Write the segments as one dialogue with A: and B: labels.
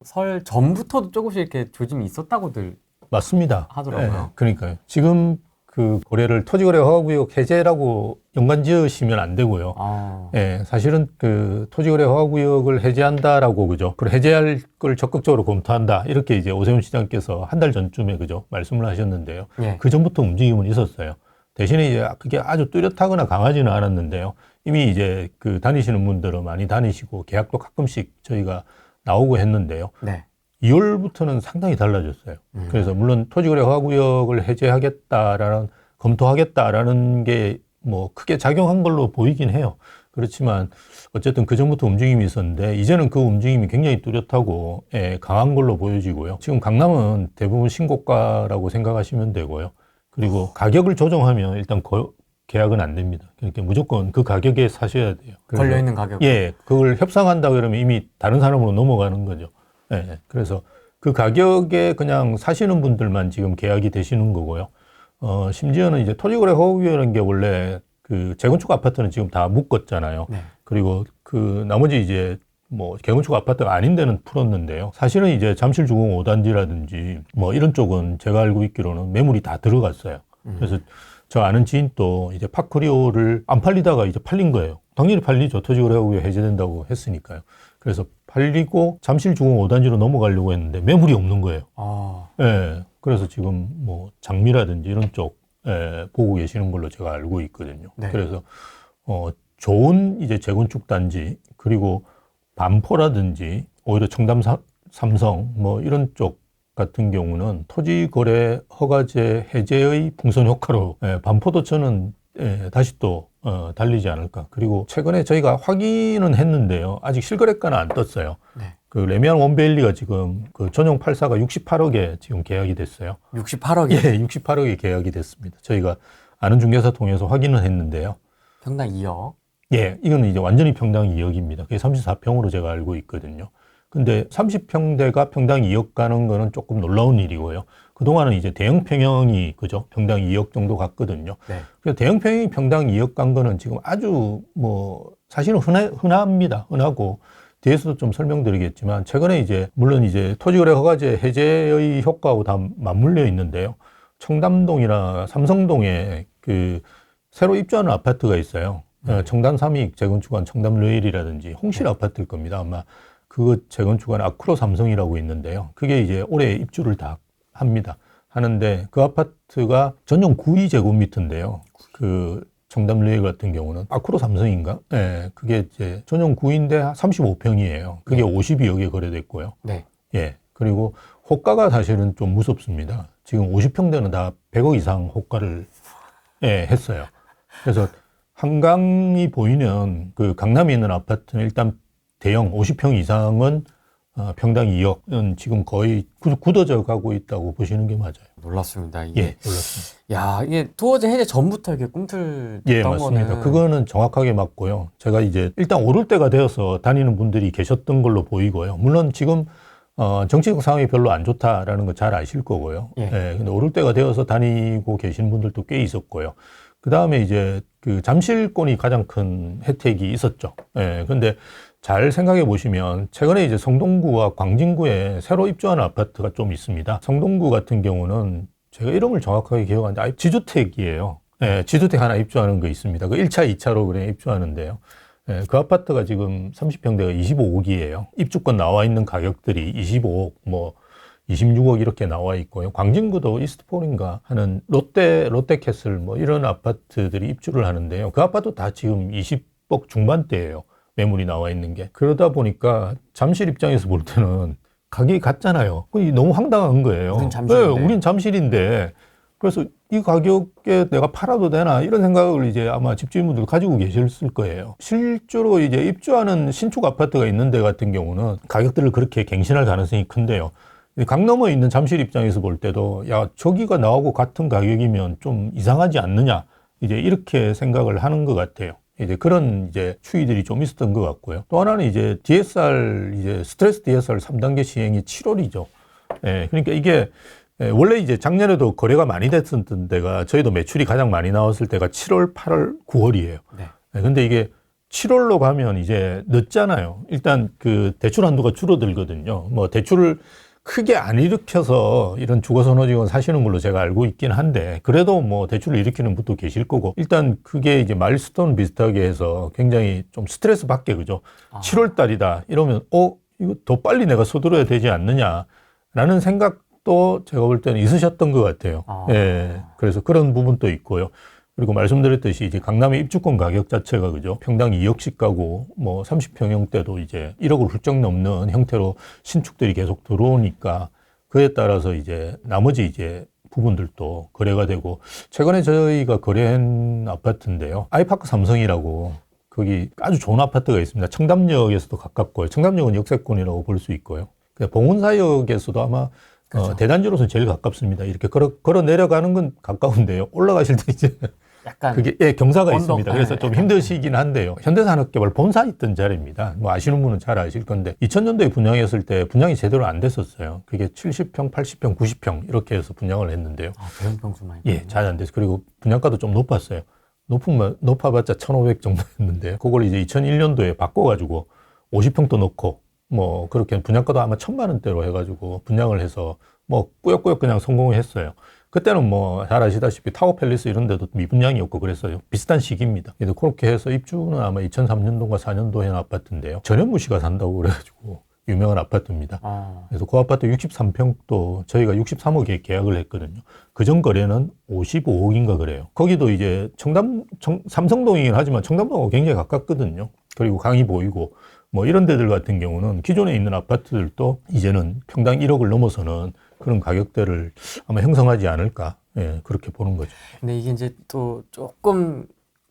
A: 설 전부터도 조금씩 이렇게 조짐이 있었다고들
B: 맞습니다.
A: 하더라고요.
B: 예, 그러니까요. 지금 그 거래를 토지거래 허가구역 해제라고 연관 지으시면 안 되고요.
A: 아,
B: 예, 사실은 그 토지거래 허가구역을 해제한다라고 그죠? 그리고 해제할 걸 적극적으로 검토한다. 이렇게 이제 오세훈 시장께서 한 달 전쯤에 그죠? 말씀을 하셨는데요.
A: 예.
B: 그 전부터 움직임은 있었어요. 대신에 이제 그게 아주 뚜렷하거나 강하지는 않았는데요. 이미 이제 그 다니시는 분들은 많이 다니시고 계약도 가끔씩 저희가 나오고 했는데요.
A: 네.
B: 2월부터는 상당히 달라졌어요. 그래서 물론 토지거래 허가구역을 해제하겠다라는, 검토하겠다라는 게 뭐 크게 작용한 걸로 보이긴 해요. 그렇지만 어쨌든 그 전부터 움직임이 있었는데 이제는 그 움직임이 굉장히 뚜렷하고 강한 걸로 보여지고요. 지금 강남은 대부분 신고가라고 생각하시면 되고요. 그리고 가격을 조정하면 일단 계약은 안 됩니다. 그러니까 무조건 그 가격에 사셔야 돼요. 그래서
A: 걸려있는 가격.
B: 예, 그걸 협상한다 그러면 이미 다른 사람으로 넘어가는 거죠. 예, 그래서 그 가격에 그냥 사시는 분들만 지금 계약이 되시는 거고요. 심지어는 이제 토지거래 허가구역이라는 게 원래 그 재건축 아파트는 지금 다 묶었잖아요.
A: 네.
B: 그리고 그 나머지 이제 뭐 재건축 아파트가 아닌 데는 풀었는데요. 사실은 이제 잠실주공 5단지라든지 뭐 이런 쪽은 제가 알고 있기로는 매물이 다 들어갔어요. 그래서 저 아는 지인도 이제 파크리오를 안 팔리다가 이제 팔린 거예요. 당연히 팔리죠. 토지거래 허가구역 해제된다고 했으니까요. 그래서 팔리고 잠실주공 5단지로 넘어가려고 했는데 매물이 없는 거예요.
A: 아,
B: 예. 그래서 지금 뭐 장미라든지 이런 쪽 보고 계시는 걸로 제가 알고 있거든요.
A: 네.
B: 그래서 좋은 이제 재건축 단지 그리고 반포라든지 오히려 청담 삼성 뭐 이런 쪽 같은 경우는 토지거래 허가제 해제의 풍선 효과로 반포도 저는 다시 또 달리지 않을까. 그리고 최근에 저희가 확인은 했는데요. 아직 실거래가는 안 떴어요.
A: 네.
B: 그 레미안 원베일리가 지금 그 전용 84가 68억에 지금 계약이 됐어요.
A: 68억이
B: 예, 68억에 계약이 됐습니다. 저희가 아는 중개사 통해서 확인을 했는데요.
A: 평당 2억.
B: 예, 이거는 이제 완전히 평당 2억입니다. 그게 34평으로 제가 알고 있거든요. 근데 30평대가 평당 2억 가는 거는 조금 놀라운 일이고요. 그동안은 이제 대형 평형이 그죠? 평당 2억 정도 갔거든요.
A: 네.
B: 그래서 대형 평형이 평당 2억 간 거는 지금 아주 뭐 사실은 흔합니다. 흔하고 뒤에서도 좀 설명드리겠지만 최근에 이제 물론 이제 토지거래 허가제 해제의 효과하고 다 맞물려 있는데요. 청담동이나 삼성동에 그 새로 입주하는 아파트가 있어요. 청담 삼익 재건축한 청담 르일이라든지 홍실 아파트일 겁니다. 아마 그거 재건축한 아크로 삼성이라고 있는데요. 그게 이제 올해 입주를 다 합니다. 하는데 그 아파트가 전용 92제곱미터인데요. 그 청담 르일 같은 경우는 아크로 삼성인가? 예, 그게 이제 전용 9인데 35평이에요. 그게 52억에 거래됐고요.
A: 네.
B: 예, 그리고 호가가 사실은 좀 무섭습니다. 지금 50평대는 다 100억 이상 호가를 했어요. 그래서 한강이 보이는 그 강남에 있는 아파트는 일단 대형 50평 이상은 평당 2억은 지금 거의 굳어져 가고 있다고 보시는 게 맞아요.
A: 놀랐습니다. 이게.
B: 예, 놀랐습니다.
A: 야, 이게 토어제 해제 전부터 이렇게 꿈틀댔던
B: 예, 맞습니다.
A: 거는.
B: 그거는 정확하게 맞고요. 제가 이제 일단 오를 때가 되어서 다니는 분들이 계셨던 걸로 보이고요. 물론 지금 정치적 상황이 별로 안 좋다라는 거 잘 아실 거고요.
A: 예.
B: 근데 오를 때가 되어서 다니고 계신 분들도 꽤 있었고요. 그 다음에 이제 그 잠실권이 가장 큰 혜택이 있었죠. 근데 잘 생각해 보시면 최근에 이제 성동구와 광진구에 새로 입주하는 아파트가 좀 있습니다. 성동구 같은 경우는 제가 이름을 정확하게 기억하는데 지주택이에요. 지주택 하나 입주하는 거 있습니다. 그 1차, 2차로 그냥 입주하는데요. 그 아파트가 지금 30평대가 25억이에요. 입주권 나와 있는 가격들이 25억, 뭐 26억 이렇게 나와 있고요. 광진구도 이스트폴인가 하는 롯데캐슬 뭐 이런 아파트들이 입주를 하는데요. 그 아파트 다 지금 20억 중반대예요. 매물이 나와 있는 게. 그러다 보니까 잠실 입장에서 볼 때는 가격이 같잖아요. 그게 너무 황당한 거예요.
A: 우린 잠실인데.
B: 네, 우린 잠실인데. 그래서 이 가격에 내가 팔아도 되나 이런 생각을 이제 아마 집주인분들 가지고 계셨을 거예요. 실제로 이제 입주하는 신축 아파트가 있는 데 같은 경우는 가격들을 그렇게 갱신할 가능성이 큰데요. 강 너머에 있는 잠실 입장에서 볼 때도 야, 저기가 나하고 같은 가격이면 좀 이상하지 않느냐 이제 이렇게 생각을 하는 것 같아요. 이제 그런 이제 추이들이 좀 있었던 것 같고요. 또 하나는 이제 DSR 이제 스트레스 DSR 3단계 시행이 7월이죠. 그러니까 이게 원래 이제 작년에도 거래가 많이 됐었던 데가 저희도 매출이 가장 많이 나왔을 때가 7월, 8월, 9월이에요.
A: 네.
B: 근데 이게 7월로 가면 이제 늦잖아요. 일단 그 대출 한도가 줄어들거든요. 뭐 대출을 크게 안 일으켜서 이런 주거선호지원 사시는 걸로 제가 알고 있긴 한데, 그래도 뭐 대출을 일으키는 분도 계실 거고, 일단 그게 이제 마일스톤 비슷하게 해서 굉장히 좀 스트레스 받게, 그죠? 7월 달이다 이러면 이거 더 빨리 내가 서둘러야 되지 않느냐라는 생각도 제가 볼 때는 있으셨던 것 같아요. 예. 그래서 그런 부분도 있고요. 그리고 말씀드렸듯이 이제 강남의 입주권 가격 자체가, 그죠? 평당 2억씩 가고 뭐 30평형대도 이제 1억을 훌쩍 넘는 형태로 신축들이 계속 들어오니까, 그에 따라서 이제 나머지 이제 부분들도 거래가 되고, 최근에 저희가 거래한 아파트인데요. 아이파크 삼성이라고 거기 아주 좋은 아파트가 있습니다. 청담역에서도 가깝고요. 청담역은 역세권이라고 볼 수 있고요. 봉은사역에서도 아마
A: 그렇죠.
B: 대단지로서는 제일 가깝습니다. 이렇게 걸어 내려가는 건 가까운데요. 올라가실 때 이제
A: 약간
B: 그게 경사가
A: 언덕,
B: 있습니다. 그래서 좀 힘드시긴 한데요. 현대산업개발 본사 있던 자리입니다. 뭐 아시는 분은 잘 아실 건데, 2000년도에 분양했을 때 분양이 제대로 안 됐었어요. 그게 70평, 80평, 90평 이렇게 해서 분양을 했는데요.
A: 대형 수만.
B: 예, 잘 안 됐어요. 그리고 분양가도 좀 높았어요. 높아봤자 1,500 정도였는데요. 그걸 이제 2001년도에 바꿔가지고 50평도 넣고, 뭐 그렇게 분양가도 아마 1,000만 원대로 해가지고 분양을 해서 뭐 꾸역꾸역 그냥 성공을 했어요. 그때는 뭐 잘 아시다시피 타워팰리스 이런 데도 미분양이었고 그랬어요. 비슷한 시기입니다. 그래서 그렇게 해서 입주는 아마 2003년도인가 4년도에 한 아파트인데요. 전현무 씨가 산다고 그래가지고 유명한 아파트입니다. 그래서 그 아파트 63평도 저희가 63억에 계약을 했거든요. 그전 거래는 55억인가 그래요. 거기도 이제 삼성동이긴 하지만 청담동하고 굉장히 가깝거든요. 그리고 강이 보이고 뭐 이런 데들 같은 경우는 기존에 있는 아파트들도 이제는 평당 1억을 넘어서는 그런 가격대를 아마 형성하지 않을까, 예, 그렇게 보는 거죠.
A: 근데 이게 이제 또 조금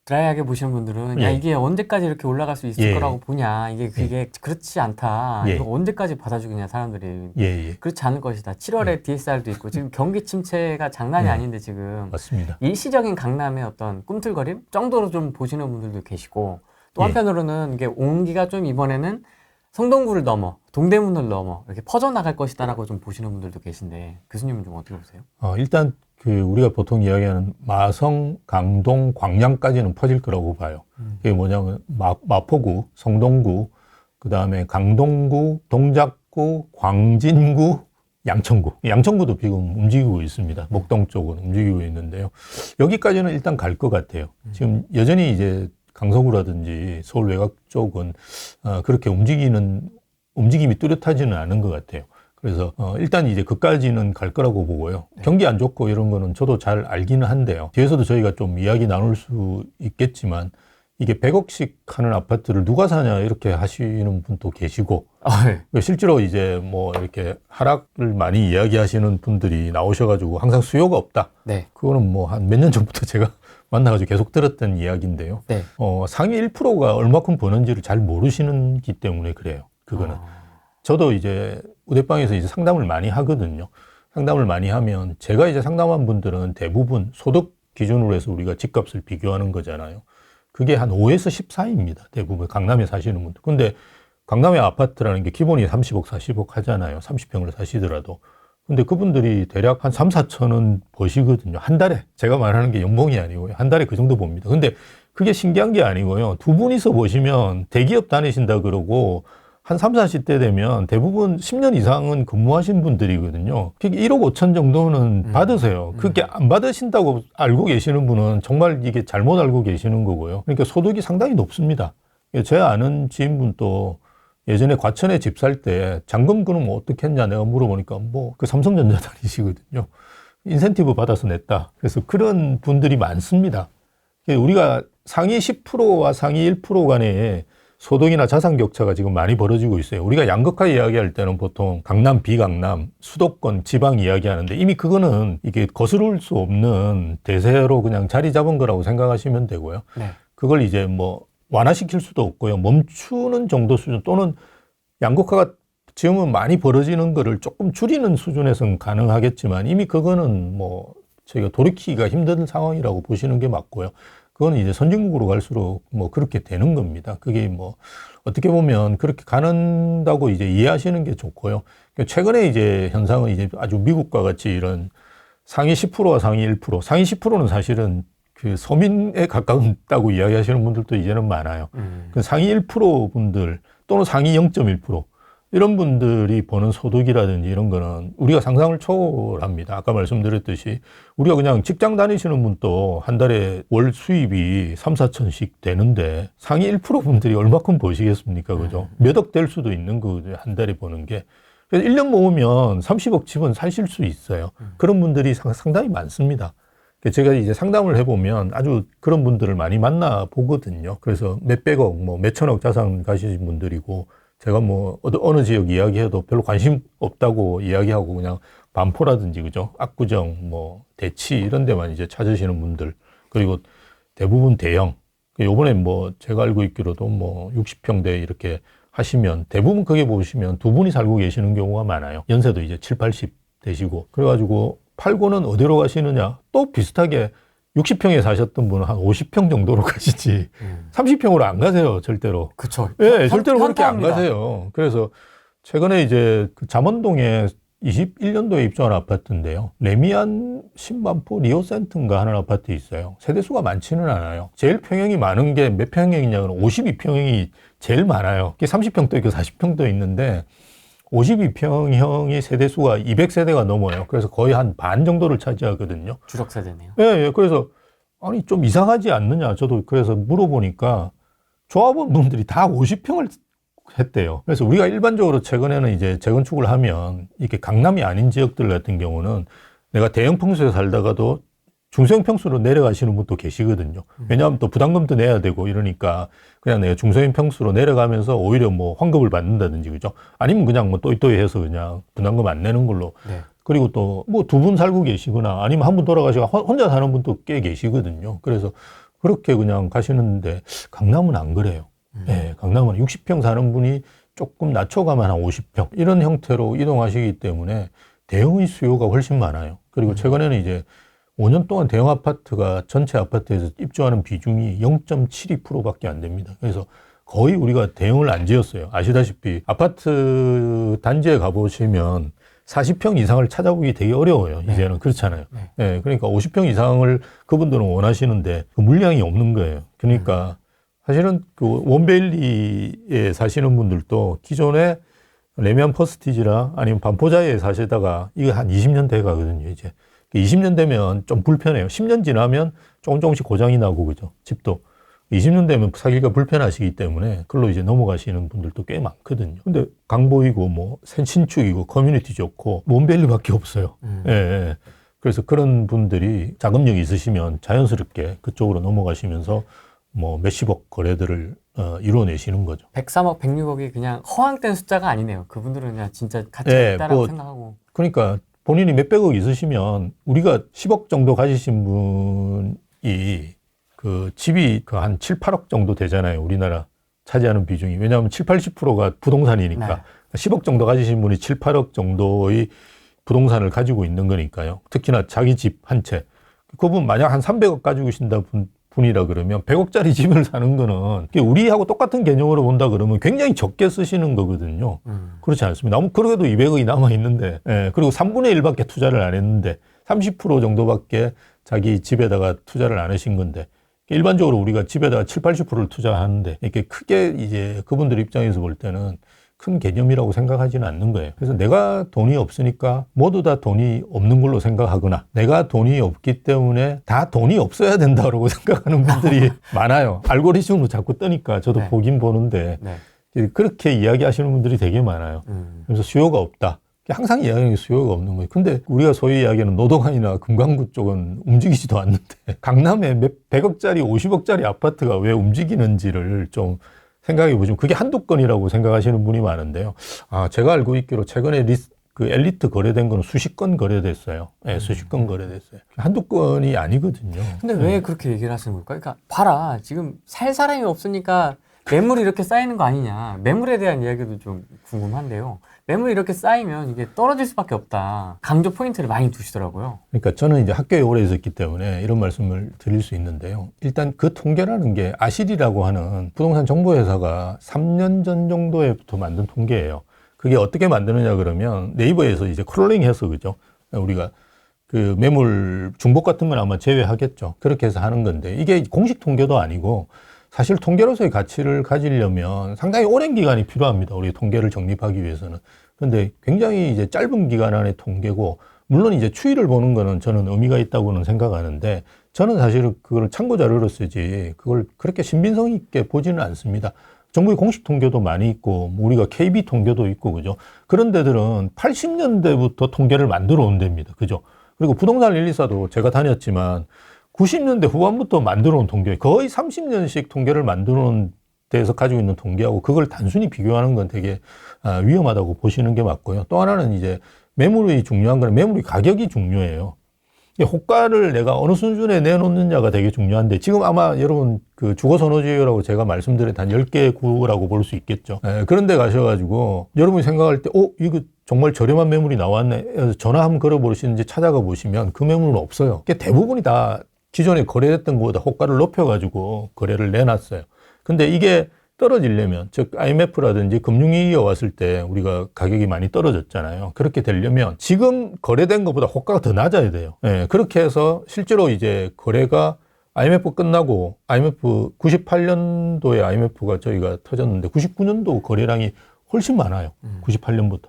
A: 드라이하게 보시는 분들은 야
B: 예.
A: 이게 언제까지 이렇게 올라갈 수 있을
B: 예.
A: 거라고 보냐, 이게 그게 그렇지 않다.
B: 예.
A: 이거 언제까지 받아주겠냐 사람들이.
B: 예.
A: 그렇지 않을 것이다. 7월에 DSR도 있고 지금 경기 침체가 장난이
B: 예.
A: 아닌데 지금
B: 맞습니다.
A: 일시적인 강남의 어떤 꿈틀거림 정도로 좀 보시는 분들도 계시고, 또
B: 예.
A: 한편으로는 이게 온기가 좀 이번에는 성동구를 넘어 동대문을 넘어 이렇게 퍼져나갈 것이다라고 좀 보시는 분들도 계신데, 교수님은 좀 어떻게 보세요?
B: 일단 우리가 보통 이야기하는 마성, 강동, 광양까지는 퍼질 거라고 봐요. 그게 뭐냐면 마포구, 성동구, 그 다음에 강동구, 동작구, 광진구, 양천구. 양천구도 지금 움직이고 있습니다. 목동 쪽은 움직이고 있는데요. 여기까지는 일단 갈 것 같아요. 지금 여전히 이제 강서구라든지 서울 외곽 쪽은 그렇게 움직임이 뚜렷하지는 않은 것 같아요. 그래서 일단 이제 그까지는 갈 거라고 보고요. 경기 안 좋고 이런 거는 저도 잘 알기는 한데요. 뒤에서도 저희가 좀 이야기 나눌 수 있겠지만, 이게 100억씩 하는 아파트를 누가 사냐 이렇게 하시는 분도 계시고,
A: 네.
B: 실제로 이제 뭐 이렇게 하락을 많이 이야기하시는 분들이 나오셔가지고 항상 수요가 없다.
A: 네.
B: 그거는 뭐 한 몇 년 전부터 제가 만나가지고 계속 들었던 이야기인데요.
A: 네.
B: 상위 1%가 얼마큼 버는지를 잘 모르시는기 때문에 그래요. 그거는. 저도 이제 우대방에서 이제 상담을 많이 하거든요. 상담을 많이 하면 제가 이제 상담한 분들은 대부분 소득 기준으로 해서 우리가 집값을 비교하는 거잖아요. 그게 한 5에서 10 사이입니다. 대부분 강남에 사시는 분들. 근데 강남의 아파트라는 게 기본이 30억, 40억 하잖아요. 30평을 사시더라도. 근데 그분들이 대략 한 3, 4천은 버시거든요. 한 달에. 제가 말하는 게 연봉이 아니고요. 한 달에 그 정도 봅니다. 근데 그게 신기한 게 아니고요. 두 분이서 보시면 대기업 다니신다 그러고 한 3, 40대 되면 대부분 10년 이상은 근무하신 분들이거든요. 1억 5천 정도는 받으세요. 그렇게 안 받으신다고 알고 계시는 분은 정말 이게 잘못 알고 계시는 거고요. 그러니까 소득이 상당히 높습니다. 제 아는 지인분도 예전에 과천에 집 살 때 잔금 그럼 뭐 어떻게 했냐 내가 물어보니까 뭐 그 삼성전자 다니시거든요. 인센티브 받아서 냈다. 그래서 그런 분들이 많습니다. 우리가 상위 10%와 상위 1% 간의 소득이나 자산 격차가 지금 많이 벌어지고 있어요. 우리가 양극화 이야기할 때는 보통 강남, 비강남, 수도권, 지방 이야기하는데 이미 그거는 이게 거스를 수 없는 대세로 그냥 자리 잡은 거라고 생각하시면 되고요.
A: 네.
B: 그걸 이제 뭐 완화시킬 수도 없고요. 멈추는 정도 수준 또는 양극화가 지금은 많이 벌어지는 거를 조금 줄이는 수준에서는 가능하겠지만 이미 그거는 뭐 저희가 돌이키기가 힘든 상황이라고 보시는 게 맞고요. 그거는 이제 선진국으로 갈수록 뭐 그렇게 되는 겁니다. 그게 뭐 어떻게 보면 그렇게 가는다고 이제 이해하시는 게 좋고요. 최근에 이제 현상은 이제 아주 미국과 같이 이런 상위 10%와 상위 1%, 상위 10%는 사실은 그 서민에 가까웠다고 이야기하시는 분들도 이제는 많아요. 그 상위 1% 분들 또는 상위 0.1% 이런 분들이 버는 소득이라든지 이런 거는 우리가 상상을 초월합니다. 아까 말씀드렸듯이 우리가 그냥 직장 다니시는 분도 한 달에 월 수입이 3, 4천씩 되는데 상위 1% 분들이 얼마큼 버시겠습니까? 그죠? 몇 억 될 수도 있는 거죠. 한 달에 버는 게. 그래서 1년 모으면 30억 집은 사실 수 있어요. 그런 분들이 상당히 많습니다. 제가 이제 상담을 해보면 아주 그런 분들을 많이 만나 보거든요. 그래서 몇백억, 뭐 몇천억 자산 가지신 분들이고 제가 뭐 어느 지역 이야기해도 별로 관심 없다고 이야기하고 그냥 반포라든지 그죠? 압구정, 뭐 대치 이런 데만 이제 찾으시는 분들 그리고 대부분 대형. 요번에 뭐 제가 알고 있기로도 뭐 60평대 이렇게 하시면 대부분 그게 보시면 두 분이 살고 계시는 경우가 많아요. 연세도 이제 7, 80 되시고 그래가지고 팔고는 어디로 가시느냐? 또 비슷하게 60평에 사셨던 분은 한 50평 정도로 가시지 30평으로 안 가세요, 절대로.
A: 그쵸.
B: 예, 절대로 그렇게 안
A: 현타합니다.
B: 가세요. 그래서 최근에 이제 그 잠원동에 21년도에 입주한 아파트인데요. 레미안 신반포 리오센트인가 하는 아파트 있어요. 세대수가 많지는 않아요. 제일 평형이 많은 게 몇 평형이냐면 52평형이 제일 많아요. 30평도 있고 40평도 있는데 52평형이 세대수가 200세대가 넘어요. 그래서 거의 한 반 정도를 차지하거든요.
A: 주력 세대네요.
B: 예, 예. 그래서 아니 좀 이상하지 않느냐. 저도 그래서 물어보니까 조합원분들이 다 50평을 했대요. 그래서 우리가 일반적으로 최근에는 이제 재건축을 하면 이렇게 강남이 아닌 지역들 같은 경우는 내가 대형 평수에 살다가도 중소형 평수로 내려가시는 분도 계시거든요. 왜냐하면 또 부담금도 내야 되고 이러니까 그냥 내가 중소형 평수로 내려가면서 오히려 뭐 환급을 받는다든지 그죠? 아니면 그냥 뭐 또이또이해서 그냥 부담금 안 내는 걸로. 네. 그리고 또 뭐 두 분 살고 계시거나 아니면 한 분 돌아가시고 혼자 사는 분도 꽤 계시거든요. 그래서 그렇게 그냥 가시는데 강남은 안 그래요. 네, 강남은 60평 사는 분이 조금 낮춰가면 한 50평 이런 형태로 이동하시기 때문에 대형의 수요가 훨씬 많아요. 그리고 최근에는 이제 5년 동안 대형 아파트가 전체 아파트에서 입주하는 비중이 0.72%밖에 안 됩니다. 그래서 거의 우리가 대형을 안 지었어요. 아시다시피 아파트 단지에 가보시면 40평 이상을 찾아보기 되게 어려워요.
A: 네.
B: 이제는 그렇잖아요.
A: 네.
B: 네, 그러니까 50평 이상을 그분들은 원하시는데 그 물량이 없는 거예요. 그러니까 사실은 그 원베일리에 사시는 분들도 기존에 레미안 퍼스티지나 아니면 반포자에 사시다가 이거 한 20년 돼 가거든요, 이제. 20년 되면 좀 불편해요. 10년 지나면 조금씩 고장이 나고, 그죠? 집도. 20년 되면 사기가 불편하시기 때문에 그걸로 이제 넘어가시는 분들도 꽤 많거든요. 근데 강보이고 뭐 신축이고 커뮤니티 좋고 원베일리밖에 없어요. 예, 예. 그래서 그런 분들이 자금력이 있으시면 자연스럽게 그쪽으로 넘어가시면서 뭐 몇십억 거래들을 이뤄내시는 거죠.
A: 103억, 106억이 그냥 허황된 숫자가 아니네요. 그분들은 그냥 진짜 가치가 있다라고 생각하고.
B: 그러니까 본인이 몇백억 있으시면 우리가 10억 정도 가지신 분이 그 집이 그 한 7, 8억 정도 되잖아요. 우리나라 차지하는 비중이. 왜냐하면 7, 80%가 부동산이니까.
A: 네.
B: 10억 정도 가지신 분이 7, 8억 정도의 부동산을 가지고 있는 거니까요. 특히나 자기 집 한 채. 그분 만약 한 300억 가지고 계신다 분이라 그러면 100억짜리 집을 사는 거는 우리하고 똑같은 개념으로 본다 그러면 굉장히 적게 쓰시는 거거든요. 그렇지 않습니다. 그래도 200억이 남아 있는데, 예, 그리고 3분의 1밖에 투자를 안 했는데 30% 정도밖에 자기 집에다가 투자를 안 하신 건데 일반적으로 우리가 집에다가 7, 80%를 투자하는데 이렇게 크게 이제 그분들 입장에서 볼 때는 큰 개념이라고 생각하지는 않는 거예요. 그래서 내가 돈이 없으니까 모두 다 돈이 없는 걸로 생각하거나 내가 돈이 없기 때문에 다 돈이 없어야 된다고 생각하는 분들이 많아요. 알고리즘으로 자꾸 뜨니까 저도
A: 네.
B: 보긴 보는데 네. 그렇게 이야기하시는 분들이 되게 많아요. 그래서 수요가 없다. 항상 이야기하는 게 수요가 없는 거예요. 근데 우리가 소위 이야기하는 노동안이나 금강구 쪽은 움직이지도 않는데 강남에 몇 100억짜리, 50억짜리 아파트가 왜 움직이는지를 좀 생각해 보시면 그게 한두 건이라고 생각하시는 분이 많은데요. 아, 제가 알고 있기로 최근에 그 엘리트 거래된 거는 수십 건 거래됐어요. 네, 수십 건 거래됐어요. 한두 건이 아니거든요.
A: 근데 왜 그렇게 얘기를 하시는 걸까요? 그러니까 봐라. 지금 살 사람이 없으니까 매물이 이렇게 쌓이는 거 아니냐. 매물에 대한 이야기도 좀 궁금한데요. 매물이 이렇게 쌓이면 이게 떨어질 수밖에 없다. 강조 포인트를 많이 두시더라고요.
B: 그러니까 저는 이제 학교에 오래 있었기 때문에 이런 말씀을 드릴 수 있는데요. 일단 그 통계라는 게 아실이라고 하는 부동산 정보회사가 3년 전 정도에부터 만든 통계예요. 그게 어떻게 만드느냐 그러면 네이버에서 이제 크롤링해서 그죠. 우리가 그 매물 중복 같은 건 아마 제외하겠죠. 그렇게 해서 하는 건데 이게 공식 통계도 아니고 사실 통계로서의 가치를 가지려면 상당히 오랜 기간이 필요합니다. 우리 통계를 정립하기 위해서는. 근데 굉장히 이제 짧은 기간 안의 통계고 물론 이제 추이를 보는 거는 저는 의미가 있다고는 생각하는데 저는 사실은 그걸 참고 자료로 쓰지 그걸 그렇게 신빙성 있게 보지는 않습니다. 정부의 공식 통계도 많이 있고 우리가 KB 통계도 있고 그죠. 그런 데들은 80년대부터 통계를 만들어 온 데입니다. 그죠. 그리고 부동산 124도 제가 다녔지만 90년대 후반부터 만들어 온 통계, 거의 30년씩 통계를 만들어 온 데에서 가지고 있는 통계하고 그걸 단순히 비교하는 건 되게 위험하다고 보시는 게 맞고요. 또 하나는 이제 매물이 중요한 건 매물의 가격이 중요해요. 호가를 내가 어느 수준에 내놓느냐가 되게 중요한데 지금 아마 여러분 그 주거선호지역이라고 제가 말씀드린 한 10개 구라고 볼 수 있겠죠. 그런 데 가셔가지고 여러분이 생각할 때 이거 정말 저렴한 매물이 나왔네. 전화 한번 걸어보시는지 찾아가 보시면 그 매물은 없어요. 대부분이 다 기존에 거래됐던 것보다 호가를 높여가지고 거래를 내놨어요. 근데 이게 떨어지려면 즉 IMF라든지 금융위기가 왔을 때 우리가 가격이 많이 떨어졌잖아요. 그렇게 되려면 지금 거래된 것보다 호가가 더 낮아야 돼요. 그렇게 해서 실제로 이제 거래가 IMF 끝나고 IMF 98년도에 IMF가 저희가 터졌는데 99년도 거래량이 훨씬 많아요. 98년부터.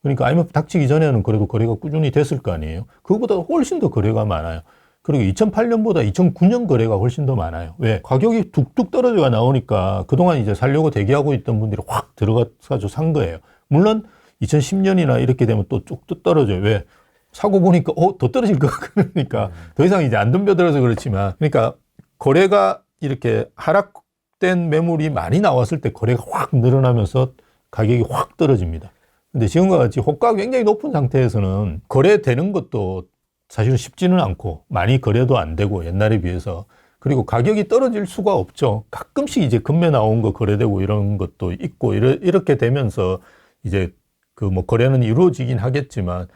B: 그러니까 IMF 닥치기 전에는 그래도 거래가 꾸준히 됐을 거 아니에요. 그거보다 훨씬 더 거래가 많아요. 그리고 2008년보다 2009년 거래가 훨씬 더 많아요. 왜? 가격이 뚝뚝 떨어져가 나오니까 그동안 이제 살려고 대기하고 있던 분들이 확 들어가서 산 거예요. 물론 2010년이나 이렇게 되면 또 쭉 떨어져요. 왜? 사고 보니까 더 떨어질 거 그러니까 더 이상 이제 안 덤벼들어서 그렇지만 그러니까 거래가 이렇게 하락된 매물이 많이 나왔을 때 거래가 확 늘어나면서 가격이 확 떨어집니다. 근데 지금과 같이 호가가 굉장히 높은 상태에서는 거래되는 것도 사실은 쉽지는 않고 많이 거래도 안 되고 옛날에 비해서 그리고 가격이 떨어질 수가 없죠. 가끔씩 이제 금매 나온 거 거래되고 이런 것도 있고 이렇게 되면서 이제 그 뭐 거래는 이루어지긴 하겠지만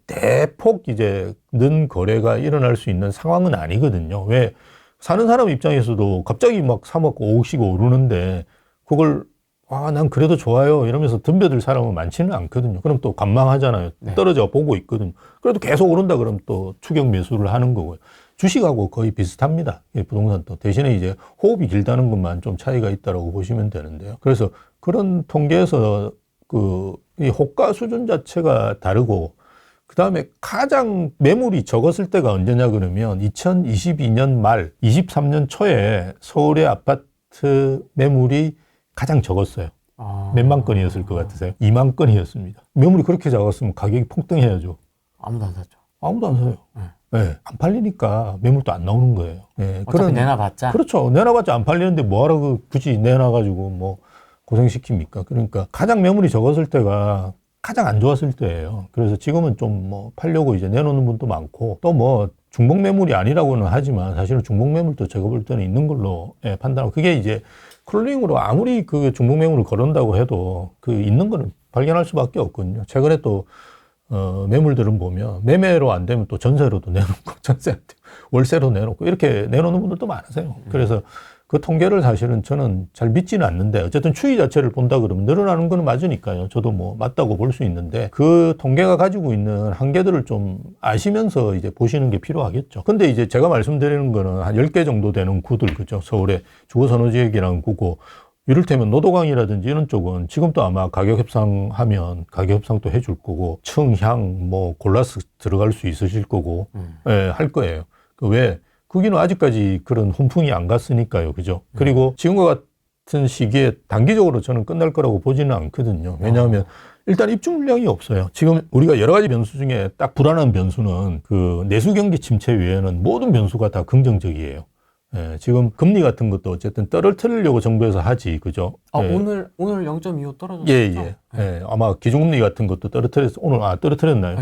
B: 대폭 이제 는 거래가 일어날 수 있는 상황은 아니거든요. 왜? 사는 사람 입장에서도 갑자기 막 3억, 5억씩 오르는데 그걸 난 그래도 좋아요 이러면서 덤벼들 사람은 많지는 않거든요. 그럼 또 관망하잖아요.
A: 네.
B: 떨어져 보고 있거든요. 그래도 계속 오른다 그러면 또 추격 매수를 하는 거고요. 주식하고 거의 비슷합니다. 부동산도. 대신에 이제 호흡이 길다는 것만 좀 차이가 있다고 보시면 되는데요. 그래서 그런 통계에서 이 호가 수준 자체가 다르고 그 다음에 가장 매물이 적었을 때가 언제냐 그러면 2022년 말 23년 초에 서울의 아파트 매물이 가장 적었어요. 몇만 건이었을 것 같으세요? 2만 건이었습니다. 매물이 그렇게 작았으면 가격이 폭등해야죠.
A: 아무도 안 샀죠.
B: 아무도 안 사요. 네. 안 팔리니까 매물도 안 나오는 거예요. 네.
A: 어차피 내놔봤자.
B: 그렇죠. 내놔봤자 안 팔리는데 뭐하러 굳이 내놔가지고 뭐 고생시킵니까? 그러니까 가장 매물이 적었을 때가 가장 안 좋았을 때예요. 그래서 지금은 좀 뭐 팔려고 이제 내놓는 분도 많고 또 뭐 중복 매물이 아니라고는 하지만 사실은 중복 매물도 제가 볼 때는 있는 걸로 판단하고 그게 이제 크롤링으로 아무리 그 중복 매물을 걸은다고 해도 그 있는 거는 발견할 수밖에 없거든요. 최근에 또 매물들은 보면 매매로 안 되면 또 전세로도 내놓고 전세한테 월세로 내놓고 이렇게 내놓는 분들도 많으세요. 그래서 그 통계를 사실은 저는 잘 믿지는 않는데 어쨌든 추이 자체를 본다 그러면 늘어나는 거는 맞으니까요. 저도 뭐 맞다고 볼 수 있는데 그 통계가 가지고 있는 한계들을 좀 아시면서 이제 보시는 게 필요하겠죠. 근데 이제 제가 말씀드리는 거는 한 10개 정도 되는 구들 그죠. 서울의 주거선호지역이라는 구고 이를테면 노도강이라든지 이런 쪽은 지금도 아마 가격 협상하면 가격 협상도 해줄 거고 청향 뭐 골라서 들어갈 수 있으실 거고 할 거예요. 왜? 거기는 아직까지 그런 훈풍이 안 갔으니까요. 그죠? 그리고 지금과 같은 시기에 단기적으로 저는 끝날 거라고 보지는 않거든요. 왜냐하면 일단 입주 물량이 없어요. 지금 우리가 여러 가지 변수 중에 딱 불안한 변수는 그 내수 경기 침체 외에는 모든 변수가 다 긍정적이에요. 지금 금리 같은 것도 어쨌든 떨어뜨리려고 정부에서 하지, 그죠?
A: 오늘 0.25 떨어졌죠?
B: 예. 아마 기준금리 같은 것도 오늘 떨어뜨렸나요?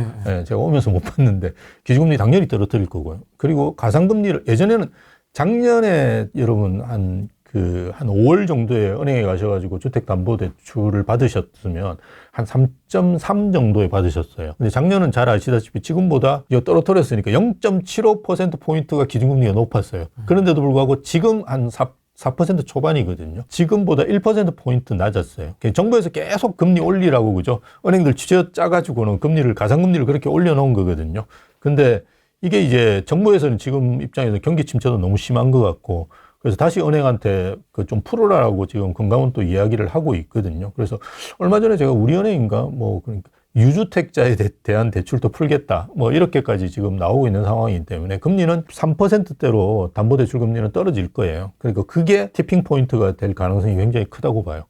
B: 제가 오면서 못 봤는데 기준금리 당연히 떨어뜨릴 거고요. 그리고 가상금리를 예전에는 작년에 여러분 한 5월 정도에 은행에 가셔가지고 주택담보대출을 받으셨으면 한 3.3 정도에 받으셨어요. 근데 작년은 잘 아시다시피 지금보다 떨어뜨렸으니까 0.75%포인트가 기준금리가 높았어요. 그런데도 불구하고 지금 한 4% 초반이거든요. 지금보다 1%포인트 낮았어요. 정부에서 계속 금리 올리라고, 그죠? 은행들 쥐어짜가지고는 가상금리를 그렇게 올려놓은 거거든요. 근데 이게 이제 정부에서는 지금 입장에서 경기 침체도 너무 심한 것 같고 그래서 다시 은행한테 그 좀 풀어라라고 지금 금감원 또 이야기를 하고 있거든요. 그래서 얼마 전에 제가 우리은행인가 뭐 그러니까 유주택자에 대한 대출도 풀겠다 뭐 이렇게까지 지금 나오고 있는 상황이기 때문에 금리는 3%대로 담보대출 금리는 떨어질 거예요. 그러니까 그게 티핑 포인트가 될 가능성이 굉장히 크다고 봐요.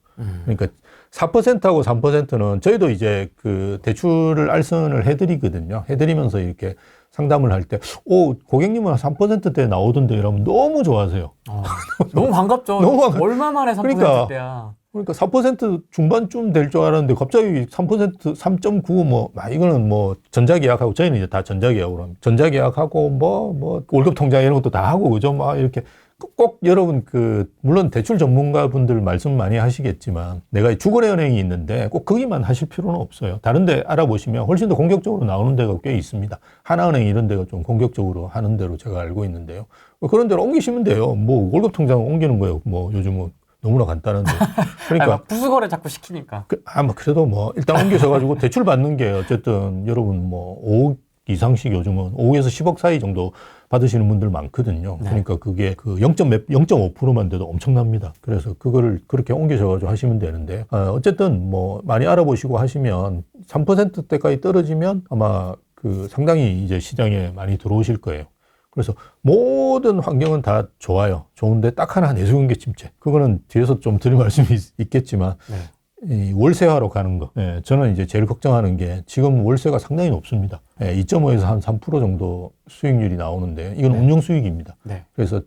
B: 그러니까 4%하고 3%는 저희도 이제 그 대출을 알선을 해드리거든요. 해드리면서 이렇게 상담을 할 때, 고객님은 3%대 나오던데 이러면 너무 좋아하세요.
A: 너무 반갑죠.
B: 너무
A: 얼마 만에 3%대야.
B: 그러니까 4% 중반쯤 될 줄 알았는데 갑자기 3%, 3.9 뭐, 이거는 뭐 전자계약하고 저희는 이제 다 전자계약으로 합니다. 전자계약하고 뭐 월급 통장 이런 것도 다 하고 그죠? 막 이렇게 꼭 여러분 물론 대출 전문가분들 말씀 많이 하시겠지만 내가 주거래은행이 있는데 꼭 거기만 하실 필요는 없어요. 다른 데 알아보시면 훨씬 더 공격적으로 나오는 데가 꽤 있습니다. 하나은행 이런 데가 좀 공격적으로 하는 대로 제가 알고 있는데요. 그런 데로 옮기시면 돼요. 뭐 월급 통장 옮기는 거예요. 뭐 요즘은 너무나 간단한데. 그러니까
A: 부수거래 자꾸 시키니까.
B: 뭐 그래도 뭐 일단 옮기셔가지고 대출 받는 게 어쨌든 여러분 뭐 5억 이상씩 요즘은 5에서 10억 사이 정도 받으시는 분들 많거든요.
A: 네.
B: 그러니까 그게 그 0.5%만 돼도 엄청납니다. 그래서 그거를 그렇게 옮기셔가지고 하시면 되는데, 어쨌든 뭐 많이 알아보시고 하시면 3%대까지 떨어지면 아마 그 상당히 이제 시장에 많이 들어오실 거예요. 그래서 모든 환경은 다 좋아요. 좋은데 딱 하나 내수경기 침체. 그거는 뒤에서 좀 드릴 말씀이 있겠지만,
A: 네.
B: 이 월세화로 가는 거. 저는 이제 제일 걱정하는 게 지금 월세가 상당히 높습니다. 2.5에서 한 3% 정도 수익률이 나오는데 이건 운용 수익입니다.
A: 네.
B: 그래서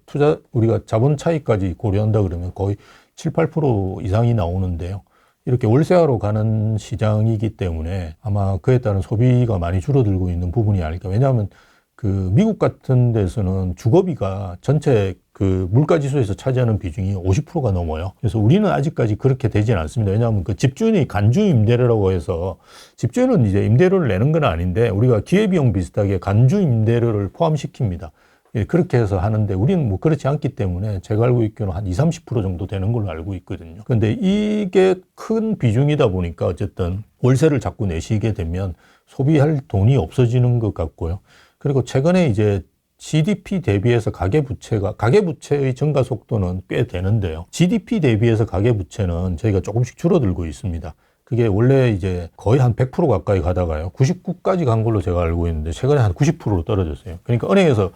B: 우리가 자본 차익까지 고려한다 그러면 거의 7, 8% 이상이 나오는데요. 이렇게 월세화로 가는 시장이기 때문에 아마 그에 따른 소비가 많이 줄어들고 있는 부분이 아닐까. 왜냐하면 그 미국 같은 데서는 주거비가 전체 그 물가지수에서 차지하는 비중이 50%가 넘어요. 그래서 우리는 아직까지 그렇게 되지는 않습니다. 왜냐하면 그 집주인이 간주 임대료라고 해서 집주인은 이제 임대료를 내는 건 아닌데 우리가 기회비용 비슷하게 간주 임대료를 포함시킵니다. 그렇게 해서 하는데 우리는 뭐 그렇지 않기 때문에 제가 알고 있기로는 한 20, 30% 정도 되는 걸로 알고 있거든요. 근데 이게 큰 비중이다 보니까 어쨌든 월세를 자꾸 내시게 되면 소비할 돈이 없어지는 것 같고요. 그리고 최근에 이제 GDP 대비해서 가계부채의 증가 속도는 꽤 되는데요. GDP 대비해서 가계부채는 저희가 조금씩 줄어들고 있습니다. 그게 원래 이제 거의 한 100% 가까이 가다가요. 99까지 간 걸로 제가 알고 있는데 최근에 한 90%로 떨어졌어요. 그러니까 은행에서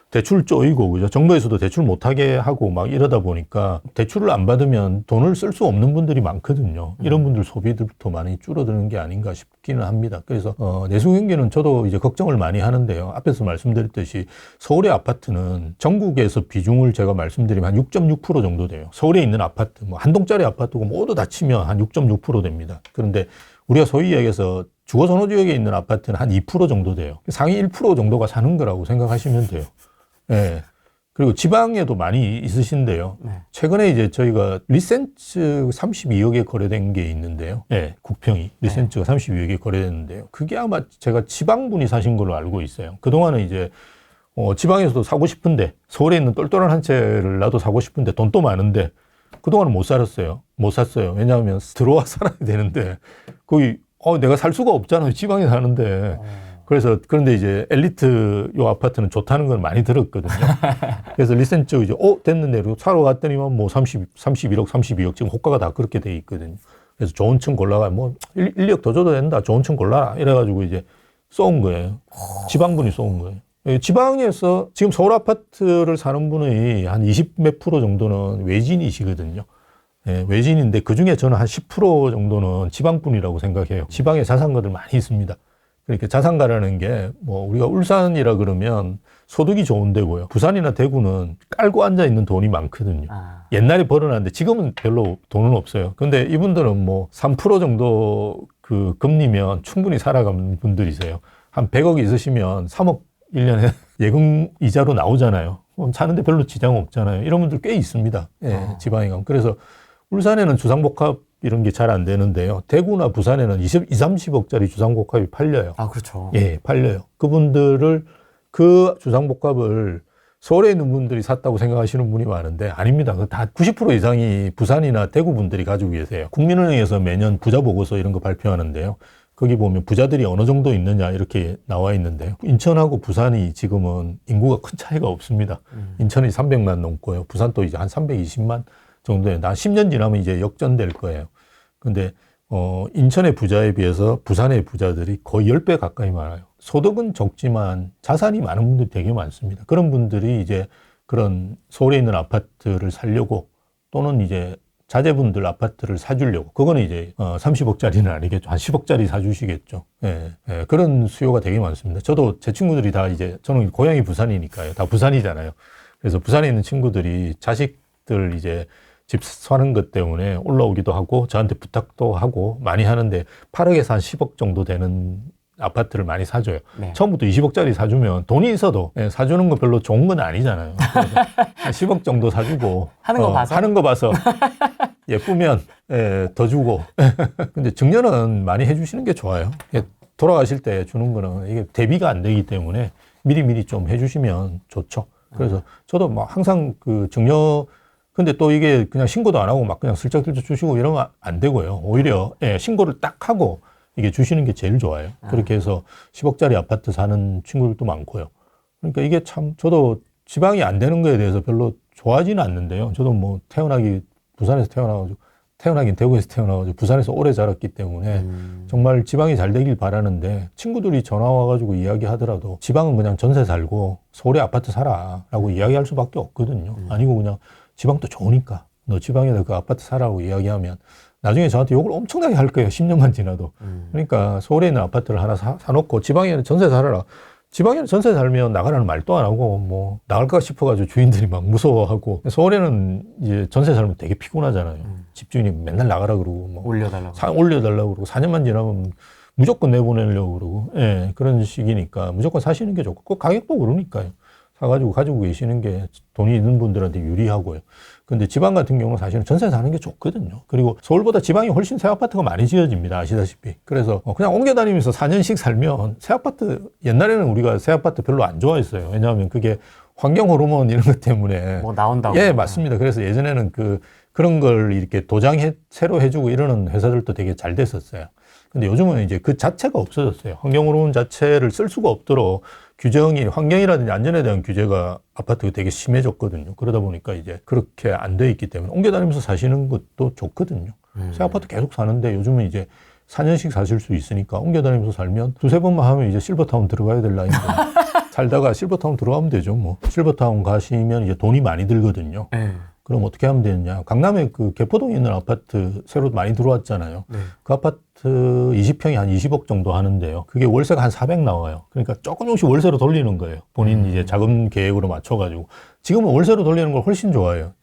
B: 대출 쪼이고, 그죠? 정부에서도 대출 못하게 하고 막 이러다 보니까 대출을 안 받으면 돈을 쓸 수 없는 분들이 많거든요. 이런 분들 소비들부터 많이 줄어드는 게 아닌가 싶기는 합니다. 그래서, 내수 경기는 저도 이제 걱정을 많이 하는데요. 앞에서 말씀드렸듯이 서울의 아파트는 전국에서 비중을 제가 말씀드리면 한 6.6% 정도 돼요. 서울에 있는 아파트, 뭐 한 동짜리 아파트고 모두 다 치면 한 6.6% 됩니다. 그런데 우리가 소위 얘기해서 주거선호지역에 있는 아파트는 한 2% 정도 돼요. 상위 1% 정도가 사는 거라고 생각하시면 돼요. 예. 그리고 지방에도 많이 있으신데요.
A: 네.
B: 최근에 이제 저희가 리센츠 32억에 거래된 게 있는데요. 예, 국평이 리센츠가 32억에 거래됐는데요. 그게 아마 제가 지방분이 사신 걸로 알고 있어요. 그동안은 이제 지방에서도 사고 싶은데 서울에 있는 똘똘한 한 채를 나도 사고 싶은데 돈도 많은데 그동안은 못 살았어요. 못 샀어요. 왜냐하면 들어와 살아야 되는데 거기 내가 살 수가 없잖아요. 지방에 사는데. 그래서 그런데 이제 엘리트 요 아파트는 좋다는 건 많이 들었거든요. 그래서 리센츠 이제 됐는데 사러 갔더니만 뭐 31억, 32억 지금 호가가 다 그렇게 돼 있거든요. 그래서 좋은 층 골라가 뭐 1억 더 줘도 된다. 좋은 층 골라라. 이래가지고 이제 쏘은 거예요. 지방분이 쏘은 거예요. 지방에서 지금 서울 아파트를 사는 분이 한 20 몇 프로 정도는 외진이시거든요. 예, 외진인데 그 중에 저는 한 10% 정도는 지방분이라고 생각해요. 지방에 자산가들 많이 있습니다. 그러니까 자산가라는 게 뭐 우리가 울산이라 그러면 소득이 좋은 데고요. 부산이나 대구는 깔고 앉아 있는 돈이 많거든요. 옛날에 벌어놨는데 지금은 별로 돈은 없어요. 근데 이분들은 뭐 3% 정도 그 금리면 충분히 살아가는 분들이세요. 한 100억 있으시면 3억 1년에 예금 이자로 나오잖아요. 사는데 별로 지장 없잖아요. 이런 분들 꽤 있습니다. 예, 지방에 가면. 그래서 울산에는 주상복합 이런 게 잘 안 되는데요. 대구나 부산에는 20, 30억짜리 주상복합이 팔려요.
A: 아, 그렇죠.
B: 예, 팔려요. 그분들을, 그 주상복합을 서울에 있는 분들이 샀다고 생각하시는 분이 많은데 아닙니다. 다 90% 이상이 부산이나 대구 분들이 가지고 계세요. 국민은행에서 매년 부자 보고서 이런 거 발표하는데요. 거기 보면 부자들이 어느 정도 있느냐 이렇게 나와 있는데요. 인천하고 부산이 지금은 인구가 큰 차이가 없습니다. 인천이 300만 넘고요. 부산도 이제 한 320만 정도에 한 10년 지나면 이제 역전될 거예요. 근데 인천의 부자에 비해서 부산의 부자들이 거의 10배 가까이 많아요. 소득은 적지만 자산이 많은 분들이 되게 많습니다. 그런 분들이 이제 그런 서울에 있는 아파트를 사려고 또는 이제 자제분들 아파트를 사주려고, 그거는 이제 30억짜리는 아니겠죠. 한 10억짜리 사주시겠죠. 예, 예, 그런 수요가 되게 많습니다. 저도 제 친구들이 다 이제, 저는 고향이 부산이니까요. 다 부산이잖아요. 그래서 부산에 있는 친구들이 자식들 이제 집 사는 것 때문에 올라오기도 하고 저한테 부탁도 하고 많이 하는데 8억에서 한 10억 정도 되는 아파트를 많이 사줘요.
A: 네.
B: 처음부터 20억짜리 사주면 돈이 있어도 사주는 거 별로 좋은 건 아니잖아요. 그래서 한 10억 정도 사주고
A: 하는 거 봐서?
B: 하는 거 봐서 예쁘면 더 주고 근데 증여는 많이 해주시는 게 좋아요. 돌아가실 때 주는 거는 이게 대비가 안 되기 때문에 미리미리 좀 해주시면 좋죠. 그래서 저도 뭐 항상 그 증여, 근데 또 이게 그냥 신고도 안 하고 막 그냥 슬쩍슬쩍 주시고 이러면 안 되고요. 오히려 신고를 딱 하고 이게 주시는 게 제일 좋아요. 그렇게 해서 10억짜리 아파트 사는 친구들도 많고요. 그러니까 이게 참, 저도 지방이 안 되는 거에 대해서 별로 좋아하지는 않는데요. 저도 뭐 부산에서 태어나긴 대구에서 태어나가지고 부산에서 오래 자랐기 때문에 정말 지방이 잘 되길 바라는데, 친구들이 전화 와가지고 이야기하더라도 지방은 그냥 전세 살고 서울에 아파트 사라라고 이야기할 수밖에 없거든요. 아니고 그냥 지방도 좋으니까 너 지방에다 그 아파트 사라고 이야기하면 나중에 저한테 욕을 엄청나게 할 거예요. 10년만 지나도. 그러니까 서울에 있는 아파트를 하나 사놓고 지방에는 전세 살아라. 지방에는 전세 살면 나가라는 말도 안 하고 뭐 나갈까 싶어가지고 주인들이 막 무서워하고, 서울에는 이제 전세 살면 되게 피곤하잖아요. 집주인이 맨날 나가라 그러고 뭐 올려달라고 그러고 4년만 지나면 무조건 내보내려고 그러고, 예, 그런 식이니까 무조건 사시는 게 좋고, 그 가격도 그러니까요. 사가지고 가지고 계시는 게 돈이 있는 분들한테 유리하고요. 근데 지방 같은 경우는 사실은 전세 사는 게 좋거든요. 그리고 서울보다 지방이 훨씬 새 아파트가 많이 지어집니다. 아시다시피. 그래서 그냥 옮겨 다니면서 4년씩 살면 새 아파트, 옛날에는 우리가 새 아파트 별로 안 좋아했어요. 왜냐하면 그게 환경 호르몬 이런 것 때문에.
A: 뭐 나온다고.
B: 예, 맞습니다. 그래서 예전에는 그런 걸 이렇게 새로 해주고 이러는 회사들도 되게 잘 됐었어요. 근데 요즘은 이제 그 자체가 없어졌어요. 환경 호르몬 자체를 쓸 수가 없도록 규정이, 환경이라든지 안전에 대한 규제가 아파트가 되게 심해졌거든요. 그러다 보니까 이제 그렇게 안 돼 있기 때문에 옮겨 다니면서 사시는 것도 좋거든요. 새 아파트 계속 사는데 요즘은 이제 4년씩 사실 수 있으니까 옮겨 다니면서 살면 두세 번만 하면 이제 실버타운 들어가야 될 나이인데 살다가 실버타운 들어가면 되죠. 뭐 실버타운 가시면 이제 돈이 많이 들거든요. 그럼 어떻게 하면 되느냐. 강남에 그 개포동에 있는 아파트 새로 많이 들어왔잖아요.
A: 네.
B: 그 아파트 20평이 한 20억 정도 하는데요. 그게 월세가 한 400 나와요. 그러니까 조금씩 월세로 돌리는 거예요. 본인 이제 자금 계획으로 맞춰가지고. 지금은 월세로 돌리는 걸 훨씬 좋아해요.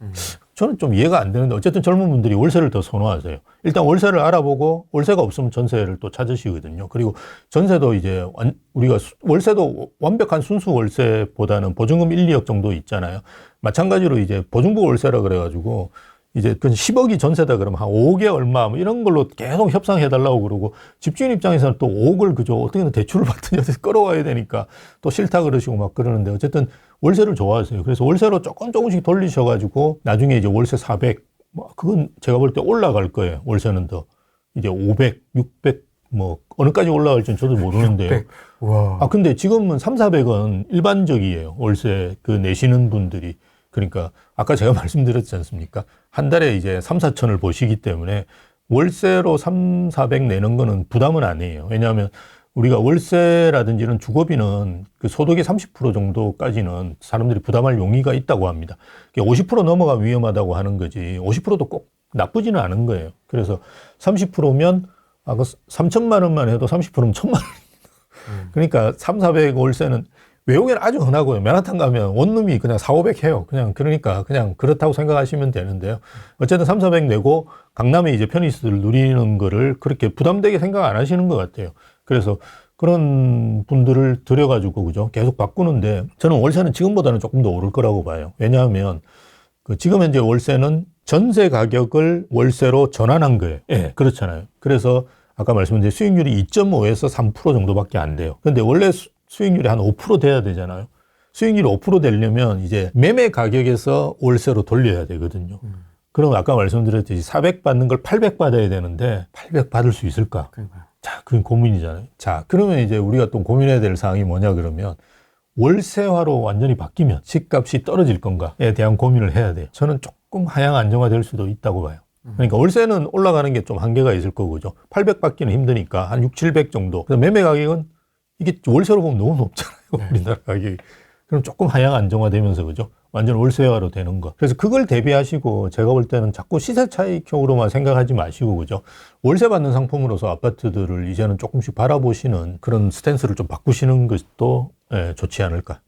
B: 저는 좀 이해가 안 되는데 어쨌든 젊은 분들이 월세를 더 선호하세요. 일단 월세를 알아보고 월세가 없으면 전세를 또 찾으시거든요. 그리고 전세도 이제 우리가 월세도 완벽한 순수 월세보다는 보증금 1, 2억 정도 있잖아요. 마찬가지로 이제 보증부 월세라 그래가지고 이제 그 10억이 전세다 그러면 한 5억에 얼마 뭐 이런 걸로 계속 협상해달라고 그러고, 집주인 입장에서는 또 5억을 그저 어떻게든 대출을 받든지 어디서 끌어와야 되니까 또 싫다 그러시고 막 그러는데, 어쨌든 월세를 좋아하세요. 그래서 월세로 조금씩 돌리셔가지고 나중에 이제 월세 400, 뭐 그건 제가 볼 때 올라갈 거예요. 월세는 더 이제 500, 600 뭐 어느까지 올라갈지는 저도 모르는데요.
A: 600. 와.
B: 근데 지금은 3, 400은 일반적이에요. 월세 내시는 분들이. 그러니까 아까 제가 말씀드렸지 않습니까? 한 달에 이제 3, 4천을 보시기 때문에 월세로 3, 400 내는 거는 부담은 아니에요. 왜냐하면 우리가 월세라든지 이런 주거비는 그 소득의 30% 정도까지는 사람들이 부담할 용의가 있다고 합니다. 50% 넘어가면 위험하다고 하는 거지 50%도 꼭 나쁘지는 않은 거예요. 그래서 30%면 3천만 원만 해도 30%면 1,000만 원. 그러니까 3, 400 월세는 외국에는 아주 흔하고요. 맨하탄 가면 원룸이 그냥 4, 500 해요. 그러니까 그냥 그렇다고 생각하시면 되는데요. 어쨌든 3, 400 내고 강남에 이제 편의시설 누리는 거를 그렇게 부담되게 생각 안 하시는 것 같아요. 그래서 그런 분들을 들여가지고 그죠? 계속 바꾸는데, 저는 월세는 지금보다는 조금 더 오를 거라고 봐요. 왜냐하면 지금 현재 월세는 전세 가격을 월세로 전환한 거예요. 예, 그렇잖아요. 그래서 아까 말씀드린 수익률이 2.5에서 3% 정도밖에 안 돼요. 근데 원래 수익률이 한 5% 돼야 되잖아요. 수익률이 5% 되려면 이제 매매 가격에서 월세로 돌려야 되거든요. 그럼 아까 말씀드렸듯이 400 받는 걸 800 받아야 되는데 800 받을 수 있을까? 자, 그건 고민이잖아요. 자, 그러면 이제 우리가 또 고민해야 될 사항이 뭐냐 그러면 월세화로 완전히 바뀌면 집값이 떨어질 건가에 대한 고민을 해야 돼요. 저는 조금 하향 안정화될 수도 있다고 봐요. 그러니까 월세는 올라가는 게 좀 한계가 있을 거고죠. 800 받기는 힘드니까 한 6, 700 정도. 그래서 매매 가격은 이게 월세로 보면 너무 높잖아요.
A: 네.
B: 우리나라 가격이. 그럼 조금 하향 안정화되면서 그죠? 완전 월세화로 되는 거. 그래서 그걸 대비하시고 제가 볼 때는 자꾸 시세 차익형으로만 생각하지 마시고 그죠? 월세 받는 상품으로서 아파트들을 이제는 조금씩 바라보시는 그런 스탠스를 좀 바꾸시는 것도 예, 좋지 않을까.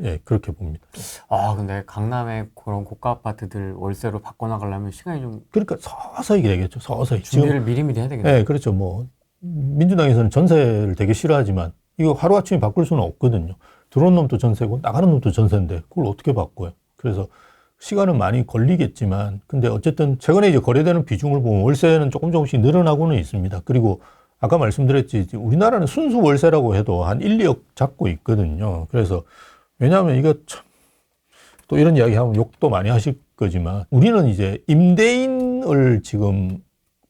B: 예, 그렇게 봅니다.
A: 아, 근데 강남의 그런 고가 아파트들 월세로 바꿔나가려면 시간이 좀
B: 그러니까 서서히 되겠죠. 서서히.
A: 준비를 미리미리 해야 되겠네요.
B: 예, 그렇죠. 뭐 민주당에서는 전세를 되게 싫어하지만 이거 하루아침에 바꿀 수는 없거든요. 들어온 놈도 전세고 나가는 놈도 전세인데 그걸 어떻게 바꿔요? 그래서 시간은 많이 걸리겠지만 근데 어쨌든 최근에 이제 거래되는 비중을 보면 월세는 조금씩 늘어나고는 있습니다. 그리고 아까 말씀드렸지 우리나라는 순수 월세라고 해도 한 1, 2억 잡고 있거든요. 그래서 왜냐하면 이거 참 또 이런 이야기 하면 욕도 많이 하실 거지만 우리는 이제 임대인을 지금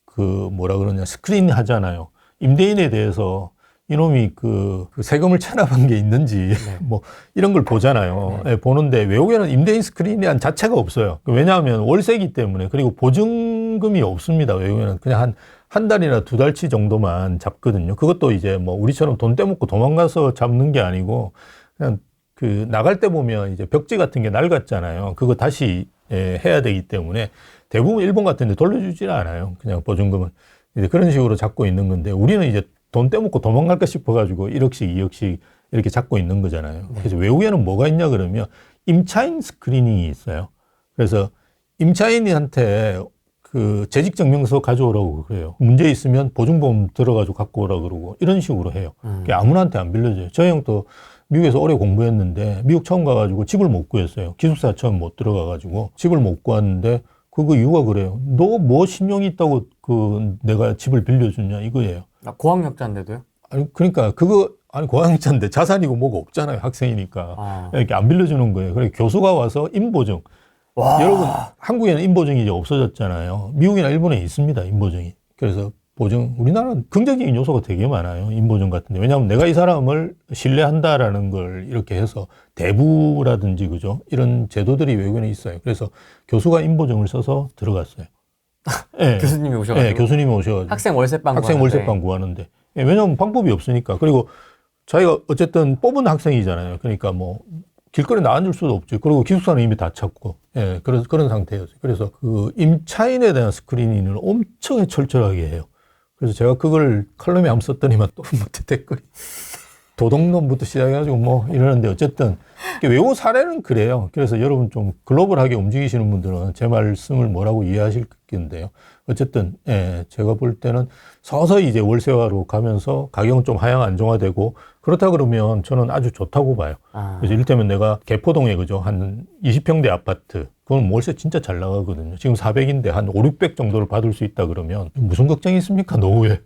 B: 그 뭐라 그러냐 스크린 하잖아요. 임대인에 대해서 이놈이 그 세금을 체납한 게 있는지
A: 네.
B: 뭐 이런 걸 보잖아요.
A: 네.
B: 예, 보는데 외국에는 임대인 스크린이란 자체가 없어요. 왜냐하면 월세이기 때문에 그리고 보증금이 없습니다. 외국에는 그냥 한 달이나 두 달치 정도만 잡거든요. 그것도 이제 뭐 우리처럼 돈 떼먹고 도망가서 잡는 게 아니고 그냥 그 나갈 때 보면 이제 벽지 같은 게 낡았잖아요. 그거 다시 해야 되기 때문에 대부분 일본 같은 데 돌려주지는 않아요. 그냥 보증금은. 이제 그런 식으로 잡고 있는 건데 우리는 이제 돈 떼먹고 도망갈까 싶어가지고 1억씩, 2억씩 이렇게 잡고 있는 거잖아요. 그래서 외국에는 뭐가 있냐 그러면 임차인 스크리닝이 있어요. 그래서 임차인한테 그 재직증명서 가져오라고 그래요. 문제 있으면 보증보험 들어가지고 갖고 오라고 그러고 이런 식으로 해요. 아무나한테 안 빌려줘요. 저희 형도 미국에서 오래 공부했는데 미국 처음 가가지고 집을 못 구했어요. 기숙사 처음 못 들어가가지고 집을 못 구했는데 그거 이유가 그래요. 너 뭐 신용이 있다고 그 내가 집을 빌려주냐 이거예요.
A: 아, 고학력자인데도요?
B: 아니 그러니까 그거 아니 고학력자인데 자산이고 뭐가 없잖아요. 학생이니까
A: 아.
B: 이렇게 안 빌려주는 거예요. 그래 교수가 와서 인보증.
A: 와.
B: 여러분 한국에는 인보증이 이제 없어졌잖아요. 미국이나 일본에 있습니다. 인보증이. 그래서 보증 우리나라는 긍정적인 요소가 되게 많아요. 인보증 같은데 왜냐하면 내가 이 사람을 신뢰한다라는 걸 이렇게 해서 대부라든지 그죠 이런 제도들이 외국에는 있어요. 그래서 교수가 인보증을 써서 들어갔어요. 네.
A: 교수님이 오셔가지고.
B: 네, 교수님이 오셔가지고
A: 학생 월세방
B: 학생 월세방 구하는데 예, 왜냐하면 방법이 없으니까. 그리고 자기가 어쨌든 뽑은 학생이잖아요. 그러니까 뭐 길거리 나앉을 수도 없죠. 그리고 기숙사는 이미 다 찼고 예, 그런 상태였어요. 그래서 그 임차인에 대한 스크리닝을 엄청 철저하게 해요. 그래서 제가 그걸 칼럼에 한번 썼더니만 또 밑에 댓글이 도덕론부터 시작해가지고 뭐 이러는데 어쨌든 외국 사례는 그래요. 그래서 여러분 좀 글로벌하게 움직이시는 분들은 제 말씀을 뭐라고 이해하실 건데요. 어쨌든 예, 제가 볼 때는 서서히 이제 월세화로 가면서 가격은 좀 하향 안정화되고 그렇다 그러면 저는 아주 좋다고 봐요.
A: 아.
B: 그래서 이를테면 내가 개포동에 그죠 한 20평대 아파트 그건 월세 진짜 잘 나가거든요. 지금 400인데 한 5, 600 정도를 받을 수 있다 그러면 무슨 걱정이 있습니까 노후에.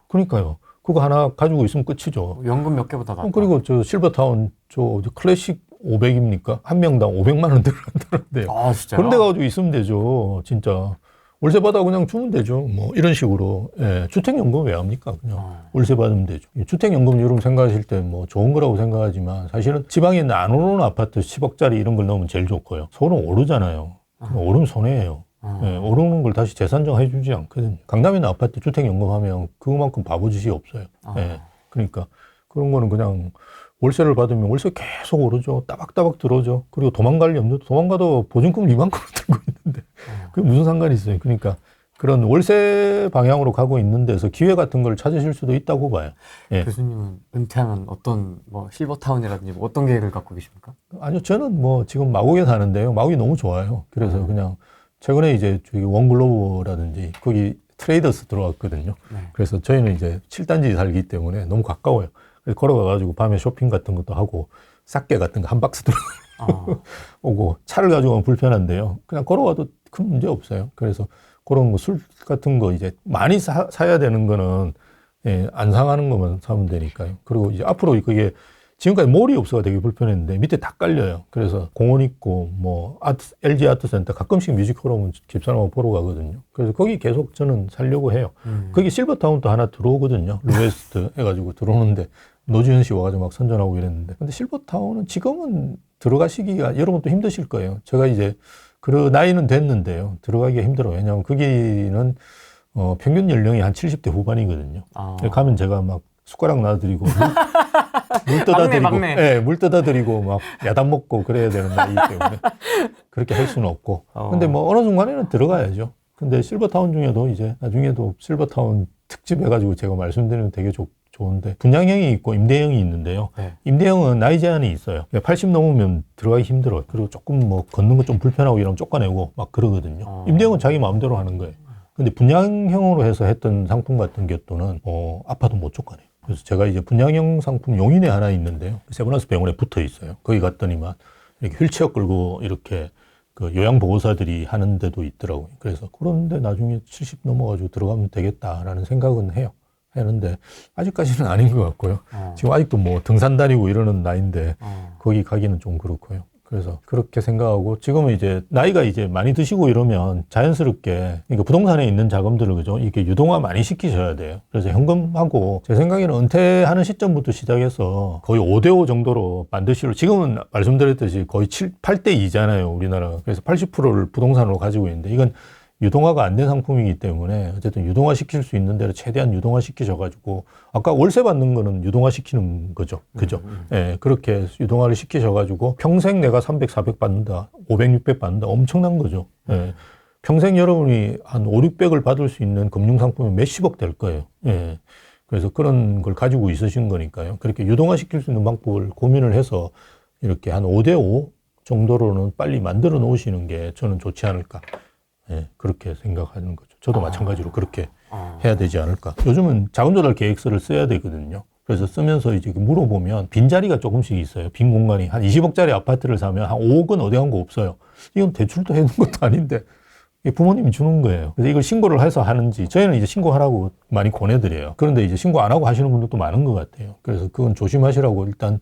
B: 그러니까요. 그거 하나 가지고 있으면 끝이죠.
A: 연금 몇 개보다 낫다.
B: 그리고 저 실버타운 저 클래식 500입니까? 한 명당 500만 원 들어간다는데요.
A: 아, 진짜요?
B: 그런 데 가지고 있으면 되죠. 진짜. 월세 받아 그냥 주면 되죠. 뭐 이런 식으로. 예, 주택연금 왜 합니까? 그냥 월세 받으면 되죠. 주택연금 여러분 생각하실 때 뭐 좋은 거라고 생각하지만 사실은 지방에 있는 안 오르는 아파트 10억짜리 이런 걸 넣으면 제일 좋고요. 서울은 오르잖아요. 오르면 손해예요. 예, 오르는 걸 다시 재산정 해주지 않거든요. 강남에 있는 아파트 주택연금 하면 그만큼 바보짓이 없어요. 예, 그러니까 그런 거는 그냥 월세를 받으면 월세 계속 오르죠. 따박따박 들어오죠. 그리고 도망갈 염려도 도망가도 보증금 이만큼 들고 있는데 그게 무슨 상관이 있어요. 그러니까 그런 월세 방향으로 가고 있는 데서 기회 같은 걸 찾으실 수도 있다고 봐요. 예.
A: 교수님은 은퇴하면 어떤 뭐 실버타운이라든지 뭐 어떤 계획을 갖고 계십니까?
B: 아니요, 저는 뭐 지금 마곡에 사는데요. 마곡이 너무 좋아요. 그래서 그냥 최근에 이제 저기 원글로버라든지 거기 트레이더스 들어왔거든요.
A: 네.
B: 그래서 저희는 이제 7단지 살기 때문에 너무 가까워요. 그래서 걸어가가지고 밤에 쇼핑 같은 것도 하고 싹개 같은 거 한 박스 들어오고 차를 가지고 가면 불편한데요. 그냥 걸어가도 큰 문제 없어요. 그래서 그런 거 술 같은 거 이제 많이 사야 되는 거는 예, 안 상하는 것만 사면 되니까요. 그리고 이제 앞으로 그게 지금까지 몰이 없어가 되게 불편했는데 밑에 다 깔려요. 그래서 공원 있고 뭐 LG 아트센터 가끔씩 뮤지컬 오면 집사람하고 보러 가거든요. 그래서 거기 계속 저는 살려고 해요. 거기 실버타운도 하나 들어오거든요. 루웨스트 해가지고 들어오는데 노지현 씨 와가지고 막 선전하고 이랬는데, 근데 실버타운은 지금은 들어가시기가 여러분도 힘드실 거예요. 제가 이제 그 나이는 됐는데요. 들어가기가 힘들어요. 왜냐하면 거기는 평균 연령이 한 70대 후반이거든요. 가면 제가 막 숟가락 놔드리고 물 떠다드리고,
A: 막내.
B: 네, 물 떠다드리고 막 야단 먹고 그래야 되는 나이기 때문에 그렇게 할 수는 없고. 근데 뭐 어느 순간에는 들어가야죠. 근데 실버타운 중에도 이제 나중에도 실버타운 특집 해가지고 제가 말씀드리면 되게 좋은데, 분양형이 있고 임대형이 있는데요.
A: 네.
B: 임대형은 나이 제한이 있어요. 80 넘으면 들어가기 힘들어요. 그리고 조금 뭐 걷는 거 좀 불편하고 이러면 쫓아내고 막 그러거든요. 임대형은 자기 마음대로 하는 거예요. 근데 분양형으로 해서 했던 상품 같은 경우는 아파도 못 쫓아내요. 그래서 제가 이제 분양형 상품 용인에 하나 있는데요. 세브란스 병원에 붙어 있어요. 거기 갔더니만 이렇게 휠체어 끌고 이렇게 그 요양보호사들이 하는 데도 있더라고요. 그래서 그런데 나중에 70 넘어가지고 들어가면 되겠다라는 생각은 해요. 하는데 아직까지는 아닌 것 같고요. 지금 아직도 뭐 등산 다니고 이러는 나이인데 거기 가기는 좀 그렇고요. 그래서 그렇게 생각하고, 지금은 이제 나이가 이제 많이 드시고 이러면 자연스럽게, 그러니까 부동산에 있는 자금들을 그죠, 이렇게 유동화 많이 시키셔야 돼요. 그래서 현금하고, 제 생각에는 은퇴하는 시점부터 시작해서 거의 5대5 정도로 만드시로, 지금은 말씀드렸듯이 거의 8대 2잖아요, 우리나라. 그래서 80%를 부동산으로 가지고 있는데, 이건 유동화가 안 된 상품이기 때문에 어쨌든 유동화 시킬 수 있는 대로 최대한 유동화 시키셔가지고, 아까 월세 받는 거는 유동화 시키는 거죠. 그죠? 예, 그렇게 유동화를 시키셔가지고 평생 내가 300, 400 받는다, 500, 600 받는다, 엄청난 거죠. 예. 평생 여러분이 한 5, 600을 받을 수 있는 금융상품이 몇십억 될 거예요. 예. 그래서 그런 걸 가지고 있으신 거니까요. 그렇게 유동화 시킬 수 있는 방법을 고민을 해서 이렇게 한 5대5 정도로는 빨리 만들어 놓으시는 게 저는 좋지 않을까. 예, 그렇게 생각하는 거죠. 저도 마찬가지로 그렇게 해야 되지 않을까. 요즘은 자금조달 계획서를 써야 되거든요. 그래서 쓰면서 이제 물어보면 빈자리가 조금씩 있어요. 빈 공간이. 한 20억짜리 아파트를 사면 한 5억은 어디 간 거 없어요. 이건 대출도 해놓은 것도 아닌데 부모님이 주는 거예요. 그래서 이걸 신고를 해서 하는지, 저희는 이제 신고하라고 많이 권해드려요. 그런데 이제 신고 안 하고 하시는 분들도 많은 것 같아요. 그래서 그건 조심하시라고 일단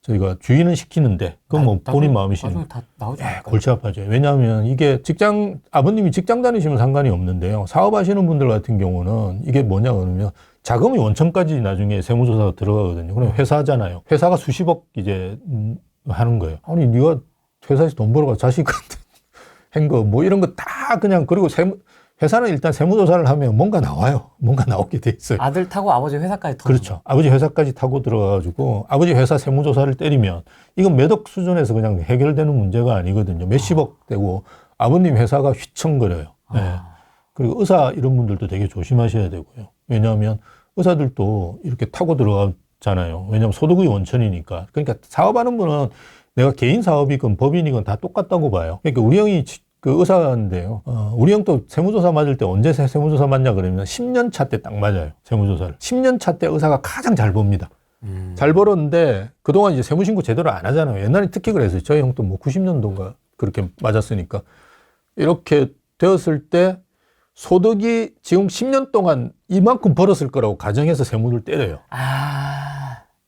B: 저희가 주의는 시키는데, 그건 뭐 본인 마음이시는.
A: 나중에 다 나오지 않을까요?
B: 골치 아파져요. 왜냐하면 이게 아버님이 직장 다니시면 상관이 없는데요. 사업하시는 분들 같은 경우는 이게 뭐냐 그러면 자금이 원천까지 나중에 세무조사가 들어가거든요. 그럼 회사잖아요. 회사가 수십억 이제 하는 거예요. 아니, 네가 회사에서 돈 벌어가 자식한테 한 거 뭐 이런 거 다 그냥, 그리고 회사는 일단 세무조사를 하면 뭔가 나와요. 뭔가 나오게 돼 있어요.
A: 아들 타고 아버지 회사까지 타고.
B: 그렇죠. 아버지 회사까지 타고 들어가가지고 아버지 회사 세무조사를 때리면 이건 몇억 수준에서 그냥 해결되는 문제가 아니거든요. 몇십억 되고 아버님 회사가 휘청거려요. 네. 그리고 의사 이런 분들도 되게 조심하셔야 되고요. 왜냐하면 의사들도 이렇게 타고 들어가잖아요. 왜냐하면 소득의 원천이니까. 그러니까 사업하는 분은 내가 개인 사업이건 법인이건 다 똑같다고 봐요. 그러니까 우리 형이 그 의사인데요. 우리 형도 세무조사 맞을 때 언제 세무조사 맞냐 그러면 10년 차 때 딱 맞아요. 세무조사를. 10년 차 때 의사가 가장 잘 법니다. 잘 벌었는데 그동안 이제 세무신고 제대로 안 하잖아요. 옛날에 특히 그랬어요. 저희 형도 뭐 90년도인가 그렇게 맞았으니까. 이렇게 되었을 때 소득이 지금 10년 동안 이만큼 벌었을 거라고 가정해서 세무를 때려요.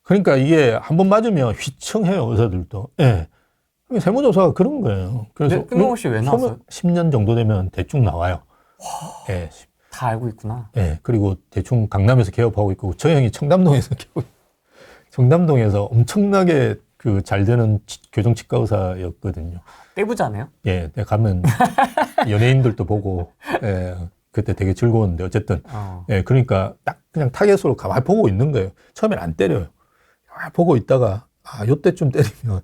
B: 그러니까 이게 한번 맞으면 휘청해요, 의사들도. 예. 세무조사가 그런 거예요. 그래서
A: 뜬금없이 왜 나왔어요?
B: 10년 정도 되면 대충 나와요. 예.
A: 다 알고 있구나.
B: 예. 그리고 대충 강남에서 개업하고 있고, 저 형이 청담동에서 청담동에서 엄청나게 그 잘 되는 교정치과 의사였거든요.
A: 떼부자네요?
B: 예. 내가 가면 연예인들도 보고, 예. 그때 되게 즐거웠는데, 어쨌든. 예. 그러니까 딱 그냥 타겟으로 가만히 보고 있는 거예요. 처음엔 안 때려요. 보고 있다가, 요때쯤 때리면.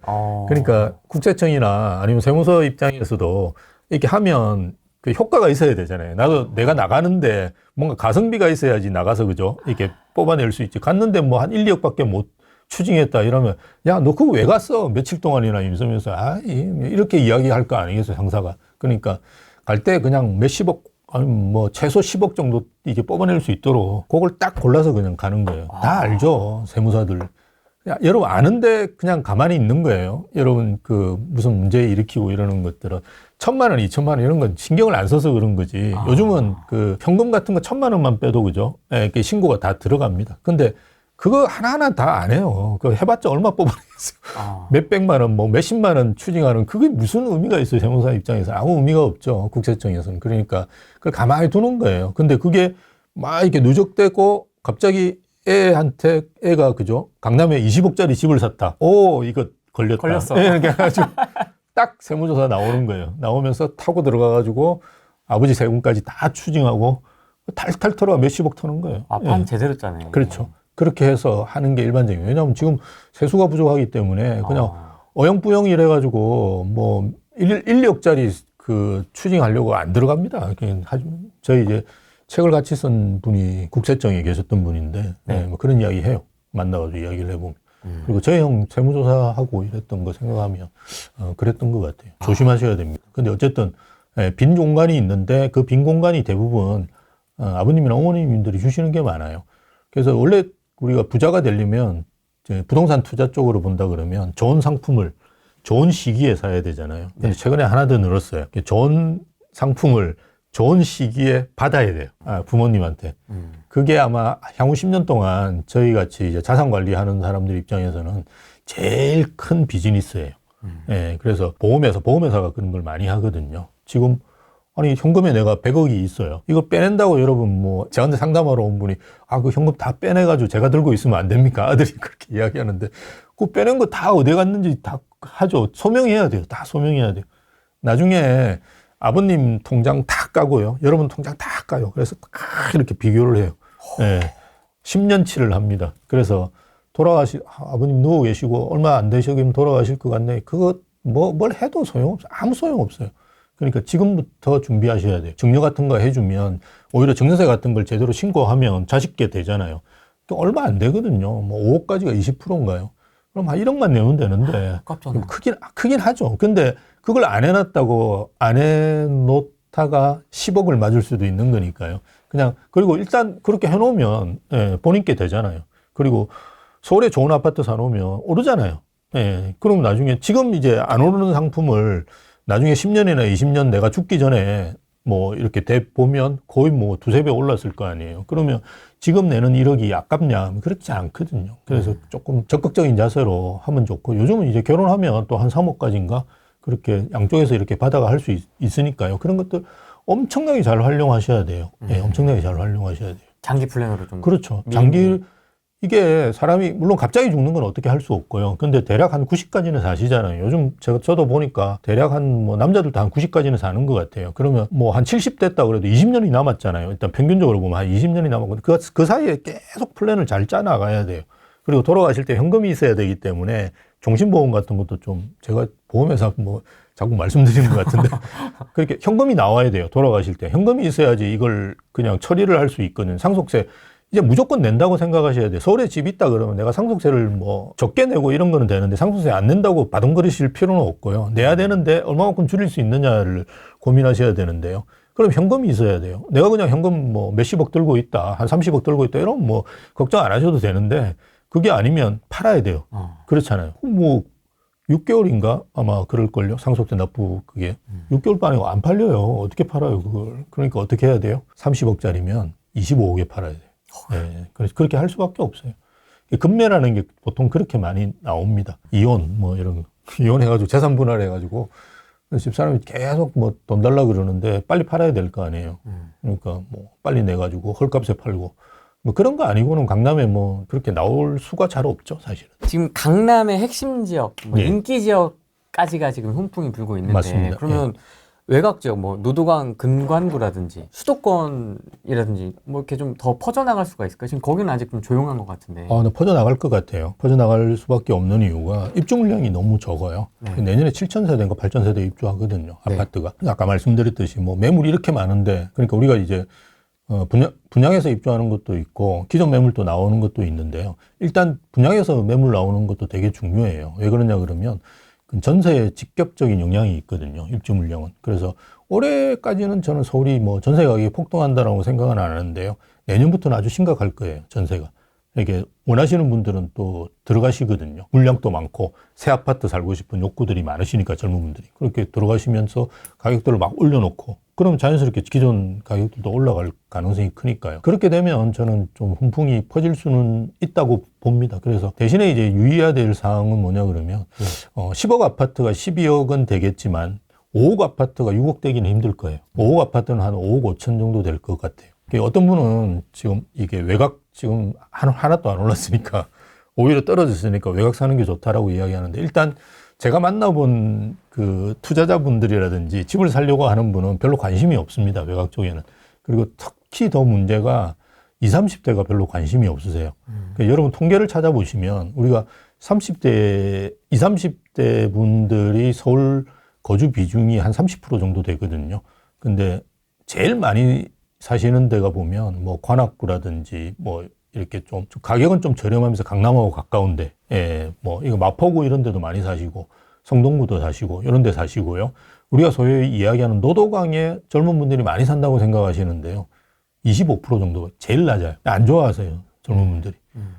B: 그러니까 국세청이나 아니면 세무서 입장에서도 이렇게 하면 그 효과가 있어야 되잖아요. 나도 내가 나가는데 뭔가 가성비가 있어야지 나가서, 그죠? 이렇게 뽑아낼 수 있지. 갔는데 뭐 한 1, 2억밖에 못 추징했다 이러면, 야, 너 그거 왜 갔어? 며칠 동안이나 이러면서, 이렇게 이야기할 거 아니겠어요, 상사가. 그러니까 갈 때 그냥 몇십억, 아니 뭐 최소 10억 정도 이게 뽑아낼 수 있도록 그걸 딱 골라서 그냥 가는 거예요. 다 알죠, 세무사들. 여러분 아는데 그냥 가만히 있는 거예요. 여러분 그 무슨 문제 일으키고 이러는 것들은 1,000만 원, 2,000만 원 이런 건 신경을 안 써서 그런 거지. 요즘은 그 현금 같은 거 1,000만 원만 빼도, 그죠? 예, 신고가 다 들어갑니다. 근데 그거 하나하나 다 안 해요. 그거 해봤자 얼마 뽑아내겠어요.
A: 아,
B: 몇백만 원, 뭐 몇십만 원 추징하는 그게 무슨 의미가 있어요. 세무사 입장에서 아무 의미가 없죠. 국세청에서는. 그러니까 그걸 가만히 두는 거예요. 근데 그게 막 이렇게 누적되고 갑자기 애한테 애가 그죠? 강남에 20억짜리 집을 샀다. 오, 이거 걸렸다.
A: 걸렸어.
B: 예, 이렇게 해가지고 딱 세무조사 나오는 거예요. 나오면서 타고 들어가가지고 아버지 세금까지 다 추징하고 탈탈 털어가 몇십억 터는 거예요.
A: 아, 판
B: 예.
A: 제대로 짜네.
B: 그렇죠. 그렇게 해서 하는 게 일반적이에요. 왜냐하면 지금 세수가 부족하기 때문에 그냥 어영부영 이래가지고 뭐 1억짜리 그 추징하려고 안 들어갑니다. 그냥 저희 이제 책을 같이 쓴 분이 국세청에 계셨던 분인데 네, 뭐 그런 이야기 해요. 만나가지고 이야기를 해보면. 그리고 저희 형 세무조사하고 이랬던 거 생각하면 그랬던 것 같아요. 조심하셔야 됩니다. 근데 어쨌든 빈 공간이 있는데 그 빈 공간이 대부분 아버님이나 어머님들이 주시는 게 많아요. 그래서 원래 우리가 부자가 되려면 이제 부동산 투자 쪽으로 본다 그러면 좋은 상품을 좋은 시기에 사야 되잖아요. 근데 최근에 하나 더 늘었어요. 좋은 상품을 좋은 시기에 받아야 돼요. 부모님한테. 그게 아마 향후 10년 동안 저희 같이 이제 자산 관리하는 사람들 입장에서는 제일 큰 비즈니스예요. 예, 그래서 보험회사가 그런 걸 많이 하거든요. 지금 아니 현금에 내가 100억이 있어요. 이거 빼낸다고 여러분 뭐 저한테 상담하러 온 분이 그 현금 다 빼내가지고 제가 들고 있으면 안 됩니까? 아들이 그렇게 이야기하는데 그 빼낸 거 다 어디 갔는지 다 하죠. 소명해야 돼요. 다 소명해야 돼요. 나중에 아버님 통장 다 까고요. 여러분 통장 다 까요. 그래서 다 이렇게 비교를 해요. 예, 10년치를 합니다. 그래서 아버님 누워 계시고 얼마 안 되시면 돌아가실 것 같네. 그거 뭘 해도 소용없어요. 아무 소용없어요. 그러니까 지금부터 준비하셔야 돼요. 증여 같은 거 해주면 오히려 증여세 같은 걸 제대로 신고하면 자식게 되잖아요. 얼마 안 되거든요. 뭐 5억까지가 20%인가요? 그럼 한 1억만 내면 되는데
A: 아깝잖아요.
B: 크긴 하죠. 근데 그걸 안 해놨다고 안 해놓다가 10억을 맞을 수도 있는 거니까요. 그리고 일단 그렇게 해놓으면 본인께 되잖아요. 그리고 서울에 좋은 아파트 사놓으면 오르잖아요. 그럼 나중에 지금 이제 안 오르는 상품을 나중에 10년이나 20년 내가 죽기 전에 뭐 이렇게 보면 거의 뭐 두세 배 올랐을 거 아니에요. 그러면 지금 내는 1억이 아깝냐? 그렇지 않거든요. 그래서 조금 적극적인 자세로 하면 좋고 요즘은 이제 결혼하면 또 한 3억까지인가 그렇게 양쪽에서 이렇게 받아가 할 수 있으니까요. 그런 것들 엄청나게 잘 활용하셔야 돼요. 엄청나게 잘 활용하셔야 돼요.
A: 장기 플랜으로 좀.
B: 그렇죠. 이게 사람이 물론 갑자기 죽는 건 어떻게 할 수 없고요. 근데 대략 한 90까지는 사시잖아요. 요즘 저도 보니까 대략 뭐 남자들도 한 90까지는 사는 것 같아요. 그러면 뭐 한 70 됐다 그래도 20년이 남았잖아요. 일단 평균적으로 보면 한 20년이 남았고 그 사이에 계속 플랜을 잘 짜 나가야 돼요. 그리고 돌아가실 때 현금이 있어야 되기 때문에 종신보험 같은 것도 좀 제가 보험회사 뭐 자꾸 말씀드리는 것 같은데 그렇게 현금이 나와야 돼요. 돌아가실 때 현금이 있어야지 이걸 그냥 처리를 할 수 있거든요. 상속세 이제 무조건 낸다고 생각하셔야 돼요. 서울에 집 있다 그러면 내가 상속세를 뭐 적게 내고 이런 거는 되는데 상속세 안 낸다고 바둥거리실 필요는 없고요. 내야 되는데 얼마만큼 줄일 수 있느냐를 고민하셔야 되는데요. 그럼 현금이 있어야 돼요. 내가 그냥 현금 뭐 몇십억 들고 있다, 한 30억 들고 있다 이러면 뭐 걱정 안 하셔도 되는데 그게 아니면 팔아야 돼요. 그렇잖아요. 뭐 6개월인가 아마 그럴걸요. 상속세 납부 그게 6개월 만에 안 팔려요. 어떻게 팔아요 그걸. 그러니까 어떻게 해야 돼요? 30억짜리면 25억에 팔아야 돼요. 네, 그래서 그렇게 할 수밖에 없어요. 금매라는 게 보통 그렇게 많이 나옵니다. 이혼 뭐 이런 거. 이혼해가지고 재산 분할해가지고 집사람이 계속 뭐 돈 달라 그러는데 빨리 팔아야 될 거 아니에요. 그러니까 뭐 빨리 내가지고 헐값에 팔고 뭐 그런 거 아니고는 강남에 뭐 그렇게 나올 수가 잘 없죠, 사실은.
A: 지금 강남의 핵심 지역, 뭐
B: 예.
A: 인기 지역까지가 지금 훈풍이 불고 있는데
B: 맞습니다.
A: 그러면 외곽 지역, 뭐 노도강 근관구라든지 수도권이라든지 뭐 이렇게 좀 더 퍼져나갈 수가 있을까? 지금 거기는 아직 좀 조용한 것 같은데.
B: 근데 퍼져나갈 것 같아요. 퍼져나갈 수밖에 없는 이유가 입주 물량이 너무 적어요.
A: 네.
B: 내년에 7,000세대인가 8,000세대 입주하거든요.
A: 네.
B: 아파트가. 아까 말씀드렸듯이 뭐 매물이 이렇게 많은데 그러니까 우리가 이제 분양해서 입주하는 것도 있고 기존 매물도 나오는 것도 있는데요. 일단 분양해서 매물 나오는 것도 되게 중요해요. 왜 그러냐 그러면 전세에 직접적인 영향이 있거든요. 입주 물량은. 그래서 올해까지는 저는 서울이 뭐 전세 가격이 폭등한다라고 생각은 안 하는데요. 내년부터는 아주 심각할 거예요. 전세가. 이렇게 원하시는 분들은 또 들어가시거든요. 물량도 많고 새 아파트 살고 싶은 욕구들이 많으시니까 젊은 분들이. 그렇게 들어가시면서 가격들을 막 올려놓고 그럼 자연스럽게 기존 가격들도 올라갈 가능성이 크니까요. 그렇게 되면 저는 좀 훈풍이 퍼질 수는 있다고 봅니다. 그래서 대신에 이제 유의해야 될 사항은 뭐냐 그러면 10억 아파트가 12억은 되겠지만 5억 아파트가 6억 되기는 힘들 거예요. 5억 아파트는 한 5억 5천 정도 될 것 같아요. 어떤 분은 지금 이게 외곽 지금 하나도 안 올랐으니까 오히려 떨어졌으니까 외곽 사는 게 좋다라고 이야기하는데, 일단 제가 만나본 그 투자자분들이라든지 집을 사려고 하는 분은 별로 관심이 없습니다. 외곽 쪽에는. 그리고 특히 더 문제가 20, 30대가 별로 관심이 없으세요. 그러니까 여러분 통계를 찾아보시면 우리가 30대, 20, 30대 분들이 서울 거주 비중이 한 30% 정도 되거든요. 근데 제일 많이 사시는 데가 보면 뭐 관악구라든지 뭐 이렇게 좀 가격은 좀 저렴하면서 강남하고 가까운데, 예, 뭐 이거 마포구 이런 데도 많이 사시고 성동구도 사시고 이런 데 사시고요. 우리가 소위 이야기하는 노도강에 젊은 분들이 많이 산다고 생각하시는데요. 25% 정도 제일 낮아요. 안 좋아하세요, 젊은 분들이.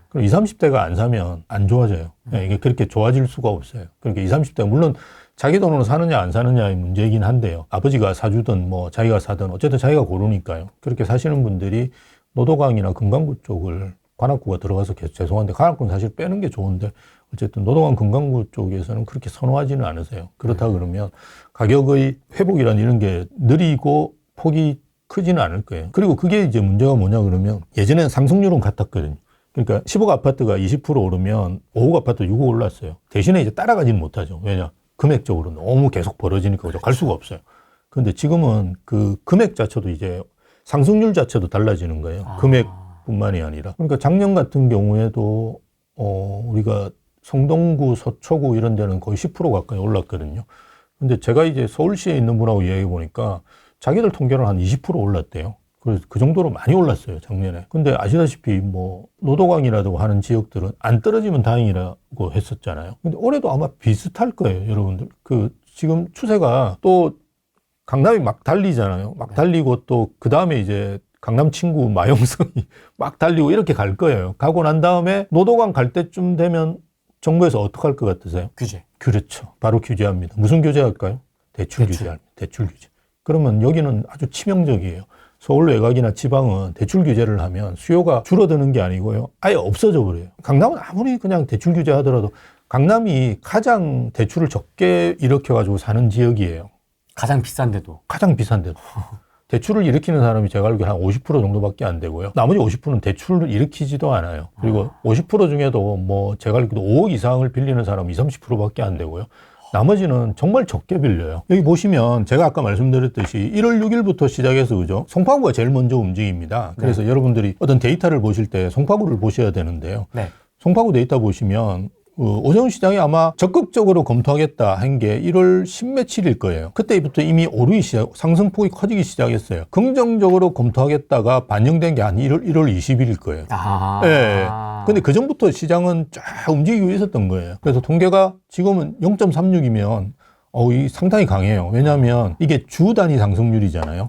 B: 그럼 20, 30대가 안 사면 안 좋아져요. 예, 이게 그렇게 좋아질 수가 없어요. 그러니까 20, 30대가 물론 자기 돈으로 사느냐 안 사느냐의 문제이긴 한데요. 아버지가 사주든 뭐 자기가 사든 어쨌든 자기가 고르니까요. 그렇게 사시는 분들이 노도강이나 금강구 쪽을, 관악구가 들어가서 죄송한데 관악구는 사실 빼는 게 좋은데 어쨌든 노도강 금강구 쪽에서는 그렇게 선호하지는 않으세요. 그렇다 그러면 가격의 회복이란 이런 게 느리고 폭이 크지는 않을 거예요. 그리고 그게 이제 문제가 뭐냐 그러면 예전에는 상승률은 같았거든요. 그러니까 10억 아파트가 20% 오르면 5억 아파트 6억 올랐어요. 대신에 이제 따라가지는 못하죠. 왜냐? 금액적으로 너무 계속 벌어지니까 갈 수가 없어요. 그런데 지금은 그 금액 자체도 이제 상승률 자체도 달라지는 거예요. 금액뿐만이 아니라. 그러니까 작년 같은 경우에도 우리가 성동구, 서초구 이런 데는 거의 10% 가까이 올랐거든요. 근데 제가 이제 서울시에 있는 분하고 이야기해 보니까 자기들 통계는 한 20% 올랐대요. 그래서 그 정도로 많이 올랐어요, 작년에. 근데 아시다시피 뭐 노도강이라고 하는 지역들은 안 떨어지면 다행이라고 했었잖아요. 근데 올해도 아마 비슷할 거예요, 여러분들. 그 지금 추세가 또 강남이 막 달리잖아요. 막 달리고 또 그 다음에 이제 강남 친구 마용성이 막 달리고 이렇게 갈 거예요. 가고 난 다음에 노도강 갈 때쯤 되면 정부에서 어떻게 할 것 같으세요?
A: 규제.
B: 그렇죠. 바로 규제합니다. 무슨 규제할까요? 대출 규제합니다. 대출 규제. 그러면 여기는 아주 치명적이에요. 서울 외곽이나 지방은 대출 규제를 하면 수요가 줄어드는 게 아니고요. 아예 없어져 버려요. 강남은 아무리 그냥 대출 규제 하더라도 강남이 가장 대출을 적게 일으켜가지고 사는 지역이에요.
A: 가장 비싼데도.
B: 가장 비싼데도. 대출을 일으키는 사람이 제가 알기로 한 50% 정도밖에 안 되고요. 나머지 50%는 대출을 일으키지도 않아요. 그리고 50% 중에도 뭐 제가 알기로 5억 이상을 빌리는 사람은 20, 30%밖에 안 되고요. 나머지는 정말 적게 빌려요. 여기 보시면 제가 아까 말씀드렸듯이 1월 6일부터 시작해서 그죠? 송파구가 제일 먼저 움직입니다. 그래서
A: 네.
B: 여러분들이 어떤 데이터를 보실 때 송파구를 보셔야 되는데요.
A: 네.
B: 송파구 데이터 보시면 오세훈 시장이 아마 적극적으로 검토하겠다 한 게 1월 10며칠일 거예요. 그때부터 이미 오르기 시작, 상승폭이 커지기 시작했어요. 긍정적으로 검토하겠다가 반영된 게 한 1월 20일일 거예요.
A: 아.
B: 예. 근데 그 전부터 시장은 쫙 움직이고 있었던 거예요. 그래서 통계가 지금은 0.36이면 이 상당히 강해요. 왜냐하면 이게 주 단위 상승률이잖아요.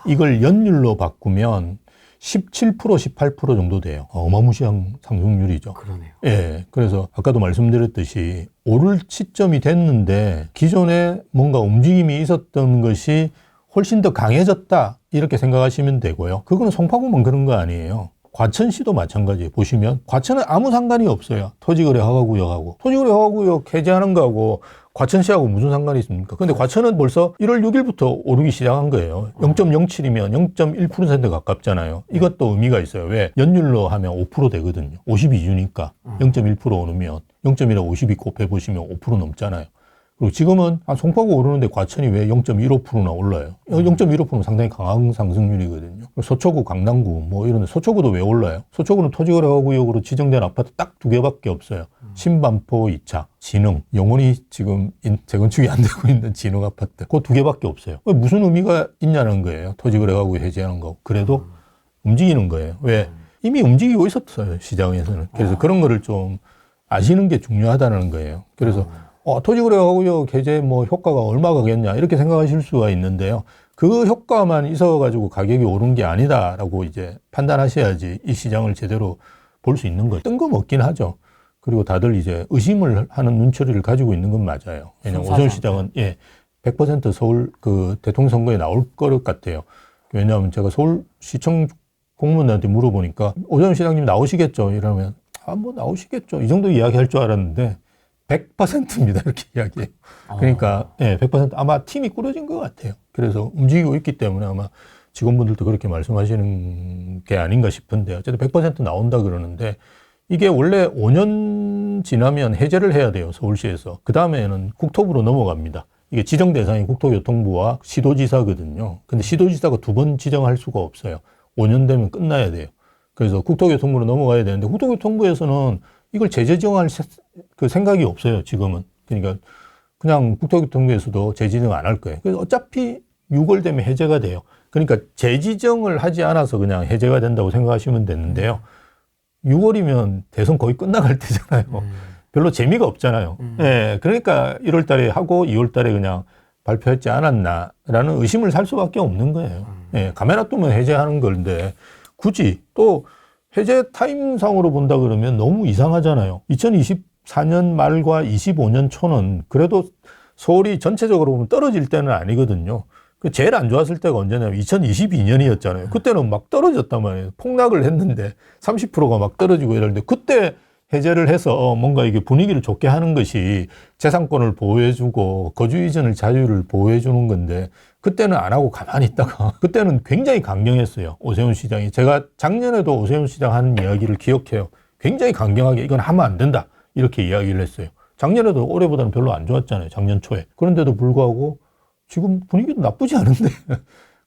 B: 이걸 연율로 바꾸면 17%, 18% 정도 돼요. 어마무시한 상승률이죠.
A: 그러네요.
B: 예. 그래서 아까도 말씀드렸듯이 오를 시점이 됐는데 기존에 뭔가 움직임이 있었던 것이 훨씬 더 강해졌다. 이렇게 생각하시면 되고요. 그거는 송파구만 그런 거 아니에요. 과천시도 마찬가지예요. 보시면 과천은 아무 상관이 없어요. 토지거래 허가구역하고. 토지거래 허가구역 해제하는 거하고 과천시하고 무슨 상관이 있습니까? 근데 과천은 벌써 1월 6일부터 오르기 시작한 거예요. 0.07이면 0.1% 가깝잖아요. 이것도 의미가 있어요. 왜? 연율로 하면 5% 되거든요. 52주니까 0.1% 오르면 0.1에 52 곱해보시면 5% 넘잖아요. 그리고 지금은 한 송파구 오르는데 과천이 왜 0.15%나 올라요? 0.15%는 상당히 강한 상승률이거든요. 서초구, 강남구 뭐 이런 데 서초구도 왜 올라요? 서초구는 토지거래구역으로 지정된 아파트 딱 2개밖에 없어요. 신반포 2차, 진흥, 영원히 지금 재건축이 안 되고 있는 진흥 아파트. 그 2개밖에 없어요. 무슨 의미가 있냐는 거예요. 토지거래가구 해제하는 거. 그래도 움직이는 거예요. 왜? 이미 움직이고 있었어요. 시장에서는. 그래서 그런 거를 좀 아시는 게 중요하다는 거예요. 그래서 토지거래구역 해제 뭐 효과가 얼마가겠냐 이렇게 생각하실 수가 있는데요. 그 효과만 있어가지고 가격이 오른 게 아니다라고 이제 판단하셔야지 이 시장을 제대로 볼 수 있는 거예요. 뜬금없긴 하죠. 그리고 다들 이제 의심을 하는 눈초리를 가지고 있는 건 맞아요. 왜냐하면 오세훈 시장은 100% 서울 그 대통령 선거에 나올 것 같아요. 왜냐하면 제가 서울시청 공무원한테 물어보니까 오세훈 시장님 나오시겠죠? 이러면 뭐 나오시겠죠. 이 정도 이야기할 줄 알았는데 100%입니다. 이렇게 이야기해요. 그러니까 100% 아마 팀이 꾸려진 것 같아요. 그래서 움직이고 있기 때문에 아마 직원분들도 그렇게 말씀하시는 게 아닌가 싶은데 어쨌든 100% 나온다 그러는데 이게 원래 5년 지나면 해제를 해야 돼요. 서울시에서. 그 다음에는 국토부로 넘어갑니다. 이게 지정 대상이 국토교통부와 시도지사거든요. 근데 시도지사가 2번 지정할 수가 없어요. 5년 되면 끝나야 돼요. 그래서 국토교통부로 넘어가야 되는데 국토교통부에서는 이걸 재지정할 그 생각이 없어요. 지금은. 그러니까 그냥 국토교통부에서도 재지정 안 할 거예요. 그래서 어차피 6월 되면 해제가 돼요. 그러니까 재지정을 하지 않아서 그냥 해제가 된다고 생각하시면 되는데요. 6월이면 대선 거의 끝나갈 때잖아요. 별로 재미가 없잖아요. 예, 그러니까 1월 달에 하고 2월 달에 그냥 발표했지 않았나라는 의심을 살 수밖에 없는 거예요. 예, 카메라 뜨면 해제하는 건데 굳이 또 해제 타임상으로 본다 그러면 너무 이상하잖아요. 2024년 말과 25년 초는 그래도 서울이 전체적으로 보면 떨어질 때는 아니거든요. 제일 안 좋았을 때가 언제냐면 2022년이었잖아요. 그때는 막 떨어졌단 말이에요. 폭락을 했는데 30%가 막 떨어지고 이러는데 그때 해제를 해서 뭔가 이게 분위기를 좋게 하는 것이 재산권을 보호해주고 거주 이전을 자유를 보호해주는 건데 그때는 안 하고 가만히 있다가 그때는 굉장히 강경했어요. 오세훈 시장이. 제가 작년에도 오세훈 시장 하는 이야기를 기억해요. 굉장히 강경하게 이건 하면 안 된다. 이렇게 이야기를 했어요. 작년에도 올해보다는 별로 안 좋았잖아요. 작년 초에. 그런데도 불구하고 지금 분위기도 나쁘지 않은데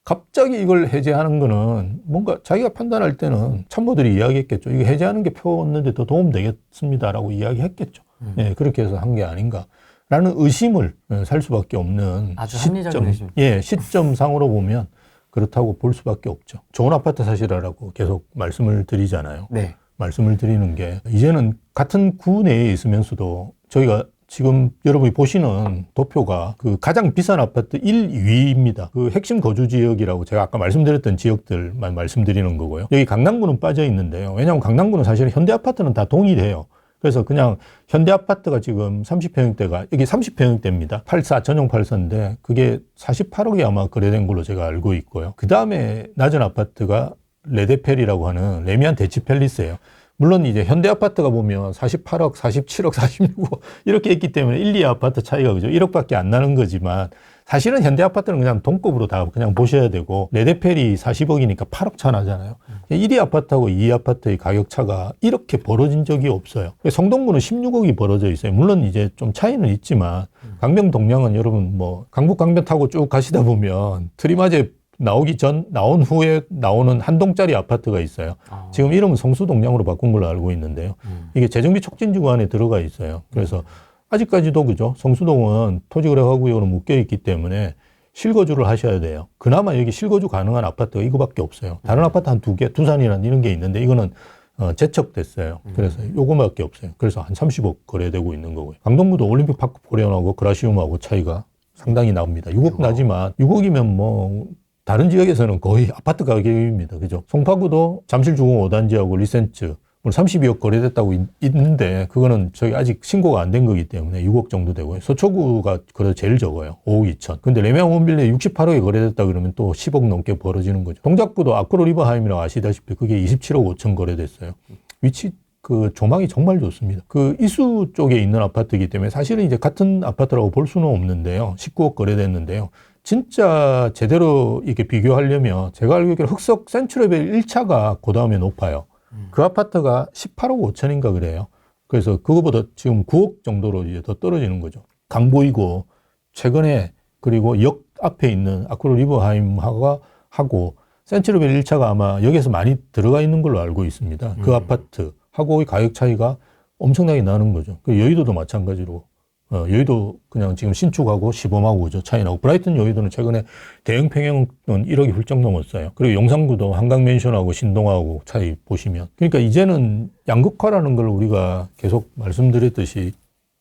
B: 갑자기 이걸 해제하는 거는 뭔가 자기가 판단할 때는 참모들이 이야기했겠죠. 이거 해제하는 게 표었는데 더 도움 되겠습니다라고 이야기했겠죠. 예, 그렇게 해서 한 게 아닌가라는 의심을 살 수밖에 없는
A: 아주 합리적인 의심.
B: 예, 시점상으로 보면 그렇다고 볼 수밖에 없죠. 좋은 아파트 사시라라고 계속 말씀을 드리잖아요.
A: 네.
B: 말씀을 드리는 게 이제는 같은 구 내에 있으면서도 저희가 지금 여러분이 보시는 도표가 그 가장 비싼 아파트 1, 2위입니다. 그 핵심 거주 지역이라고 제가 아까 말씀드렸던 지역들만 말씀드리는 거고요. 여기 강남구는 빠져 있는데요. 왜냐하면 강남구는 사실 현대 아파트는 다 동일해요. 그래서 그냥 현대 아파트가 지금 30평형대가 여기 30평형대입니다. 84 전용 84인데 그게 48억이 아마 거래된 걸로 제가 알고 있고요. 그 다음에 낮은 아파트가 레데펠이라고 하는 레미안 대치팰리스예요. 물론 이제 현대 아파트가 보면 48억, 47억, 46억 이렇게 있기 때문에 1, 2 아파트 차이가 그죠. 1억밖에 안 나는 거지만 사실은 현대 아파트는 그냥 동급으로 다 그냥 보셔야 되고 레데펠이 40억이니까 8억 차 나잖아요. 1, 2 아파트하고 2 아파트의 가격 차가 이렇게 벌어진 적이 없어요. 성동구는 16억이 벌어져 있어요. 물론 이제 좀 차이는 있지만 강변 동량은 여러분 뭐 강북 강변 타고 쭉 가시다 보면 트리마제 나온 후에 나오는 한 동짜리 아파트가 있어요. 지금 이름은 성수동량으로 바꾼 걸로 알고 있는데요. 이게 재정비 촉진지구 안에 들어가 있어요. 그래서 아직까지도 그죠. 성수동은 토지거래가구역으로 묶여있기 때문에 실거주를 하셔야 돼요. 그나마 여기 실거주 가능한 아파트가 이거밖에 없어요. 다른 아파트 한 2개, 두산이란 이런 게 있는데 이거는 재척됐어요. 그래서 요거밖에 없어요. 그래서 한 30억 거래되고 있는 거고요. 강동구도 올림픽 파크 포레온하고 그라시움하고 차이가 상당히 나옵니다. 6억 나지만 6억이면 뭐 다른 지역에서는 거의 아파트 가격입니다. 그죠? 송파구도 잠실주공 5단지하고 리센츠 32억 거래됐다고 있는데 그거는 저희 아직 신고가 안 된 거기 때문에 6억 정도 되고요. 서초구가 그래도 제일 적어요. 5억 2천. 근데 레미안 원빌레 68억에 거래됐다 그러면 또 10억 넘게 벌어지는 거죠. 동작구도 아크로 리버하임이라고 아시다시피 그게 27억 5천 거래됐어요. 위치 그 조망이 정말 좋습니다. 그 이수 쪽에 있는 아파트이기 때문에 사실은 이제 같은 아파트라고 볼 수는 없는데요. 19억 거래됐는데요. 진짜 제대로 이렇게 비교하려면 제가 알기로는 흑석 센츄레벨 1차가 그 다음에 높아요. 그 아파트가 18억 5천인가 그래요. 그래서 그거보다 지금 9억 정도로 이제 더 떨어지는 거죠. 강보이고 최근에 그리고 역 앞에 있는 아크로 리버하임하고 센츄레벨 1차가 아마 여기에서 많이 들어가 있는 걸로 알고 있습니다. 그 아파트하고의 가격 차이가 엄청나게 나는 거죠. 그 여의도도 마찬가지로. 여의도 그냥 지금 신축하고 15만 5죠. 차이 나고. 브라이튼 여의도는 최근에 대형 평형은 1억이 훌쩍 넘었어요. 그리고 용산구도 한강맨션하고 신동하고 차이 보시면. 그러니까 이제는 양극화라는 걸 우리가 계속 말씀드렸듯이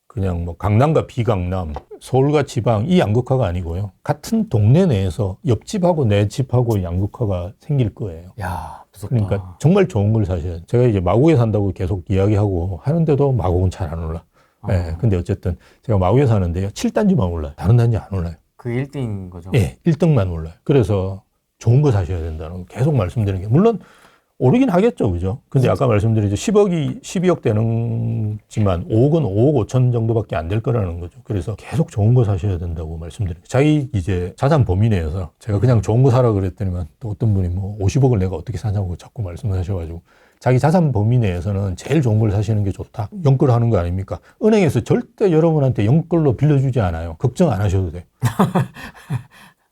B: 그냥 뭐 강남과 비강남, 서울과 지방 이 양극화가 아니고요. 같은 동네 내에서 옆집하고 내 집하고 양극화가 생길 거예요.
A: 야, 무섭다.
B: 그러니까 정말 좋은 걸 사셔야 돼요. 제가 이제 마곡에 산다고 계속 이야기하고 하는데도 마곡은 잘 안 올라. 네, 근데 어쨌든 제가 마곡에 사는데요. 7단지만 올라요. 다른 단지 안 올라요.
A: 그 1등인 거죠.
B: 예, 1등만 올라요. 그래서 좋은 거 사셔야 된다는 거 계속 말씀드리는 게, 물론 오르긴 하겠죠, 그죠? 근데 아까 말씀드린 12억 되는지만 5억은 5억 5천 정도밖에 안 될 거라는 거죠. 그래서 계속 좋은 거 사셔야 된다고 말씀드립니다. 자기 이제 자산 범위 내에서 제가 그냥 좋은 거 사라 그랬더니만 또 어떤 분이 뭐 50억을 내가 어떻게 사냐고 자꾸 말씀을 하셔가지고, 자기 자산 범위 내에서는 제일 좋은 걸 사시는 게 좋다. 연끌 하는 거 아닙니까? 은행에서 절대 여러분한테 연끌로 빌려주지 않아요. 걱정 안 하셔도 돼.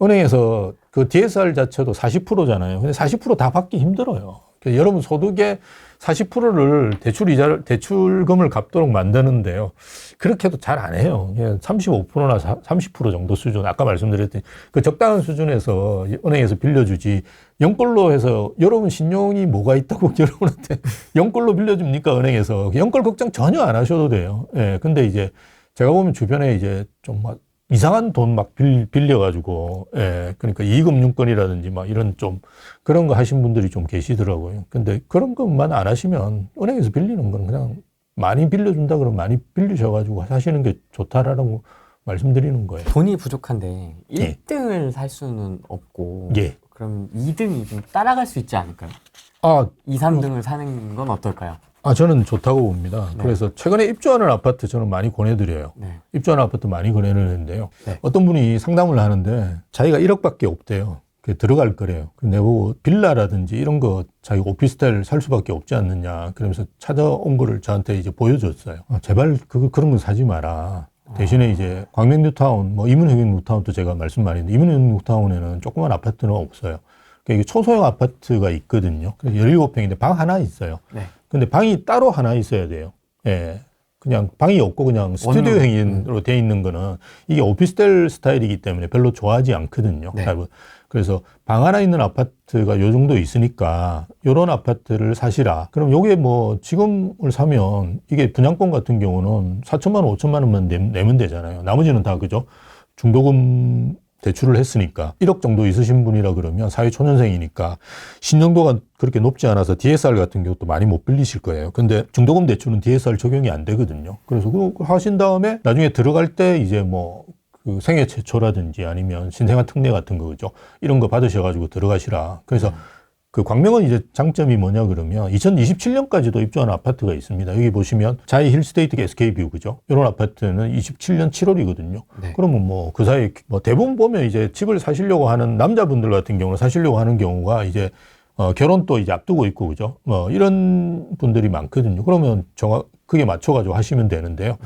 B: 은행에서 그 DSR 자체도 40%잖아요. 근데 40% 다 받기 힘들어요. 그러니까 여러분 소득의 40%를 대출금을 갚도록 만드는데요. 그렇게도 잘 안 해요. 그냥 35%나 30% 정도 수준. 아까 말씀드렸더니 그 적당한 수준에서 은행에서 빌려주지, 연끌로 해서 여러분 신용이 뭐가 있다고 여러분한테 연끌로 빌려줍니까? 은행에서. 연끌 걱정 전혀 안 하셔도 돼요. 예. 근데 이제 제가 보면 주변에 이제 좀 막 이상한 돈 막 빌려가지고, 예, 그러니까 이금융권이라든지 막 이런 좀 그런 거 하신 분들이 좀 계시더라고요. 근데 그런 것만 안 하시면 은행에서 빌리는 건 그냥 많이 빌려준다 그러면 많이 빌리셔가지고 하시는 게 좋다라고 말씀드리는 거예요.
A: 돈이 부족한데
B: 예.
A: 1등을 살 수는 없고,
B: 예.
A: 그럼 2등이 좀 따라갈 수 있지 않을까요?
B: 아,
A: 2, 3등을 사는 건 어떨까요?
B: 저는 좋다고 봅니다.
A: 네.
B: 그래서 최근에 입주하는 아파트 저는 많이 권해드려요.
A: 네.
B: 입주하는 아파트 많이 권해를 했는데요.
A: 네.
B: 어떤 분이 상담을 하는데 자기가 1억밖에 없대요. 그게 들어갈 거래요. 내보고 빌라라든지 이런 거 자기 오피스텔 살 수밖에 없지 않느냐. 그러면서 찾아온 거를 저한테 이제 보여줬어요. 제발 그런 거 사지 마라. 대신에 이제 광명 뉴타운, 뭐 이문혁 뉴타운도 제가 말씀 많이 했는데, 이문혁 뉴타운에는 조그만 아파트는 없어요. 그러니까 이게 초소형 아파트가 있거든요. 17평인데 방 하나 있어요.
A: 네.
B: 근데 방이 따로 하나 있어야 돼요. 예. 그냥 방이 없고 그냥 스튜디오형으로 돼 있는 거는 이게 오피스텔 스타일이기 때문에 별로 좋아하지 않거든요.
A: 네.
B: 그래서 방 하나 있는 아파트가 요 정도 있으니까 요런 아파트를 사시라. 그럼 요게 뭐 지금을 사면 이게 분양권 같은 경우는 4천만 원, 5천만 원만 내면 되잖아요. 나머지는 다 그죠? 중도금 대출을 했으니까 1억 정도 있으신 분이라 그러면 사회초년생이니까 신용도가 그렇게 높지 않아서 DSR 같은 경우도 많이 못 빌리실 거예요. 근데 중도금 대출은 DSR 적용이 안 되거든요. 그래서 그거 하신 다음에 나중에 들어갈 때 이제 뭐 그 생애 최초라든지 아니면 신생아 특례 같은 거죠. 이런 거 받으셔가지고 들어가시라. 그래서 그 광명은 이제 장점이 뭐냐 그러면 2027년까지도 입주하는 아파트가 있습니다. 여기 보시면 자이 힐스테이트 SK뷰 그죠? 이런 아파트는 27년 7월이거든요.
A: 네.
B: 그러면 뭐 그 사이에 뭐 대부분 보면 이제 집을 사시려고 하는 남자분들 같은 경우는 사시려고 하는 경우가 이제 결혼도 이제 앞두고 있고 그죠? 이런 분들이 많거든요. 그러면 그게 맞춰가지고 하시면 되는데요.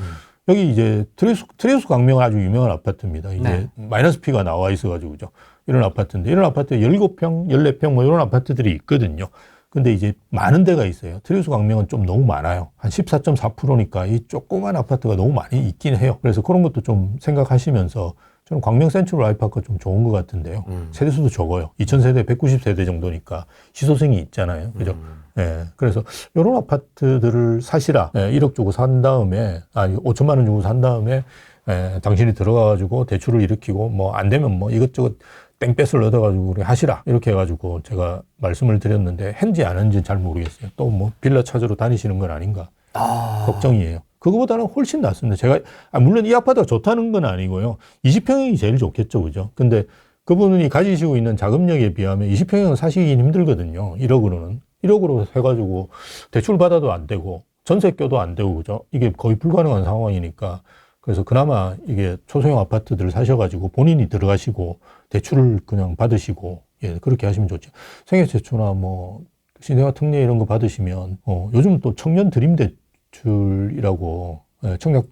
B: 여기 이제 트레이스 광명은 아주 유명한 아파트입니다. 이제
A: 네.
B: 마이너스 P가 나와 있어가지고 그죠? 이런 아파트인데, 이런 아파트에 17평, 14평 뭐 이런 아파트들이 있거든요. 근데 이제 많은 데가 있어요. 트레이스 광명은 좀 너무 많아요. 한 14.4%니까 이 조그만 아파트가 너무 많이 있긴 해요. 그래서 그런 것도 좀 생각하시면서 저는 광명 센트럴 아이파크가 좀 좋은 것 같은데요. 세대수도 적어요. 2000세대, 190세대 정도니까 시소생이 있잖아요. 그죠? 예. 그래서 이런 아파트들을 사시라. 예, 1억 주고 산 다음에, 5천만 원 주고 산 다음에, 당신이 들어가가지고 대출을 일으키고, 뭐, 안 되면 뭐 이것저것 땡볕을 얻어가지고 우리 하시라. 이렇게 해가지고 제가 말씀을 드렸는데, 했는지 안 했는지 잘 모르겠어요. 또 뭐, 빌라 찾으러 다니시는 건 아닌가. 걱정이에요. 그거보다는 훨씬 낫습니다. 제가, 물론 이 아파트가 좋다는 건 아니고요. 20평형이 제일 좋겠죠. 그죠? 근데 그분이 가지시고 있는 자금력에 비하면 20평형은 사시긴 힘들거든요. 1억으로는. 1억으로 해가지고 대출 받아도 안 되고 전세 껴도 안 되고 그죠? 이게 거의 불가능한 상황이니까 그래서 그나마 이게 초소형 아파트들을 사셔가지고 본인이 들어가시고 대출을 그냥 받으시고 예 그렇게 하시면 좋죠. 생애 최초나 뭐 신생아 특례 이런 거 받으시면 요즘 또 청년 드림 대출이라고 청약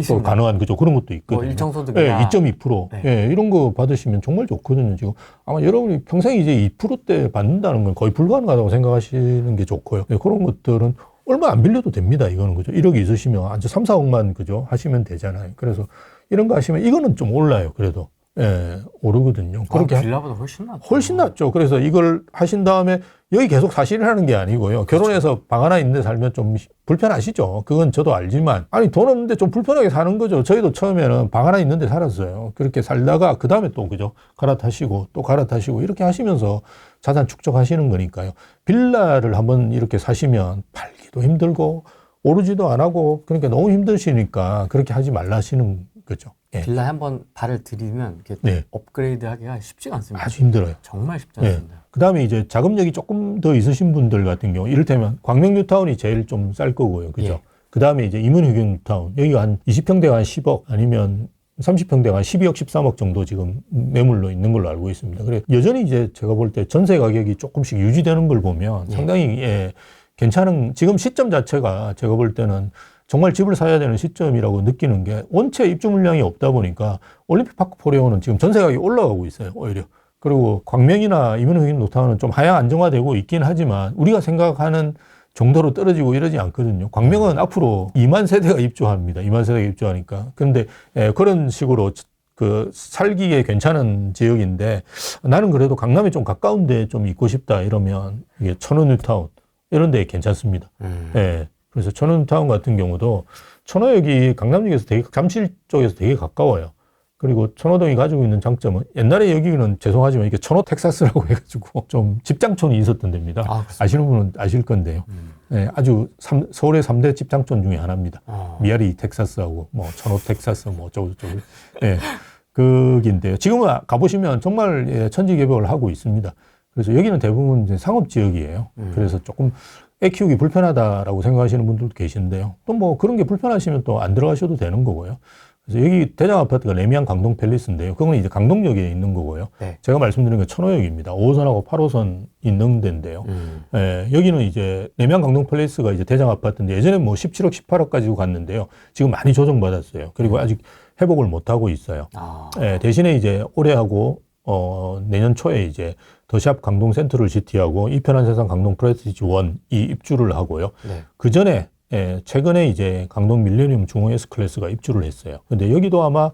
B: 또 가능한 그죠 그런 것도 있거든요.
A: 뭐 일정 소득이나
B: 2.2%
A: 네.
B: 예, 이런 거 받으시면 정말 좋거든요. 지금 아마 여러분이 평생 이제 2%대 받는다는 건 거의 불가능하다고 생각하시는 게 좋고요. 예, 그런 것들은 얼마 안 빌려도 됩니다. 이거는 그죠. 1억이 있으시면 한 3, 4억만 그죠 하시면 되잖아요. 그래서 이런 거 하시면 이거는 좀 올라요. 그래도 예, 오르거든요. 그렇게
A: 빌라보다 훨씬 낫죠.
B: 훨씬 낫죠. 그래서 이걸 하신 다음에 여기 계속 사시라는 게 아니고요. 결혼해서 방 하나 있는데 살면 좀 불편하시죠. 그건 저도 알지만 아니 돈 없는데 좀 불편하게 사는 거죠. 저희도 처음에는 방 하나 있는데 살았어요. 그렇게 살다가 그 다음에 또 그죠 갈아타시고 또 갈아타시고 이렇게 하시면서 자산 축적하시는 거니까요. 빌라를 한번 이렇게 사시면 팔기도 힘들고 오르지도 안 하고 그러니까 너무 힘드시니까 그렇게 하지 말라 하시는 거죠. 예.
A: 빌라에 한번 발을 들이면 이렇게
B: 네.
A: 업그레이드하기가 쉽지가 않습니다.
B: 아주 힘들어요.
A: 정말 쉽지
B: 예.
A: 않습니다.
B: 그 다음에 이제 자금력이 조금 더 있으신 분들 같은 경우, 이를테면 광명뉴타운이 제일 좀 쌀 거고요. 그죠?
A: 예.
B: 그 다음에 이제 임원휴경 뉴타운. 여기가 한 20평대가 한 10억 아니면 30평대가 한 12억, 13억 정도 지금 매물로 있는 걸로 알고 있습니다. 그래 여전히 이제 제가 볼 때 전세 가격이 조금씩 유지되는 걸 보면
A: 예.
B: 상당히 괜찮은, 지금 시점 자체가 제가 볼 때는 정말 집을 사야 되는 시점이라고 느끼는 게 원체 입주 물량이 없다 보니까 올림픽파크 포레오는 지금 전세 가격이 올라가고 있어요. 오히려. 그리고 광명이나 임원휴경 뉴타운은 좀 하향 안정화되고 있긴 하지만 우리가 생각하는 정도로 떨어지고 이러지 않거든요. 광명은 앞으로 2만 세대가 입주합니다. 2만 세대가 입주하니까. 그런데 그런 식으로 그 살기에 괜찮은 지역인데 나는 그래도 강남에 좀 가까운 데 좀 있고 싶다 이러면 이게 천원 뉴타운 이런 데 괜찮습니다. 그래서 천원 뉴타운 같은 경우도 천호역이 강남역에서 되게 잠실 쪽에서 되게 가까워요. 그리고 천호동이 가지고 있는 장점은 옛날에 여기는 죄송하지만 이게 천호 텍사스라고 해가지고 좀 집장촌이 있었던 데입니다. 아시는 분은 아실 건데요. 아주 서울의 3대 집장촌 중에 하나입니다. 미아리 텍사스하고 뭐 천호 텍사스 뭐 어쩌고저쩌고. 거기인데요. 지금은 가보시면 정말 천지개벽을 하고 있습니다. 그래서 여기는 대부분 이제 상업 지역이에요. 그래서 조금 애 키우기 불편하다라고 생각하시는 분들도 계신데요. 또 뭐 그런 게 불편하시면 또 안 들어가셔도 되는 거고요. 그래서 여기 대장 아파트가 레미안 강동 팰리스인데요. 그건 이제 강동역에 있는 거고요.
A: 네.
B: 제가 말씀드린 건 천호역입니다. 5호선하고 8호선 있는 데인데요. 여기는 이제 레미안 강동 팰리스가 이제 대장 아파트인데 예전에 뭐 17억, 18억 가지고 갔는데요. 지금 많이 조정받았어요. 그리고 아직 회복을 못 하고 있어요. 대신에 이제 올해하고 내년 초에 이제 더샵 강동 센트럴 시티하고 이편한 세상 강동 프레스티지 1이 입주를 하고요. 네. 그 전에 최근에 이제 강동 밀레니엄 중앙 S클래스가 입주를 했어요. 근데 여기도 아마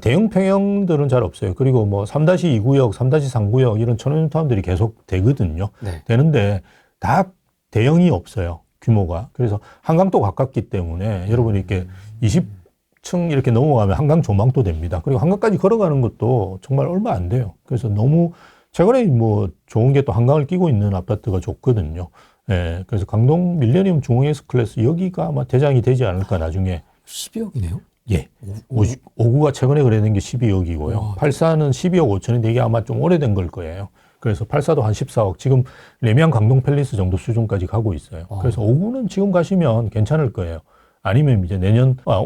B: 대형 평형들은 잘 없어요. 그리고 뭐 3-2구역, 3-3구역 이런 천연타운들이 계속 되거든요. 네. 되는데 다 대형이 없어요. 규모가. 그래서 한강도 가깝기 때문에 여러분이 이렇게 20층 이렇게 넘어가면 한강 조망도 됩니다. 그리고 한강까지 걸어가는 것도 정말 얼마 안 돼요. 그래서 너무 최근에 뭐 좋은 게 또 한강을 끼고 있는 아파트가 좋거든요. 그래서 강동 밀레니엄 중앙 S클래스 여기가 아마 대장이 되지 않을까 나중에.
A: 12억이네요?
B: 예. 5구가 최근에 거래된 게 12억이고요. 84는 12억 5천인데 이게 아마 좀 오래된 걸 거예요. 그래서 84도 한 14억. 지금 레미안 강동 팰리스 정도 수준까지 가고 있어요. 그래서 5구는 지금 가시면 괜찮을 거예요. 아니면 이제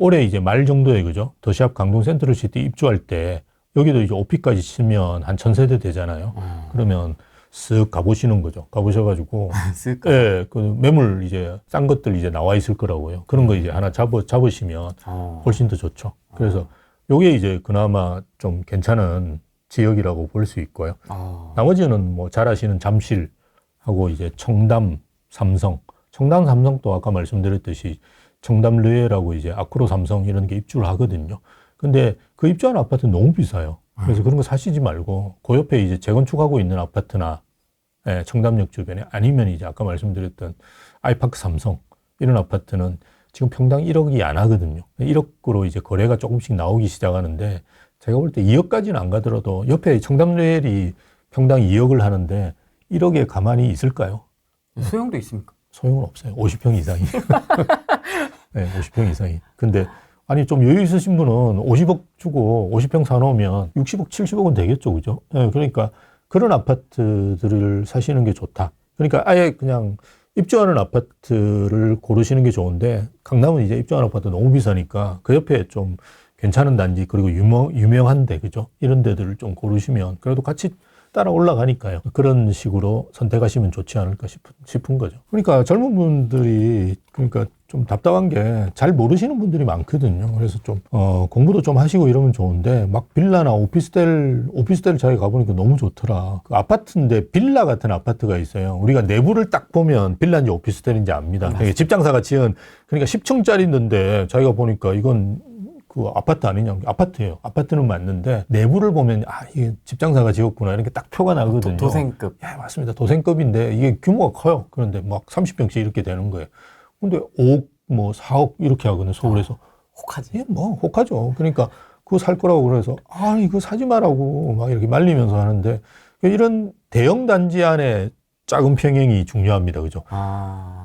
B: 올해 이제 말 정도에 그죠? 더샵 강동 센트럴시티 입주할 때 여기도 이제 오피까지 치면 한 1000세대 되잖아요. 그러면 쓱 가보시는 거죠. 가보셔가지고. 그 매물 이제 싼 것들 이제 나와 있을 거라고요. 그런 거 이제 하나 잡으시면 훨씬 더 좋죠. 그래서 요게 이제 그나마 좀 괜찮은 지역이라고 볼 수 있고요. 나머지는 뭐 잘 아시는 잠실하고 이제 청담, 삼성. 청담, 삼성도 아까 말씀드렸듯이 청담 르에라고 이제 아크로 삼성 이런 게 입주를 하거든요. 근데 그 입주한 아파트는 너무 비싸요. 그래서 그런 거 사시지 말고 그 옆에 이제 재건축하고 있는 아파트나 청담역 주변에 아니면 이제 아까 말씀드렸던 아이파크 삼성 이런 아파트는 지금 평당 1억이 안 하거든요. 1억으로 이제 거래가 조금씩 나오기 시작하는데 제가 볼 때 2억까지는 안 가더라도 옆에 청담레일이 평당 2억을 하는데 1억에 가만히 있을까요?
A: 소용도 있습니까?
B: 소용은 없어요. 50평 이상이. 네, 50평 이상이. 근데 아니 좀 여유 있으신 분은 50억 주고 50평 사놓으면 60억, 70억은 되겠죠. 그죠? 네, 그러니까 그런 아파트들을 사시는 게 좋다. 그러니까 아예 그냥 입주하는 아파트를 고르시는 게 좋은데 강남은 이제 입주하는 아파트 너무 비싸니까 그 옆에 좀 괜찮은 단지 그리고 유명한데 그죠? 이런 데들을 좀 고르시면 그래도 같이 따라 올라가니까요. 그런 식으로 선택하시면 좋지 않을까 싶은 거죠. 그러니까 젊은 분들이 그러니까 좀 답답한 게 잘 모르시는 분들이 많거든요. 그래서 좀 공부도 좀 하시고 이러면 좋은데 막 빌라나 오피스텔 자기 가보니까 너무 좋더라. 그 아파트인데 빌라 같은 아파트가 있어요. 우리가 내부를 딱 보면 빌라인지 오피스텔인지 압니다. 그러니까 집장사가 지은 그러니까 10층짜리인데 자기가 보니까 이건 그 아파트 아니냐? 아파트예요. 아파트는 맞는데 내부를 보면 이게 집장사가 지었구나 이렇게 딱 표가 나거든요.
A: 도생급.
B: 예, 맞습니다. 도생급인데 이게 규모가 커요. 그런데 막 30평씩 이렇게 되는 거예요. 근데 5억, 뭐 4억 이렇게 하거든요. 서울에서.
A: 혹하지?
B: 예, 뭐 혹하죠. 그러니까 그거 살 거라고 그래서 이거 사지 말라고 막 이렇게 말리면서 하는데 이런 대형 단지 안에 작은 평형이 중요합니다. 그죠?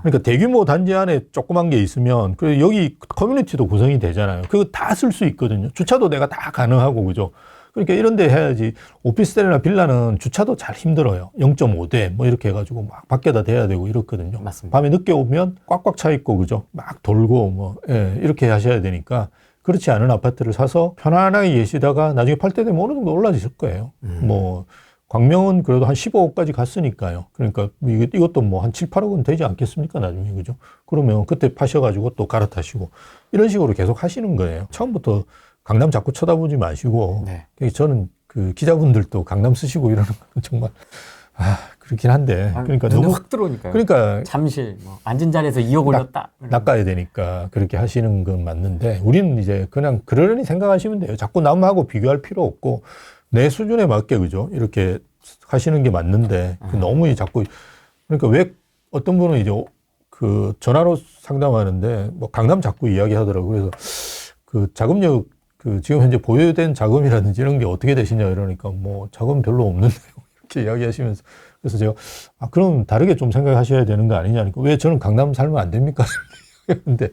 B: 그러니까 대규모 단지 안에 조그만 게 있으면 그 여기 커뮤니티도 구성이 되잖아요. 그거 다 쓸 수 있거든요. 주차도 내가 다 가능하고 그죠? 그러니까 이런 데 해야지. 오피스텔이나 빌라는 주차도 잘 힘들어요. 0.5대 뭐 이렇게 해가지고 막 밖에다 대야 되고 이렇거든요.
A: 맞습니다.
B: 밤에 늦게 오면 꽉꽉 차 있고 그죠? 막 돌고 뭐 예, 이렇게 하셔야 되니까 그렇지 않은 아파트를 사서 편안하게 계시다가 나중에 팔 때 되면 어느 정도 올라지실 거예요. 뭐 광명은 그래도 한 15억까지 갔으니까요. 그러니까 이것도 뭐 한 7, 8억은 되지 않겠습니까? 나중에 그죠? 그러면 그때 파셔가지고 또 갈아타시고 이런 식으로 계속 하시는 거예요. 처음부터 강남 자꾸 쳐다보지 마시고
A: 네.
B: 저는 그 기자분들도 강남 쓰시고 이러는 건 정말 그렇긴 한데 그러니까
A: 눈에
B: 너무
A: 확 들어오니까요.
B: 그러니까
A: 잠실 뭐 앉은 자리에서 2억 올렸다.
B: 낚아야 되니까 그렇게 하시는 건 맞는데 우리는 이제 그냥 그러려니 생각하시면 돼요. 자꾸 남하고 비교할 필요 없고 내 수준에 맞게 그죠? 이렇게 하시는 게 맞는데 너무 자꾸 그러니까 왜 어떤 분은 이제 그 전화로 상담하는데 뭐 강남 자꾸 이야기하더라고요. 그래서 그 자금력 그 지금 현재 보유된 자금이라든지 이런 게 어떻게 되시냐 이러니까 뭐 자금 별로 없는데요. 이렇게 이야기하시면서 그래서 제가 그럼 다르게 좀 생각하셔야 되는 거 아니냐니까 왜 저는 강남 살면 안 됩니까? 근데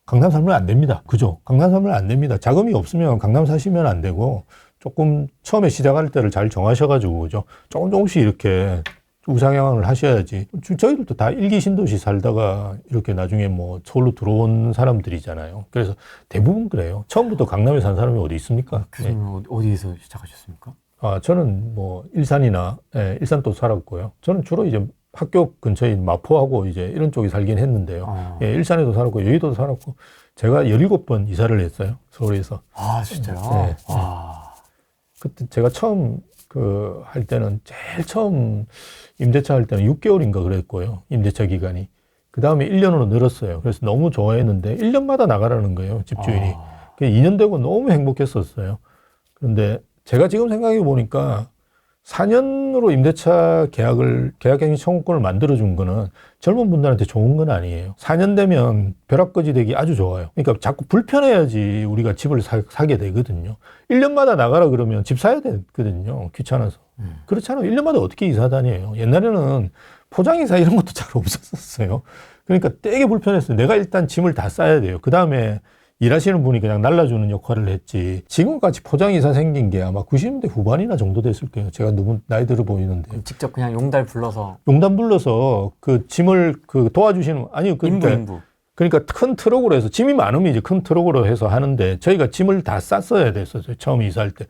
B: 강남 살면 안 됩니다. 그죠? 강남 살면 안 됩니다. 자금이 없으면 강남 사시면 안 되고 조금 처음에 시작할 때를 잘 정하셔가지고 그죠? 조금씩 이렇게 우상향을 하셔야지. 저희들도 다 일기 신도시 살다가 이렇게 나중에 뭐 서울로 들어온 사람들이잖아요. 그래서 대부분 그래요. 처음부터 강남에 산 사람이 어디 있습니까?
A: 교수님 어디에서 시작하셨습니까?
B: 저는 뭐 일산이나 일산도 살았고요. 저는 주로 이제 학교 근처인 마포하고 이제 이런 쪽에 살긴 했는데요. 일산에도 살았고 여의도도 살았고 제가 17번 이사를 했어요. 서울에서.
A: 진짜요?
B: 네. 그때 제가 처음 할 때는 제일 처음 임대차 할 때는 6개월인가 그랬고요. 임대차 기간이. 그 다음에 1년으로 늘었어요. 그래서 너무 좋아했는데 1년마다 나가라는 거예요. 집주인이. 2년 되고 너무 행복했었어요. 그런데 제가 지금 생각해 보니까 4년으로 임대차 계약갱신 청구권을 만들어준 거는 젊은 분들한테 좋은 건 아니에요. 4년 되면 벼락거지 되기 아주 좋아요. 그러니까 자꾸 불편해야지 우리가 집을 사게 되거든요. 1년마다 나가라 그러면 집 사야 되거든요. 귀찮아서. 그렇잖아요. 1년마다 어떻게 이사 다녀요. 옛날에는 포장이사 이런 것도 잘 없었어요. 그러니까 되게 불편했어요. 내가 일단 짐을 다 싸야 돼요. 그 다음에 일하시는 분이 그냥 날라주는 역할을 했지. 지금까지 포장이사 생긴 게 아마 90년대 후반이나 정도 됐을 거예요. 제가 너무 나이 들어 보이는데.
A: 직접 그냥 용달 불러서.
B: 용단 불러서 그 짐을 도와주시는, 아니요.
A: 인부.
B: 그러니까 큰 트럭으로 해서, 짐이 많으면 이제 큰 트럭으로 해서 하는데, 저희가 짐을 다 쌌어야 됐었어요. 처음 이사할 때.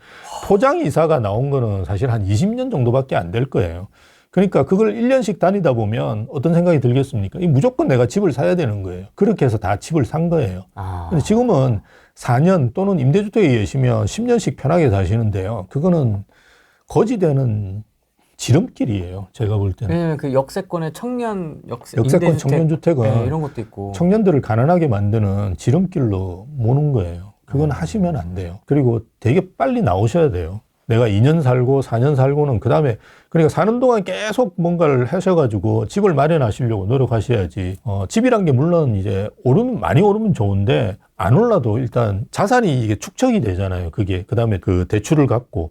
B: 포장이사가 나온 거는 사실 한 20년 정도밖에 안 될 거예요. 그러니까 그걸 1년씩 다니다 보면 어떤 생각이 들겠습니까? 무조건 내가 집을 사야 되는 거예요. 그렇게 해서 다 집을 산 거예요. 근데 지금은 4년 또는 임대주택에 계시면 10년씩 편하게 사시는데요. 그거는 거지되는 지름길이에요. 제가 볼 때는.
A: 왜냐면 그 역세권의
B: 역세권 청년주택은
A: 이런 것도 있고.
B: 청년들을 가난하게 만드는 지름길로 모는 거예요. 그건 하시면 안 돼요. 그리고 되게 빨리 나오셔야 돼요. 내가 2년 살고 4년 살고는 그다음에 그러니까 사는 동안 계속 뭔가를 하셔가지고 집을 마련하시려고 노력하셔야지. 집이란 게 물론 이제 많이 오르면 좋은데 안 올라도 일단 자산이 이게 축적이 되잖아요. 그게 그다음에 그 대출을 갚고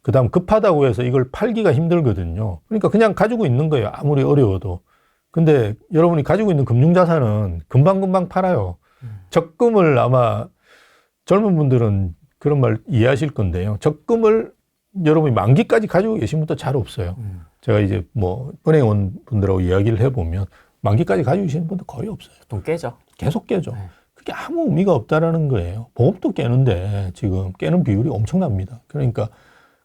B: 그다음 급하다고 해서 이걸 팔기가 힘들거든요. 그러니까 그냥 가지고 있는 거예요. 아무리 어려워도. 근데 여러분이 가지고 있는 금융자산은 금방금방 팔아요. 적금을 아마 젊은 분들은 그런 말 이해하실 건데요. 적금을 여러분이 만기까지 가지고 계신 분도 잘 없어요. 제가 이제 뭐 은행원 분들하고 이야기를 해보면 만기까지 가지고 계시는 분도 거의 없어요.
A: 돈 깨죠.
B: 계속 깨죠. 그게 아무 의미가 없다라는 거예요. 보험도 깨는데 지금 깨는 비율이 엄청납니다. 그러니까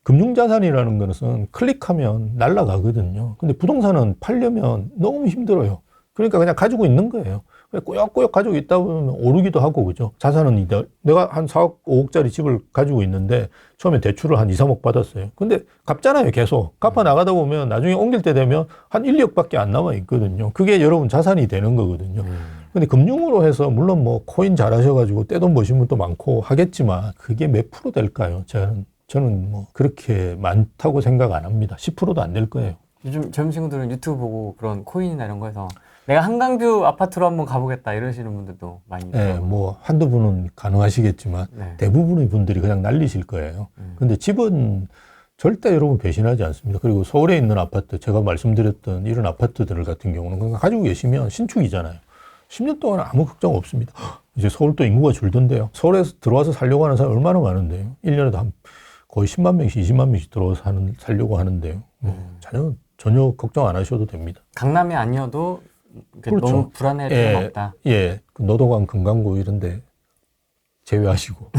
B: 금융자산이라는 것은 클릭하면 날아가거든요. 근데 부동산은 팔려면 너무 힘들어요. 그러니까 그냥 가지고 있는 거예요. 꾸역꾸역 가지고 있다 보면 오르기도 하고, 그죠? 자산은 내가 한 4억, 5억짜리 집을 가지고 있는데 처음에 대출을 한 2, 3억 받았어요. 근데 갚잖아요, 계속. 갚아 나가다 보면 나중에 옮길 때 되면 한 1, 2억밖에 안 남아 있거든요. 그게 여러분 자산이 되는 거거든요. 근데 금융으로 해서 물론 뭐 코인 잘하셔가지고 떼돈 버신 분도 많고 하겠지만 그게 몇 프로 될까요? 저는 뭐 그렇게 많다고 생각 안 합니다. 10%도 안 될 거예요.
A: 요즘 젊은 친구들은 유튜브 보고 그런 코인이나 이런 거에서 내가 한강뷰 아파트로 한번 가보겠다 이러시는 분들도 많이 있더라고요.
B: 네, 뭐 한두 분은 가능하시겠지만 대부분의 분들이 그냥 날리실 거예요. 근데 집은 절대 여러분 배신하지 않습니다. 그리고 서울에 있는 아파트, 제가 말씀드렸던 이런 아파트들 같은 경우는 그냥 가지고 계시면 신축이잖아요. 10년 동안 아무 걱정 없습니다. 이제 서울도 인구가 줄던데요. 서울에서 들어와서 살려고 하는 사람이 얼마나 많은데요. 1년에도 한 거의 10만 명씩, 20만 명씩 들어와서 살려고 하는데요. 전혀 걱정 안 하셔도 됩니다.
A: 강남이 아니어도
B: 그렇죠.
A: 너무 불안할 필요는 없다.
B: 예, 그 노도강, 금강구 이런데 제외하시고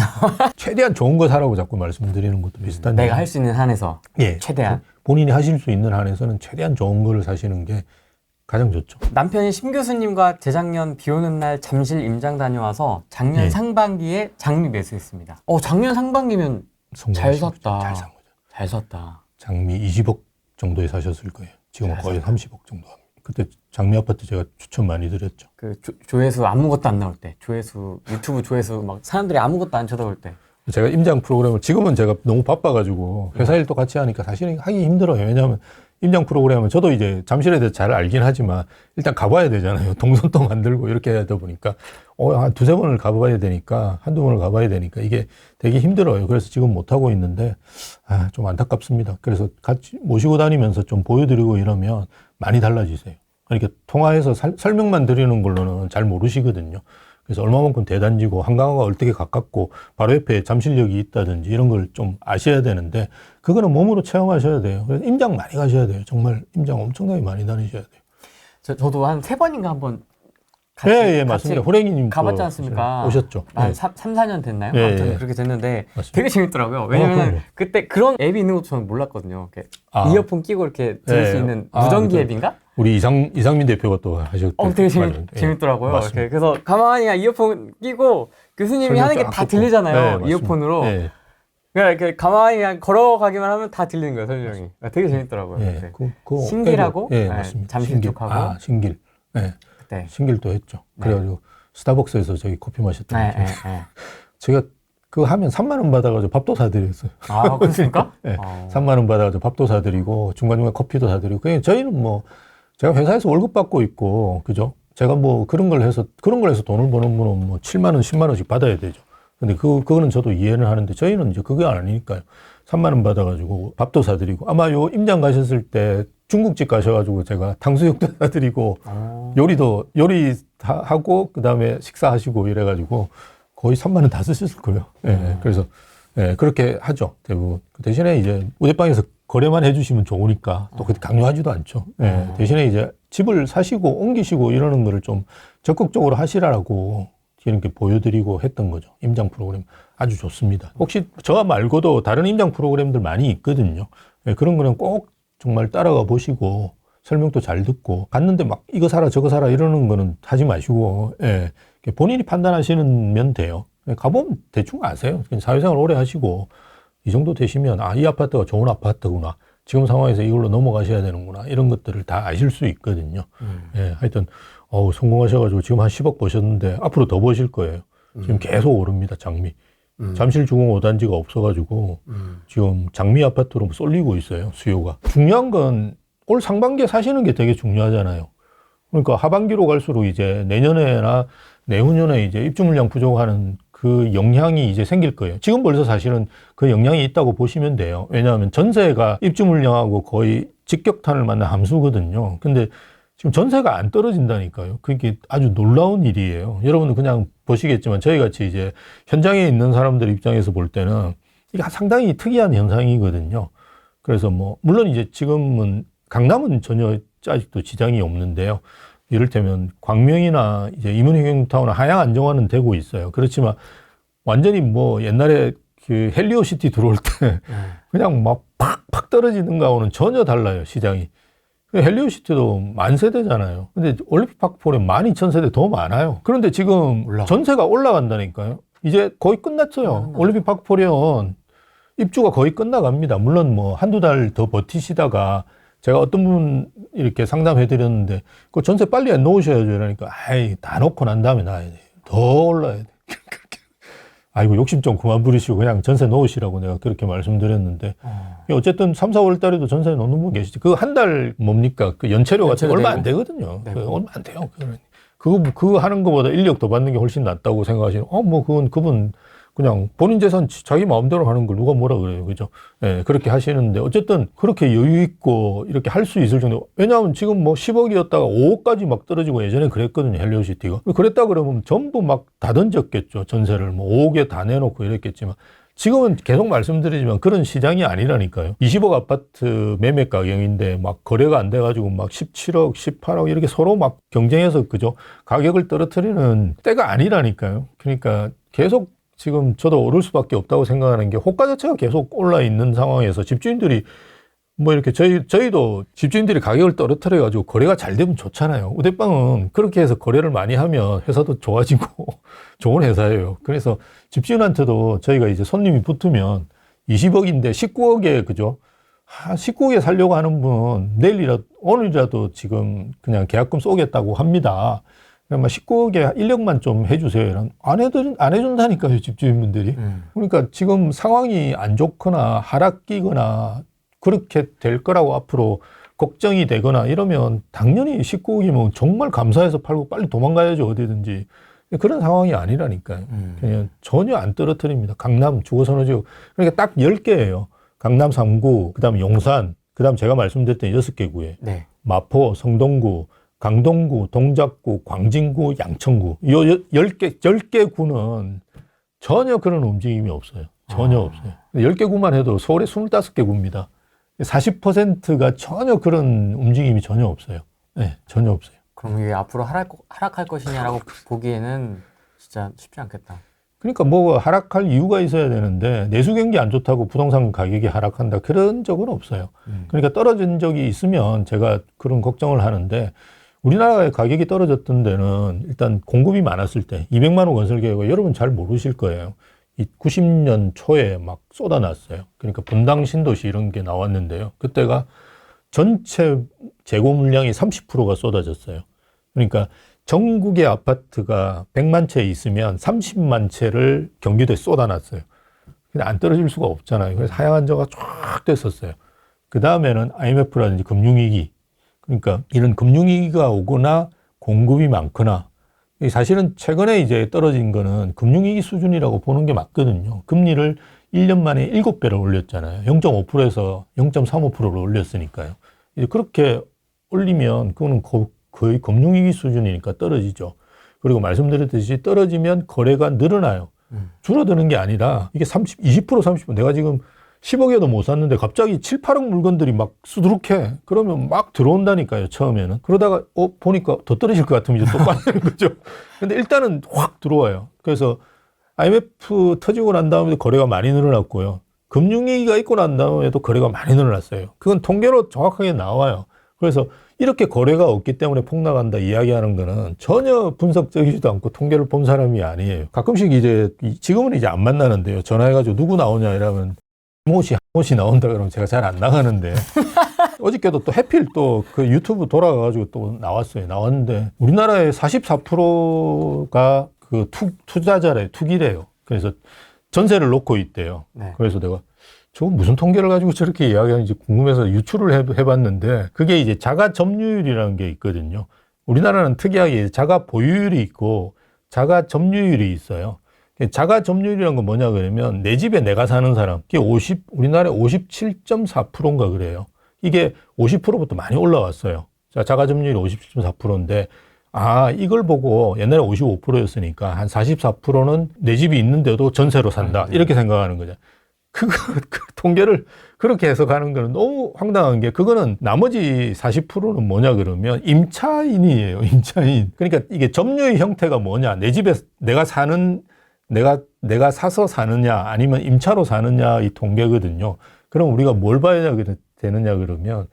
B: 최대한 좋은 거 사라고 자꾸 말씀드리는 것도 비슷한데
A: 내가 할 수 있는 한에서 최대한
B: 본인이 하실 수 있는 한에서는 최대한 좋은 거를 사시는 게 가장 좋죠.
A: 남편이 심 교수님과 재작년 비 오는 날 잠실 임장 다녀와서 작년 상반기에 장미 매수했습니다. 작년 상반기면 잘 샀다.
B: 잘 산 거죠.
A: 잘 샀다.
B: 장미 20억 정도에 사셨을 거예요. 지금은 거의 30억 정도 합니다. 그때 장미 아파트 제가 추천 많이 드렸죠.
A: 그 조회수 아무것도 안 나올 때, 유튜브 조회수 막 사람들이 아무것도 안 쳐다볼 때.
B: 제가 임장 프로그램을 지금은 제가 너무 바빠가지고 회사 일도 같이 하니까 사실은 하기 힘들어요. 왜냐하면 임장 프로그램은 저도 이제 잠실에 대해서 잘 알긴 하지만 일단 가봐야 되잖아요. 동선도 만들고 이렇게 해야 되다 보니까 한 두세 번을 가봐야 되니까 한두 번을 가봐야 되니까 이게 되게 힘들어요. 그래서 지금 못하고 있는데 좀 안타깝습니다. 그래서 같이 모시고 다니면서 좀 보여드리고 이러면 많이 달라지세요. 그러니까 통화해서 설명만 드리는 걸로는 잘 모르시거든요. 그래서 얼마만큼 대단지고 한강화가 어떻게 가깝고 바로 옆에 잠실역이 있다든지 이런 걸 좀 아셔야 되는데 그거는 몸으로 체험하셔야 돼요. 그래서 임장 많이 가셔야 돼요. 정말 임장 엄청나게 많이 다니셔야 돼요.
A: 저도 한 3번인가 한번 같이,
B: 예, 맞습니다. 호랭이님
A: 가봤지 않습니까?
B: 오셨죠.
A: 한 3, 4년 됐나요?
B: 예,
A: 아무튼
B: 예.
A: 그렇게 됐는데
B: 맞습니다.
A: 되게 재밌더라고요. 왜냐면
B: 그럼요.
A: 그때 그런 앱이 있는 것도 저는 몰랐거든요. 이렇게 이어폰 끼고 이렇게 들을 수 있는 무전기 앱인가?
B: 우리 이상민 대표가 또 하셨던
A: 되게 재밌더라고요.
B: 맞습니다.
A: 그래서 가만히 그냥 이어폰 끼고 교수님이 하는 게 다 들리잖아요.
B: 네,
A: 이어폰으로.
B: 네.
A: 그냥 이렇게 가만히 그냥 걸어가기만 하면 다 들리는 거예요, 설명이. 되게 재밌더라고요.
B: 네.
A: 신길하고
B: 맞습니다.
A: 잠실 쪽하고.
B: 신길. 네.
A: 그때.
B: 신길도 했죠. 그래가지고 스타벅스에서 저기 커피 마셨던 거. 제가 그거 하면 3만 원 받아가지고 밥도 사드렸어요.
A: 아, 그렇습니까?
B: 네. 3만 원 받아가지고 밥도 사드리고 중간중간 커피도 사드리고. 그냥 저희는 뭐 제가 회사에서 월급 받고 있고, 그죠? 제가 뭐 그런 걸 해서 돈을 버는 분은 뭐 7만 원, 10만 원씩 받아야 되죠. 근데 그거는 저도 이해는 하는데 저희는 이제 그게 아니니까요. 3만 원 받아가지고 밥도 사드리고 아마 요 임장 가셨을 때 중국집 가셔가지고 제가 탕수육도 사드리고 요리하고 그다음에 식사하시고 이래가지고 거의 3만 원 다 쓰셨을 거예요. 예, 그래서 그렇게 하죠 대부분. 그 대신에 이제 우대방에서 거래만 해주시면 좋으니까 또 그렇게 강요하지도 않죠. 대신에 이제 집을 사시고 옮기시고 이러는 거를 좀 적극적으로 하시라고 이렇게 보여드리고 했던 거죠. 임장 프로그램 아주 좋습니다. 혹시 저 말고도 다른 임장 프로그램들 많이 있거든요. 그런 거는 꼭 정말 따라가 보시고 설명도 잘 듣고 갔는데 막 이거 사라 저거 사라 이러는 거는 하지 마시고 본인이 판단하시면 돼요. 가보면 대충 아세요. 사회생활 오래 하시고 이 정도 되시면 이 아파트가 좋은 아파트구나. 지금 상황에서 이걸로 넘어가셔야 되는구나. 이런 것들을 다 아실 수 있거든요. 하여튼 성공하셔가지고 지금 한 10억 버셨는데 앞으로 더 버실 거예요. 지금 계속 오릅니다. 장미. 잠실 주공 5단지가 없어가지고 지금 장미 아파트로 쏠리고 있어요. 수요가. 중요한 건 올 상반기에 사시는 게 되게 중요하잖아요. 그러니까 하반기로 갈수록 이제 내년에나 내후년에 이제 입주 물량 부족하는 그 영향이 이제 생길 거예요. 지금 벌써 사실은 그 영향이 있다고 보시면 돼요. 왜냐하면 전세가 입주 물량하고 거의 직격탄을 맞는 함수거든요. 근데 지금 전세가 안 떨어진다니까요. 그게 아주 놀라운 일이에요. 여러분은 그냥 보시겠지만 저희 같이 이제 현장에 있는 사람들 입장에서 볼 때는 이게 상당히 특이한 현상이거든요. 그래서 뭐 물론 이제 지금은 강남은 전혀 아직도 지장이 없는데요. 이를테면 광명이나 이제 이문해경타운 하향 안정화는 되고 있어요. 그렇지만 완전히 뭐 옛날에 그 헬리오시티 들어올 때 그냥 막 팍팍 떨어지는 거하고는 전혀 달라요, 시장이. 헬리오시티도 만 세대잖아요. 근데 올림픽파크폴에 12,000세대 더 많아요. 그런데 지금 전세가 올라간다니까요. 이제 거의 끝났어요. 올림픽파크폴이온 입주가 거의 끝나갑니다. 물론 뭐 한두 달 더 버티시다가 제가 어떤 분 이렇게 상담해 드렸는데 그 전세 빨리 안 놓으셔야죠. 이러니까 다 놓고 난 다음에 놔야 돼. 더 올라야 돼. 아이고 욕심 좀 그만 부리시고 그냥 전세 놓으시라고 내가 그렇게 말씀드렸는데 어쨌든 3, 4월 달에도 전세 놓는 분 계시지. 그 한 달 뭡니까? 그 연체료 같은 거 얼마 안 되거든요. 얼마 안 돼요. 그거 하는 것보다 인력 더 받는 게 훨씬 낫다고 생각하시는 뭐 그건 그분 그냥 본인 재산 자기 마음대로 하는 걸 누가 뭐라 그래요. 그죠? 예, 그렇게 하시는데 어쨌든 그렇게 여유 있고 이렇게 할 수 있을 정도. 왜냐하면 지금 뭐 10억이었다가 5억까지 막 떨어지고 예전에 그랬거든요. 헬리오시티가. 그랬다 그러면 전부 막 다 던졌겠죠. 전세를 뭐 5억에 다 내놓고 이랬겠지만 지금은 계속 말씀드리지만 그런 시장이 아니라니까요. 20억 아파트 매매 가격인데 막 거래가 안 돼가지고 막 17억, 18억 이렇게 서로 막 경쟁해서 그죠? 가격을 떨어뜨리는 때가 아니라니까요. 그러니까 계속 지금 저도 오를 수밖에 없다고 생각하는 게 호가 자체가 계속 올라 있는 상황에서 집주인들이 뭐 이렇게 저희도 집주인들이 가격을 떨어뜨려 가지고 거래가 잘 되면 좋잖아요. 우대빵은 그렇게 해서 거래를 많이 하면 회사도 좋아지고 좋은 회사예요. 그래서 집주인한테도 저희가 이제 손님이 붙으면 20억인데 19억에 그죠? 19억에 살려고 하는 분 내일이라도 오늘이라도 지금 그냥 계약금 쏘겠다고 합니다. 그러면 19억에 1억만 좀 해주세요. 안 해준다니까요, 집주인분들이. 그러니까 지금 상황이 안 좋거나 하락기거나 그렇게 될 거라고 앞으로 걱정이 되거나 이러면 당연히 19억이면 정말 감사해서 팔고 빨리 도망가야죠, 어디든지. 그런 상황이 아니라니까요. 그냥 전혀 안 떨어뜨립니다. 강남 주거선호지역. 그러니까 딱 10개예요. 강남 3구, 그 다음에 용산, 그 다음 제가 말씀드렸던 6개 구에. 네. 마포, 성동구, 강동구, 동작구, 광진구, 양천구. 이 10개 구는 전혀 그런 움직임이 없어요. 전혀 없어요. 10개 구만 해도 서울에 25개 구입니다. 40%가 전혀 그런 움직임이 전혀 없어요. 네, 전혀 없어요.
A: 그럼 이게 앞으로 하락할 것이냐라고 보기에는 진짜 쉽지 않겠다.
B: 그러니까 뭐 하락할 이유가 있어야 되는데 내수 경기 안 좋다고 부동산 가격이 하락한다 그런 적은 없어요. 그러니까 떨어진 적이 있으면 제가 그런 걱정을 하는데 우리나라의 가격이 떨어졌던 데는 일단 공급이 많았을 때 200만 원 건설 계획을 여러분 잘 모르실 거예요. 이 90년 초에 막 쏟아놨어요. 그러니까 분당 신도시 이런 게 나왔는데요. 그때가 전체 재고 물량이 30%가 쏟아졌어요. 그러니까 전국의 아파트가 100만 채 있으면 30만 채를 경기도에 쏟아놨어요. 근데 안 떨어질 수가 없잖아요. 그래서 하향 안정화가 쫙 됐었어요. 그 다음에는 IMF라든지 금융위기. 그러니까 이런 금융위기가 오거나 공급이 많거나 사실은 최근에 이제 떨어진 거는 금융위기 수준이라고 보는 게 맞거든요. 금리를 1년 만에 7배를 올렸잖아요. 0.5%에서 0.35%를 올렸으니까요. 이제 그렇게 올리면 그거는 거의 금융위기 수준이니까 떨어지죠. 그리고 말씀드렸듯이 떨어지면 거래가 늘어나요. 줄어드는 게 아니라 이게 20%, 30%. 내가 지금 10억에도 못 샀는데 갑자기 7, 8억 물건들이 막 수두룩해. 그러면 막 들어온다니까요, 처음에는. 그러다가, 보니까 더 떨어질 것 같으면 이제 또 빠지는 거죠. 근데 일단은 확 들어와요. 그래서 IMF 터지고 난 다음에 거래가 많이 늘어났고요. 금융위기가 있고 난 다음에도 거래가 많이 늘어났어요. 그건 통계로 정확하게 나와요. 그래서 이렇게 거래가 없기 때문에 폭락한다 이야기하는 거는 전혀 분석적이지도 않고 통계를 본 사람이 아니에요. 가끔씩 이제, 지금은 이제 안 만나는데요. 전화해가지고 누구 나오냐 이러면 한모씨 나온다 그러면 제가 잘 안 나가는데 어저께도 또 해필 또 그 유튜브 돌아가가지고 또 나왔어요. 나왔는데 우리나라의 44%가 그 투자자래요. 투기래요. 그래서 전세를 놓고 있대요. 네. 그래서 내가 저거 무슨 통계를 가지고 저렇게 이야기하는지 궁금해서 유출을 해봤는데 그게 이제 자가 점유율이라는 게 있거든요. 우리나라는 특이하게 자가 보유율이 있고 자가 점유율이 있어요. 자가 점유율이란 건 뭐냐 그러면 내 집에 내가 사는 사람, 이게 우리나라에 57.4%인가 그래요. 이게 50%부터 많이 올라왔어요. 자, 자가 점유율이 57.4%인데, 이걸 보고 옛날에 55%였으니까 한 44%는 내 집이 있는데도 전세로 산다. 이렇게 생각하는 거죠. 그 통계를 그렇게 해석하는 거는 너무 황당한 게 그거는 나머지 40%는 뭐냐 그러면 임차인이에요. 임차인. 그러니까 이게 점유의 형태가 뭐냐. 내 집에 내가 사서 사느냐 아니면 임차로 사느냐 이 통계거든요. 그럼 우리가 뭘 봐야 되느냐 그러면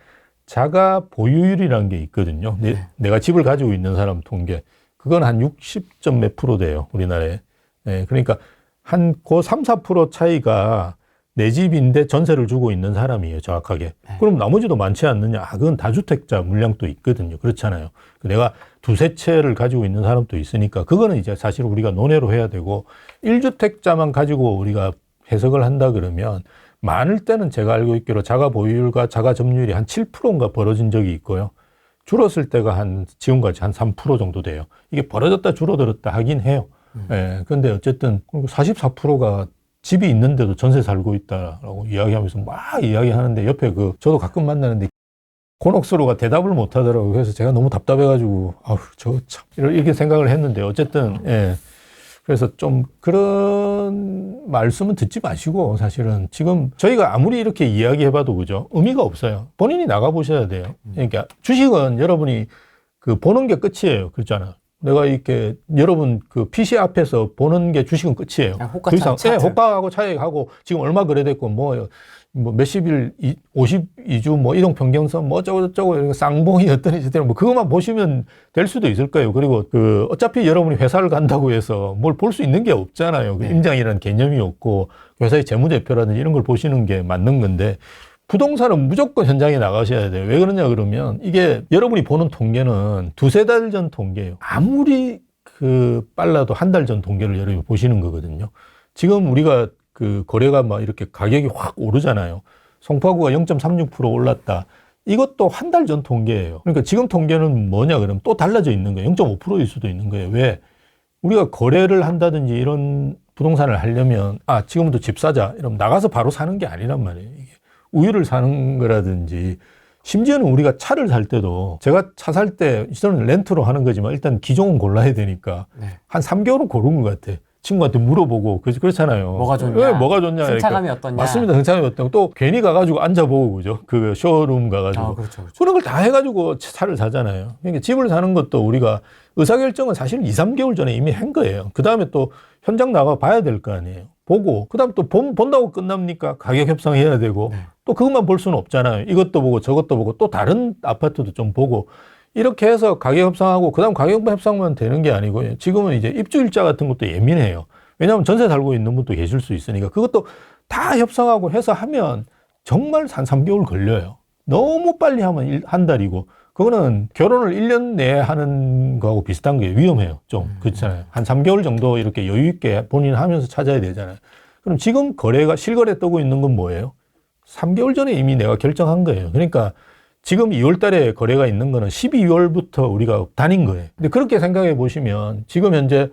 B: 자가 보유율이라는 게 있거든요. 내가 집을 가지고 있는 사람 통계. 그건 한 60점 몇 프로 돼요. 우리나라에. 네, 그러니까 한 그 3, 4% 차이가 내 집인데 전세를 주고 있는 사람이에요. 정확하게. 그럼 나머지도 많지 않느냐. 그건 다주택자 물량도 있거든요. 그렇잖아요. 내가 두세 채를 가지고 있는 사람도 있으니까 그거는 이제 사실 우리가 논외로 해야 되고 1주택자만 가지고 우리가 해석을 한다 그러면 많을 때는 제가 알고 있기로 자가 보유율과 자가 점유율이 한 7%인가 벌어진 적이 있고요. 줄었을 때가 지금까지 한 3% 정도 돼요. 이게 벌어졌다 줄어들었다 하긴 해요. 예, 근데 어쨌든 44%가 집이 있는데도 전세 살고 있다라고 이야기하면서 막 이야기하는데 옆에 저도 가끔 만나는데 곤혹스러워가 대답을 못 하더라고요. 그래서 제가 너무 답답해가지고 아우 저 참 이렇게 생각을 했는데 어쨌든 예. 그래서 좀 그런 말씀은 듣지 마시고 사실은 지금 저희가 아무리 이렇게 이야기해봐도 그죠 의미가 없어요. 본인이 나가 보셔야 돼요. 그러니까 주식은 여러분이 보는 게 끝이에요. 그렇잖아. 내가 이렇게 여러분 PC 앞에서 보는 게 주식은 끝이에요.
A: 호가
B: 그 이상
A: 차트.
B: 호가하고 차익하고 지금 얼마 거래됐고 뭐 몇십일 52주 뭐 이동평균선 뭐 어쩌고 이런 쌍봉이 어떤 시대로 뭐 그것만 보시면 될 수도 있을 거예요. 그리고 어차피 여러분이 회사를 간다고 해서 뭘 볼 수 있는 게 없잖아요.
A: 네.
B: 임장이라는 개념이 없고 회사의 재무제표라든지 이런 걸 보시는 게 맞는 건데 부동산은 무조건 현장에 나가셔야 돼요. 왜 그러냐 그러면 이게 여러분이 보는 통계는 두세 달 전 통계예요. 아무리 빨라도 한 달 전 통계를 여러분이 보시는 거거든요. 지금 우리가 거래가 막 이렇게 가격이 확 오르잖아요. 송파구가 0.36% 올랐다. 이것도 한 달 전 통계예요. 그러니까 지금 통계는 뭐냐 그러면 또 달라져 있는 거예요. 0.5%일 수도 있는 거예요. 왜? 우리가 거래를 한다든지 이런 부동산을 하려면 지금부터 집 사자 이러면 나가서 바로 사는 게 아니란 말이에요. 이게 우유를 사는 거라든지 심지어는 우리가 차를 살 때도 제가 차 살 때 저는 렌트로 하는 거지만 일단 기종은 골라야 되니까
A: 네.
B: 한 3개월은 고른 것 같아. 친구한테 물어보고 그렇잖아요.
A: 뭐가 좋냐?
B: 왜 뭐가 좋냐?
A: 승차감이 어떠냐?
B: 맞습니다. 승차감이 어떠냐? 또 괜히 가가지고 앉아보고 그죠? 쇼룸 가가지고
A: 그렇죠.
B: 그런 걸 다 해가지고 차를 사잖아요. 그러니까 집을 사는 것도 우리가 의사결정은 사실 2, 3개월 전에 이미 한 거예요. 그 다음에 또 현장 나가 봐야 될 거 아니에요. 보고 그 다음 또 본다고 끝납니까? 가격 협상해야 되고
A: 네.
B: 또 그것만 볼 수는 없잖아요. 이것도 보고 저것도 보고 또 다른 아파트도 좀 보고 이렇게 해서 가격 협상하고 그다음 가격 협상만 되는 게 아니고요. 지금은 이제 입주일자 같은 것도 예민해요. 왜냐하면 전세 살고 있는 분도 계실 수 있으니까 그것도 다 협상하고 해서 하면 정말 한 3개월 걸려요. 너무 빨리 하면 한 달이고 그거는 결혼을 1년 내에 하는 거하고 비슷한 게 위험해요. 좀 그렇잖아요. 한 3개월 정도 이렇게 여유 있게 본인 하면서 찾아야 되잖아요. 그럼 지금 실거래 뜨고 있는 건 뭐예요? 3개월 전에 이미 내가 결정한 거예요. 그러니까 지금 2월 달에 거래가 있는 거는 12월부터 우리가 다닌 거예요. 근데 그렇게 생각해 보시면 지금 현재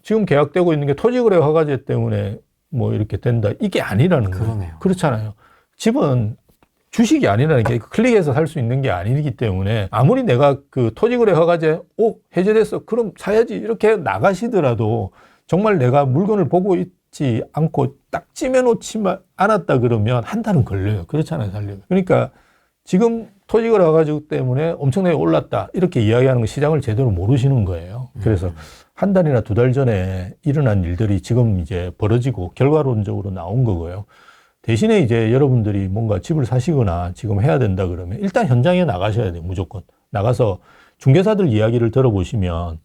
B: 지금 계약되고 있는 게 토지거래 허가제 때문에 뭐 이렇게 된다. 이게 아니라는 거예요.
A: 그러네요.
B: 그렇잖아요. 집은 주식이 아니라는 게 클릭해서 살 수 있는 게 아니기 때문에 아무리 내가 토지거래 허가제 해제됐어. 그럼 사야지. 이렇게 나가시더라도 정말 내가 물건을 보고 있지 않고 딱 찜해놓지 않았다 그러면 한 달은 걸려요. 그렇잖아요. 살려면. 그러니까 지금 토지거래 허가제 때문에 엄청나게 올랐다. 이렇게 이야기하는 거 시장을 제대로 모르시는 거예요. 그래서 한 달이나 두 달 전에 일어난 일들이 지금 이제 벌어지고 결과론적으로 나온 거고요. 대신에 이제 여러분들이 뭔가 집을 사시거나 지금 해야 된다 그러면 일단 현장에 나가셔야 돼요. 무조건. 나가서 중개사들 이야기를 들어보시면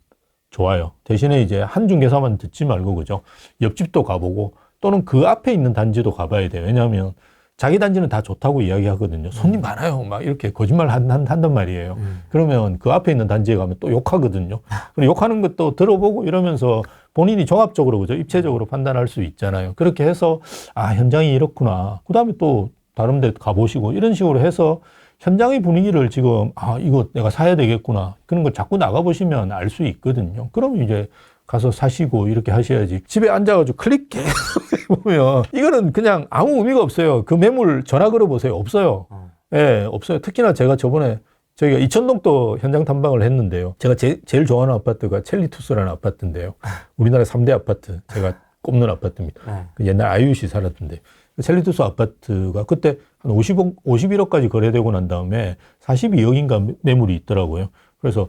B: 좋아요. 대신에 이제 한 중개사만 듣지 말고 그죠. 옆집도 가보고 또는 그 앞에 있는 단지도 가봐야 돼요. 왜냐하면 자기 단지는 다 좋다고 이야기하거든요. 손님 많아요. 막 이렇게 거짓말 한단 말이에요. 그러면 그 앞에 있는 단지에 가면 또 욕하거든요. 그리고 욕하는 것도 들어보고 이러면서 본인이 종합적으로, 그죠? 입체적으로 판단할 수 있잖아요. 그렇게 해서, 현장이 이렇구나. 그 다음에 또 다른 데 가보시고 이런 식으로 해서 현장의 분위기를 지금, 이거 내가 사야 되겠구나. 그런 걸 자꾸 나가보시면 알 수 있거든요. 그럼 이제 가서 사시고 이렇게 하셔야지. 집에 앉아가지고 클릭 계속 보면 이거는 그냥 아무 의미가 없어요. 그 매물 전화 걸어보세요. 없어요. 예, 없어요. 특히나 제가 저번에 저희가 이천동도 현장 탐방을 했는데요. 제가 제일 좋아하는 아파트가 첼리투스라는 아파트인데요. 우리나라 3대 아파트 제가 꼽는 아파트입니다. 그 옛날 아이유시 살았던데. 그 첼리투스 아파트가 그때 한 51억까지 거래되고 난 다음에 42억인가 매물이 있더라고요. 그래서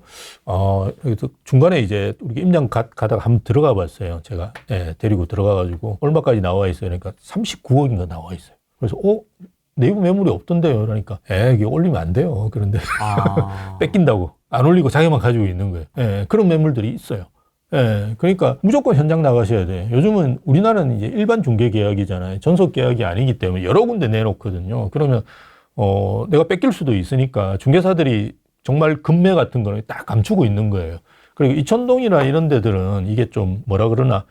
B: 중간에 이제 우리 임장 가다가 한번 들어가 봤어요. 제가 데리고 들어가가지고 얼마까지 나와 있어요. 그러니까 39억인가 나와 있어요. 그래서 내부 매물이 없던데요. 그러니까 이게 올리면 안 돼요. 그런데 뺏긴다고 안 올리고 자기만 가지고 있는 거예요. 그런 매물들이 있어요. 그러니까 무조건 현장 나가셔야 돼요. 요즘은 우리나라는 이제 일반 중개 계약이잖아요. 전속 계약이 아니기 때문에 여러 군데 내놓거든요. 그러면 내가 뺏길 수도 있으니까 중개사들이 정말 금매 같은 거는 딱 감추고 있는 거예요. 그리고 이천동이나 이런 데들은 이게 좀 뭐라 그러나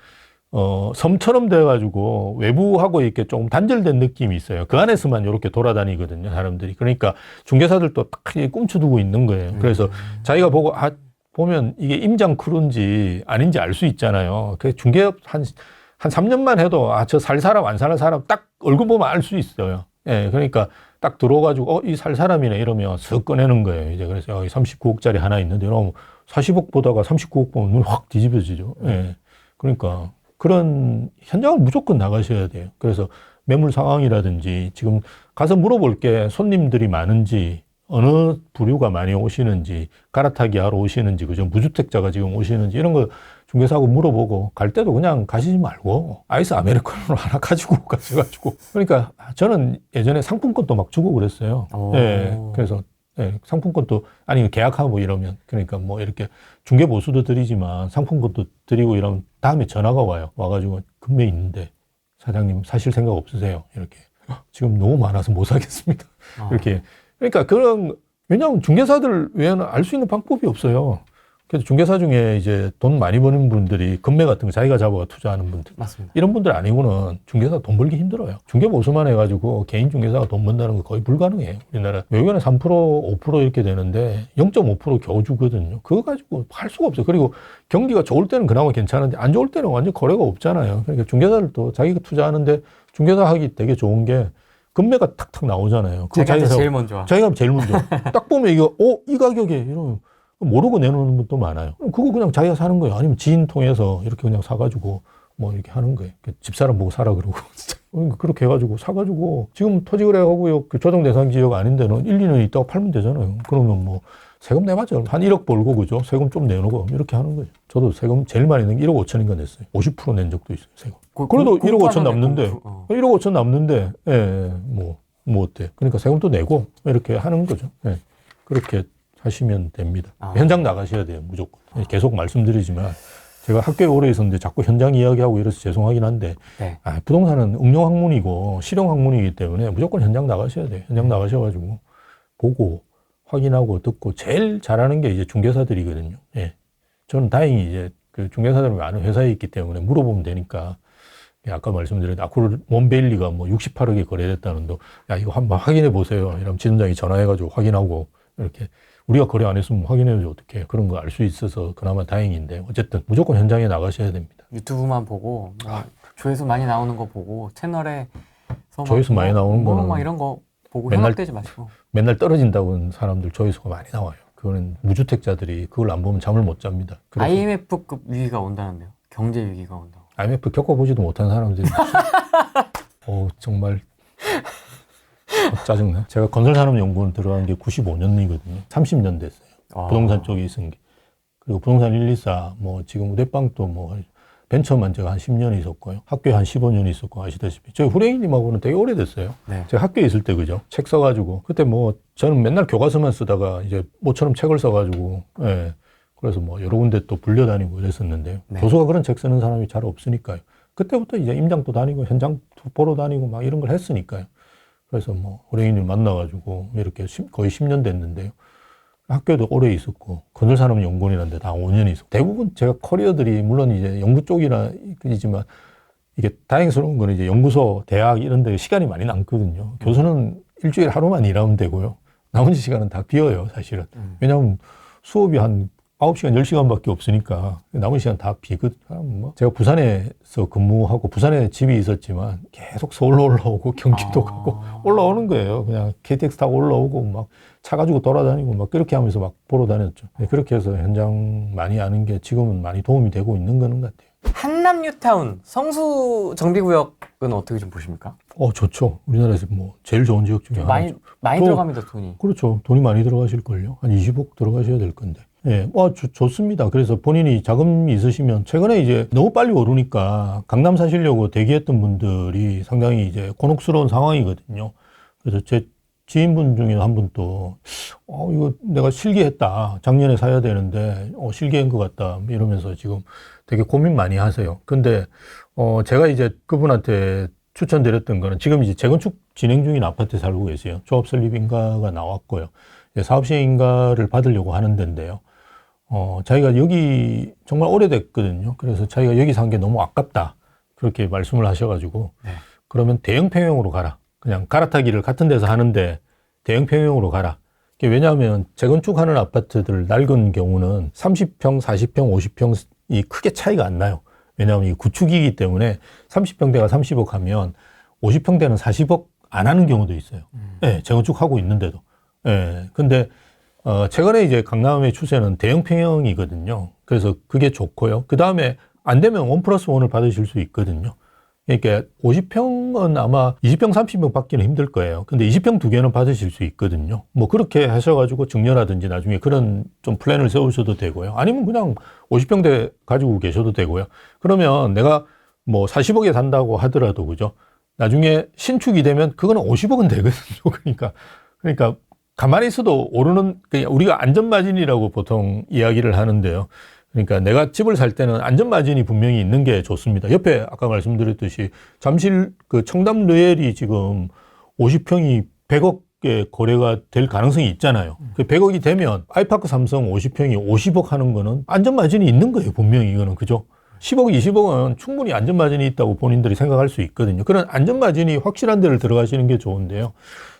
B: 섬처럼 돼가지고 외부하고 이렇게 조금 단절된 느낌이 있어요. 그 안에서만 이렇게 돌아다니거든요, 사람들이. 그러니까 중개사들도 딱 꿈쳐두고 있는 거예요. 그래서 자기가 보고 보면 이게 임장 크루인지 아닌지 알 수 있잖아요. 그 중개업 한 3년만 해도 저 살 사람 안 살 사람 딱 얼굴 보면 알 수 있어요. 예, 그러니까 딱 들어가지고 이 살 사람이네 이러면 쓱 꺼내는 거예요. 이제 그래서 여기 39억짜리 하나 있는데 이러면 40억 보다가 39억 보면 눈이 확 뒤집어지죠. 예. 그러니까 그런 현장을 무조건 나가셔야 돼요. 그래서 매물 상황이라든지 지금 가서 물어볼 게 손님들이 많은지 어느 부류가 많이 오시는지 갈아타기 하러 오시는지 그죠 무주택자가 지금 오시는지 이런 거 중개사하고 물어보고 갈 때도 그냥 가시지 말고 아이스 아메리카노를 하나 가지고 가셔가지고 그러니까 저는 예전에 상품권도 막 주고 그랬어요. 예, 그래서 예, 상품권도 아니 계약하고 이러면 그러니까 뭐 이렇게 중개 보수도 드리지만 상품권도 드리고 이러면 다음에 전화가 와가지고 금매 있는데 사장님 사실 생각 없으세요? 이렇게 지금 너무 많아서 못 사겠습니다. 이렇게 그러니까 그런 왜냐하면 중개사들 외에는 알 수 있는 방법이 없어요. 그래서 중개사 중에 이제 돈 많이 버는 분들이 금매 같은 거 자기가 잡아가 투자하는 분들.
A: 맞습니다.
B: 이런 분들 아니고는 중개사 돈 벌기 힘들어요. 중개 보수만 해가지고 개인 중개사가 돈 번다는 거 거의 불가능해요. 우리나라 외국에는 3% 5% 이렇게 되는데 0.5% 겨우 주거든요. 그거 가지고 할 수가 없어요. 그리고 경기가 좋을 때는 그나마 괜찮은데 안 좋을 때는 완전 거래가 없잖아요. 그러니까 중개사들도 자기가 투자하는데 중개사 하기 되게 좋은 게 금매가 탁탁 나오잖아요.
A: 자기가 제일 먼저.
B: 자기가 제일 먼저. 딱 보면 이거 이 가격에 이러면 모르고 내놓는 분도 많아요. 그거 그냥 자기가 사는 거예요. 아니면 지인 통해서 이렇게 그냥 사가지고 뭐 이렇게 하는 거예요. 집사람 보고 사라 그러고. 그렇게 해가지고 사가지고 지금 토지거래하고요. 그 조정대상 지역 아닌 데는 1, 2년 있다가 팔면 되잖아요. 그러면 뭐 세금 내봤자 한 1억 벌고 그죠? 세금 좀 내놓고 이렇게 하는 거죠. 저도 세금 제일 많이 낸 게 1억 5천인가 냈어요. 50% 낸 적도 있어요. 세금. 그래도 1억 5천 남는데 1억 5천 남는데 뭐 어때? 그러니까 세금도 내고 이렇게 하는 거죠. 예. 그렇게 하시면 됩니다. 현장 나가셔야 돼요. 무조건. 계속 말씀드리지만 제가 학교에 오래 있었는데 자꾸 현장 이야기하고 이래서 죄송하긴 한데
A: 네.
B: 부동산은 응용 학문이고 실용 학문이기 때문에 무조건 현장 나가셔야 돼요. 현장 나가셔가지고 보고 확인하고 듣고 제일 잘하는 게 이제 중개사들이거든요. 예. 저는 다행히 이제 그 중개사들은 많은 회사에 있기 때문에 물어보면 되니까 아까 말씀드린 아쿠르 원베일리가 뭐 68억에 거래됐다는 도 야 이거 한번 확인해 보세요. 이러면 지점장이 전화해가지고 확인하고 이렇게 우리가 거래 안 했으면 확인해야지 어떻게 그런 거 알 수 있어서 그나마 다행인데 어쨌든 무조건 현장에 나가셔야 됩니다.
A: 유튜브만 보고 뭐 조회수 많이 나오는 거 보고 채널에
B: 조회수 많이 나오는 거는
A: 막 이런 거 보고
B: 맨날
A: 현혹되지 마시고
B: 맨날 떨어진다고 하는 사람들 조회수가 많이 나와요. 그거는 무주택자들이 그걸 안 보면 잠을 못 잡니다.
A: IMF급 위기가 온다는데요. 경제 위기가 온다고.
B: IMF 겪어보지도 못한 사람들이 정말 짜증나. 제가 건설산업연구원 들어간 게 95년이거든요. 30년 됐어요. 부동산 쪽에 있은 게. 그리고 부동산 124, 뭐 지금 우대빵도 뭐 벤처만 제가 한 10년 있었고요. 학교에 한 15년 있었고 아시다시피. 저희 후레이님하고는 되게 오래됐어요.
A: 네.
B: 제가 학교에 있을 때 그죠. 책 써가지고. 그때 뭐 저는 맨날 교과서만 쓰다가 이제 모처럼 책을 써가지고 예. 그래서 뭐 여러 군데 또 불려다니고 이랬었는데요.
A: 네.
B: 교수가 그런 책 쓰는 사람이 잘 없으니까요. 그때부터 이제 임장도 다니고 현장 보러 다니고 막 이런 걸 했으니까요. 그래서 뭐 호랭이님 만나가지고 이렇게 거의 10년 됐는데요. 학교도 오래 있었고 건설산업연구원이라는 데 다 5년 있었고 대부분 제가 커리어들이 물론 이제 연구 쪽이지만 이게 다행스러운 거는 이제 연구소, 대학 이런 데 시간이 많이 남거든요. 교수는 일주일에 하루만 일하면 되고요. 나머지 시간은 다 비어요, 사실은. 왜냐하면 수업이 한 9시간, 10시간밖에 없으니까 남은 시간 다 비거든요. 뭐 제가 부산에서 근무하고 부산에 집이 있었지만 계속 서울로 올라오고 경기도 가고 올라오는 거예요. 그냥 KTX 타고 올라오고 막 차 가지고 돌아다니고 막 그렇게 하면서 막 보러 다녔죠. 그렇게 해서 현장 많이 아는 게 지금은 많이 도움이 되고 있는 거는 것 같아요.
A: 한남 뉴타운 성수 정비구역은 어떻게 좀 보십니까?
B: 좋죠. 우리나라에서 뭐 제일 좋은 지역 중에 하나죠.
A: 많이 들어갑니다, 돈이.
B: 그렇죠. 돈이 많이 들어가실걸요. 한 20억 들어가셔야 될 건데. 예, 좋습니다. 그래서 본인이 자금이 있으시면 최근에 이제 너무 빨리 오르니까 강남 사시려고 대기했던 분들이 상당히 이제 곤혹스러운 상황이거든요. 그래서 제 지인분 중에 한 분도 이거 내가 실기했다. 작년에 사야 되는데 실기한 것 같다. 이러면서 지금 되게 고민 많이 하세요. 근데 제가 이제 그분한테 추천드렸던 거는 지금 이제 재건축 진행 중인 아파트에 살고 계세요. 조합 설립 인가가 나왔고요. 사업 시행 인가를 받으려고 하는 데인데요. 자기가 여기 정말 오래됐거든요. 그래서 자기가 여기 산 게 너무 아깝다. 그렇게 말씀을 하셔가지고, 네. 그러면 대형 평형으로 가라. 그냥 갈아타기를 같은 데서 하는데 대형 평형으로 가라. 왜냐하면 재건축하는 아파트들 낡은 경우는 30평, 40평, 50평이 크게 차이가 안 나요. 왜냐하면 이 구축이기 때문에 30평대가 30억 하면 50평대는 40억 안 하는 경우도 있어요. 예, 재건축하고 있는데도. 예, 근데 최근에 이제 강남의 추세는 대형 평형이거든요. 그래서 그게 좋고요. 그 다음에 안 되면 1+1을 받으실 수 있거든요. 그러니까 50평은 아마 20평, 30평 받기는 힘들 거예요. 근데 20평 2개는 받으실 수 있거든요. 뭐 그렇게 하셔가지고 증여라든지 나중에 그런 좀 플랜을 세우셔도 되고요. 아니면 그냥 50평대 가지고 계셔도 되고요. 그러면 내가 뭐 40억에 산다고 하더라도 그죠? 나중에 신축이 되면 그거는 50억은 되거든요. 그러니까 가만히 있어도 오르는, 그냥 우리가 안전마진이라고 보통 이야기를 하는데요. 그러니까 내가 집을 살 때는 안전마진이 분명히 있는 게 좋습니다. 옆에 아까 말씀드렸듯이 잠실 그 청담 르엘이 지금 50평이 100억에 거래가 될 가능성이 있잖아요. 그 100억이 되면 아이파크 삼성 50평이 50억 하는 거는 안전마진이 있는 거예요. 분명히 이거는. 그죠? 10억, 20억은 충분히 안전마진이 있다고 본인들이 생각할 수 있거든요. 그런 안전마진이 확실한 데를 들어가시는 게 좋은데요.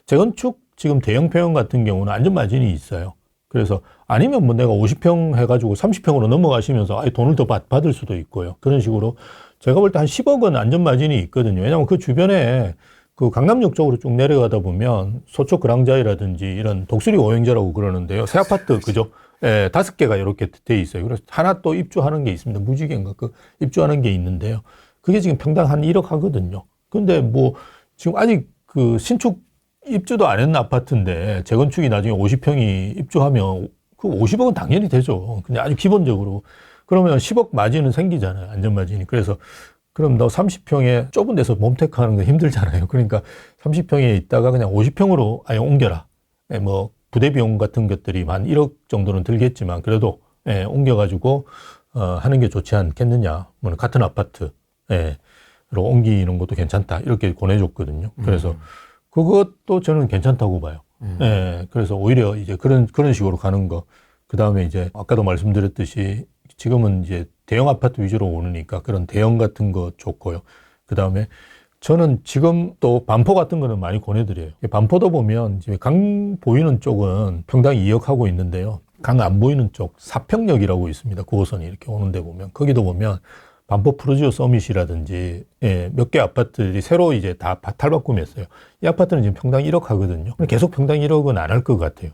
B: 재건축 지금 대형 평형 같은 경우는 안전마진이 있어요. 그래서 아니면 뭐 내가 50평 해가지고 30평으로 넘어가시면서 아예 돈을 더 받을 수도 있고요. 그런 식으로 제가 볼 때 한 10억은 안전마진이 있거든요. 왜냐하면 그 주변에 그 강남역 쪽으로 쭉 내려가다 보면 소초 그랑자이라든지 이런 독수리 오형제라고 그러는데요. 새 아파트 그죠? 예, 5개가 이렇게 돼 있어요. 그래서 하나 또 입주하는 게 있습니다. 무지개인가 그 입주하는 게 있는데요. 그게 지금 평당 한 1억 하거든요. 근데 뭐 지금 아직 그 신축 입주도 안 했는 아파트인데 재건축이 나중에 50평이 입주하면 그 50억은 당연히 되죠. 근데 아주 기본적으로 그러면 10억 마진은 생기잖아요. 안전마진이. 그래서 그럼 너 30평에 좁은 데서 몸테크하는 거 힘들잖아요. 그러니까 30평에 있다가 그냥 50평으로 아예 옮겨라. 예, 뭐 부대 비용 같은 것들이 한 1억 정도는 들겠지만 그래도 예, 옮겨가지고 하는 게 좋지 않겠느냐. 뭐 같은 아파트로 옮기는 것도 괜찮다. 이렇게 권해줬거든요. 그래서 그것도 저는 괜찮다고 봐요. 예, 그래서 오히려 이제 그런 식으로 가는 거. 그 다음에 이제 아까도 말씀드렸듯이 지금은 이제 대형 아파트 위주로 오르니까 그런 대형 같은 거 좋고요. 그 다음에 저는 지금 또 반포 같은 거는 많이 권해드려요. 반포도 보면 지금 강 보이는 쪽은 평당 2억 하고 있는데요. 강 안 보이는 쪽 사평역이라고 있습니다. 9호선이 이렇게 오는데 보면 거기도 보면 반포 프루지오 서밋이라든지 몇 개 아파트들이 새로 이제 다 탈바꿈했어요. 이 아파트는 지금 평당 1억 하거든요. 계속 평당 1억은 안 할 것 같아요.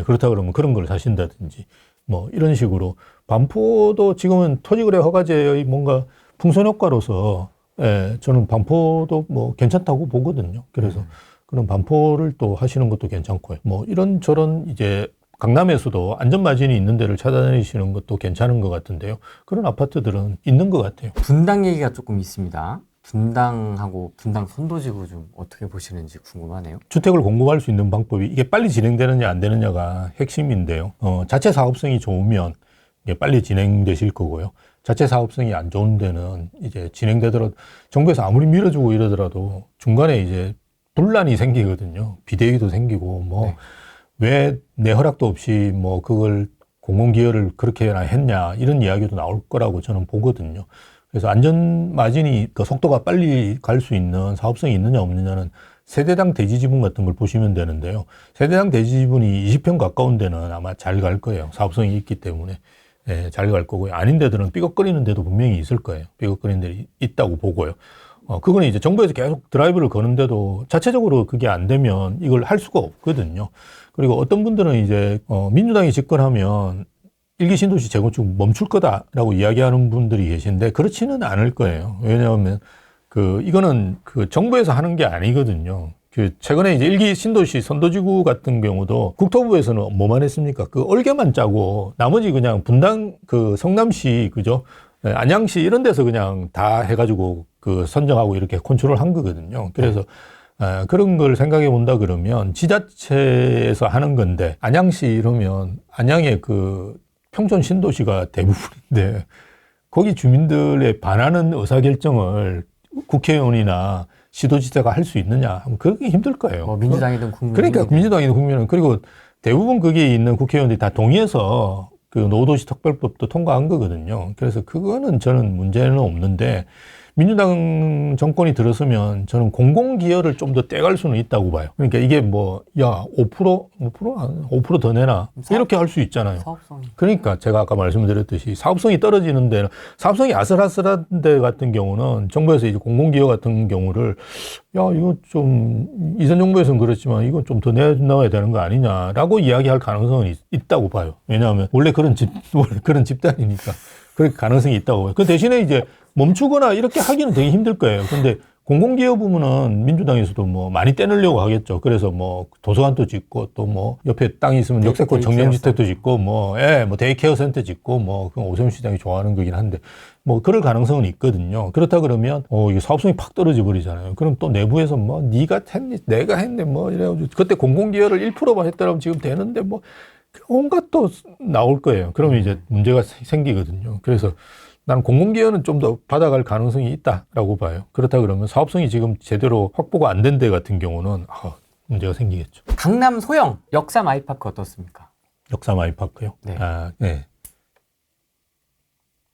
B: 그렇다 그러면 그런 걸 사신다든지 뭐 이런 식으로 반포도 지금은 토지거래 허가제의 뭔가 풍선 효과로서 저는 반포도 뭐 괜찮다고 보거든요. 그래서 그런 반포를 또 하시는 것도 괜찮고요. 뭐 이런저런 이제 강남에서도 안전마진이 있는 데를 찾아다니시는 것도 괜찮은 것 같은데요. 그런 아파트들은 있는 것 같아요.
A: 분당 얘기가 조금 있습니다. 분당하고 분당 선도지구 좀 어떻게 보시는지 궁금하네요.
B: 주택을 공급할 수 있는 방법이 이게 빨리 진행되느냐 안 되느냐가 핵심인데요. 자체 사업성이 좋으면 이게 빨리 진행되실 거고요. 자체 사업성이 안 좋은 데는 이제 진행되더라도 정부에서 아무리 밀어주고 이러더라도 중간에 이제 분란이 생기거든요. 비대위도 생기고 뭐 왜 내 허락도 없이 뭐 그걸 공공기여를 그렇게나 했냐 이런 이야기도 나올 거라고 저는 보거든요. 그래서 안전마진이 그 속도가 빨리 갈 수 있는 사업성이 있느냐 없느냐는 세대당 대지지분 같은 걸 보시면 되는데요. 세대당 대지지분이 20평 가까운 데는 아마 잘 갈 거예요. 사업성이 있기 때문에. 잘 갈 거고요. 아닌 데들은 삐걱거리는 데도 분명히 있을 거예요. 삐걱거리는 데이 있다고 보고요. 그거는 이제 정부에서 계속 드라이브를 거는데도 자체적으로 그게 안 되면 이걸 할 수가 없거든요. 그리고 어떤 분들은 이제 민주당이 집권하면 일기 신도시 재건축 멈출 거다라고 이야기하는 분들이 계신데 그렇지는 않을 거예요. 왜냐하면 이거는 정부에서 하는 게 아니거든요. 최근에 이제 일기 신도시 선도지구 같은 경우도 국토부에서는 뭐만 했습니까? 얼개만 짜고 나머지 그냥 분당 성남시 그죠? 안양시 이런 데서 그냥 다 해가지고 선정하고 이렇게 컨트롤 한 거거든요. 그래서 그런 걸 생각해 본다 그러면 지자체에서 하는 건데 안양시 이러면 안양의 평촌 신도시가 대부분인데 거기 주민들의 반하는 의사결정을 국회의원이나 시도지사가 할 수 있느냐 하면 그게 힘들 거예요.
A: 뭐 민주당이든 국민이든.
B: 그러니까 민주당이든 국민은 그리고 대부분 거기에 있는 국회의원들이 다 동의해서 노도시 특별법도 통과한 거거든요. 그래서 그거는 저는 문제는 없는데 민주당 정권이 들었으면 저는 공공기여를 좀 더 떼갈 수는 있다고 봐요. 그러니까 이게 뭐, 야, 5% 더 내나? 이렇게 할 수 있잖아요.
A: 사업성이.
B: 그러니까 제가 아까 말씀드렸듯이 사업성이 떨어지는 데는, 사업성이 아슬아슬한 데 같은 경우는 정부에서 이제 공공기여 같은 경우를, 야, 이거 좀, 이전 정부에서는 그렇지만 이거 좀 더 내놔야 되는 거 아니냐라고 이야기할 가능성은 있다고 봐요. 왜냐하면 원래 그런 집단이니까. 그럴 가능성이 있다고 봐요. 그 대신에 이제 멈추거나 이렇게 하기는 되게 힘들 거예요. 근데 공공기여 부분은 민주당에서도 뭐 많이 떼내려고 하겠죠. 그래서 뭐 도서관도 짓고 또 뭐 옆에 땅이 있으면 역세권 정년주택도 짓고 뭐, 예, 뭐 데이케어 센터 짓고 뭐, 그건 오세훈 시장이 좋아하는 거긴 한데 뭐 그럴 가능성은 있거든요. 그렇다 그러면, 이게 사업성이 팍 떨어져 버리잖아요. 그럼 또 내부에서 뭐, 네가 했니, 내가 했네, 뭐 이래가지고 그때 공공기여를 1%만 했더라면 지금 되는데 뭐, 온갖 또 나올 거예요. 그러면 이제 문제가 생기거든요. 그래서 나는 공공기여는 좀 더 받아갈 가능성이 있다라고 봐요. 그렇다 그러면 사업성이 지금 제대로 확보가 안 된 데 같은 경우는 문제가 생기겠죠.
A: 강남 소형 역삼 아이파크 어떻습니까?
B: 역삼 아이파크요?
A: 네.
B: 네.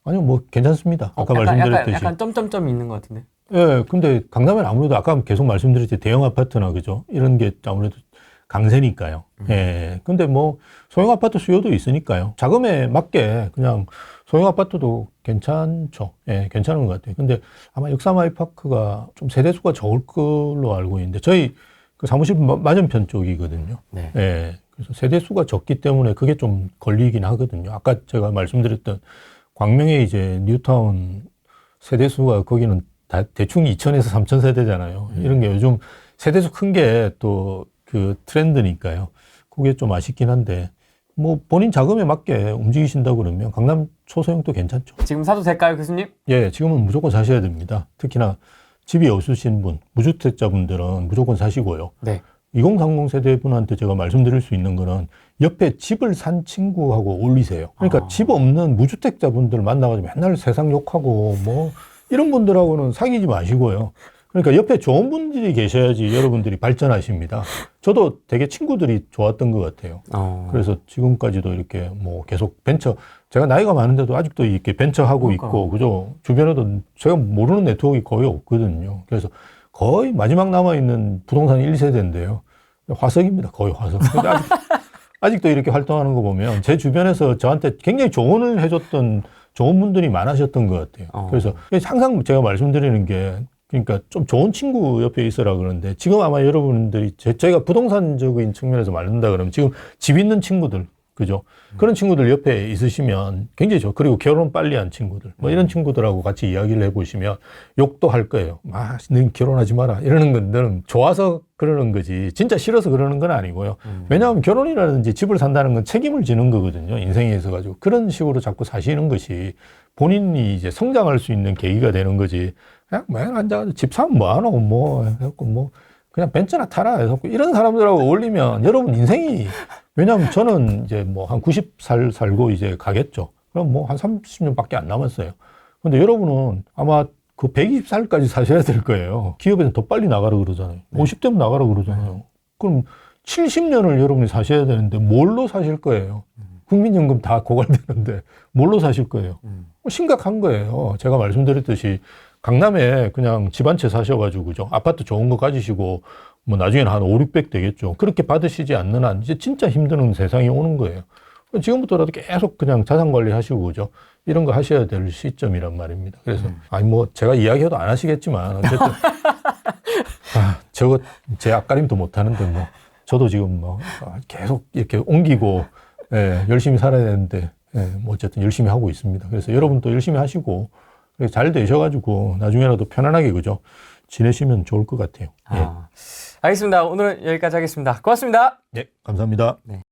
B: 아니요, 뭐 괜찮습니다. 아까 말씀드렸듯이.
A: 약간 점점점이 있는 것 같은데.
B: 예, 근데 강남에는 아무래도 아까 계속 말씀드렸듯이 대형 아파트나 그죠? 이런 게 아무래도 강세니까요. 예. 근데 뭐 소형 아파트 수요도 있으니까요. 자금에 맞게 그냥 소형 아파트도 괜찮죠. 예, 괜찮은 것 같아요. 근데 아마 역삼 아이파크가 좀 세대수가 적을 걸로 알고 있는데 저희 그 사무실 맞은편 쪽이거든요.
A: 네.
B: 예. 그래서 세대수가 적기 때문에 그게 좀 걸리긴 하거든요. 아까 제가 말씀드렸던 광명의 이제 뉴타운 세대수가 거기는 다 대충 2,000에서 3,000 세대잖아요. 이런 게 요즘 세대수 큰 게 또 그 트렌드니까요. 그게 좀 아쉽긴 한데 뭐 본인 자금에 맞게 움직이신다고 그러면 강남 초소형도 괜찮죠.
A: 지금 사도 될까요, 교수님?
B: 예, 지금은 무조건 사셔야 됩니다. 특히나 집이 없으신 분, 무주택자분들은 무조건 사시고요.
A: 네.
B: 2030 세대분한테 제가 말씀드릴 수 있는 거는 옆에 집을 산 친구하고 어울리세요. 그러니까 집 없는 무주택자분들 만나가지고 맨날 세상 욕하고 뭐 이런 분들하고는 사귀지 마시고요. 그러니까 옆에 좋은 분들이 계셔야지 여러분들이 발전하십니다. 저도 되게 친구들이 좋았던 것 같아요. 그래서 지금까지도 이렇게 뭐 계속 제가 나이가 많은데도 아직도 이렇게 벤처하고 있고, 그죠? 주변에도 제가 모르는 네트워크가 거의 없거든요. 그래서 거의 마지막 남아있는 부동산 1세대인데요. 화석입니다. 거의 화석. 근데 아직도 이렇게 활동하는 거 보면 제 주변에서 저한테 굉장히 조언을 해줬던 좋은 분들이 많으셨던 것 같아요. 그래서 항상 제가 말씀드리는 게 그러니까 좀 좋은 친구 옆에 있어라 그러는데 지금 아마 여러분들이 저희가 부동산적인 측면에서 말한다 그러면 지금 집 있는 친구들, 그죠? 그런 친구들 옆에 있으시면 굉장히 좋아요. 그리고 결혼 빨리 한 친구들, 뭐 이런 친구들하고 같이 이야기를 해보시면 욕도 할 거예요. 넌 결혼하지 마라. 이러는 건들은 좋아서 그러는 거지. 진짜 싫어서 그러는 건 아니고요. 왜냐하면 결혼이라든지 집을 산다는 건 책임을 지는 거거든요. 인생에 있어가지고. 그런 식으로 자꾸 사시는 것이 본인이 이제 성장할 수 있는 계기가 되는 거지. 그냥 맨 앉아가지고 집 사면 뭐하노, 뭐, 해갖고 뭐, 그냥 벤츠나 타라 해서 이런 사람들하고 어울리면 여러분 인생이, 왜냐면 저는 이제 뭐 한 90살 살고 이제 가겠죠. 그럼 뭐 한 30년밖에 안 남았어요. 근데 여러분은 아마 그 120살까지 사셔야 될 거예요. 기업에서 더 빨리 나가라 그러잖아요. 50대면 나가라 그러잖아요. 그럼 70년을 여러분이 사셔야 되는데 뭘로 사실 거예요? 국민연금 다 고갈되는데 뭘로 사실 거예요? 심각한 거예요. 제가 말씀드렸듯이 강남에 그냥 집 한 채 사셔가지고, 그죠? 아파트 좋은 거 가지시고, 뭐 나중에는 한 5, 600 되겠죠. 그렇게 받으시지 않는 한 이제 진짜 힘든 세상이 오는 거예요. 지금부터라도 계속 그냥 자산 관리 하시고, 그죠? 이런 거 하셔야 될 시점이란 말입니다. 그래서, 아니, 뭐, 제가 이야기해도 안 하시겠지만, 어쨌든, 저거, 제 앞가림도 못 하는데, 뭐, 저도 지금 뭐, 계속 이렇게 옮기고, 예, 열심히 살아야 되는데, 예, 뭐, 어쨌든 열심히 하고 있습니다. 그래서 여러분도 열심히 하시고, 잘 되셔가지고 나중에라도 편안하게 그죠 지내시면 좋을 것 같아요. 예.
A: 알겠습니다. 오늘은 여기까지 하겠습니다. 고맙습니다.
B: 네, 감사합니다.
A: 네.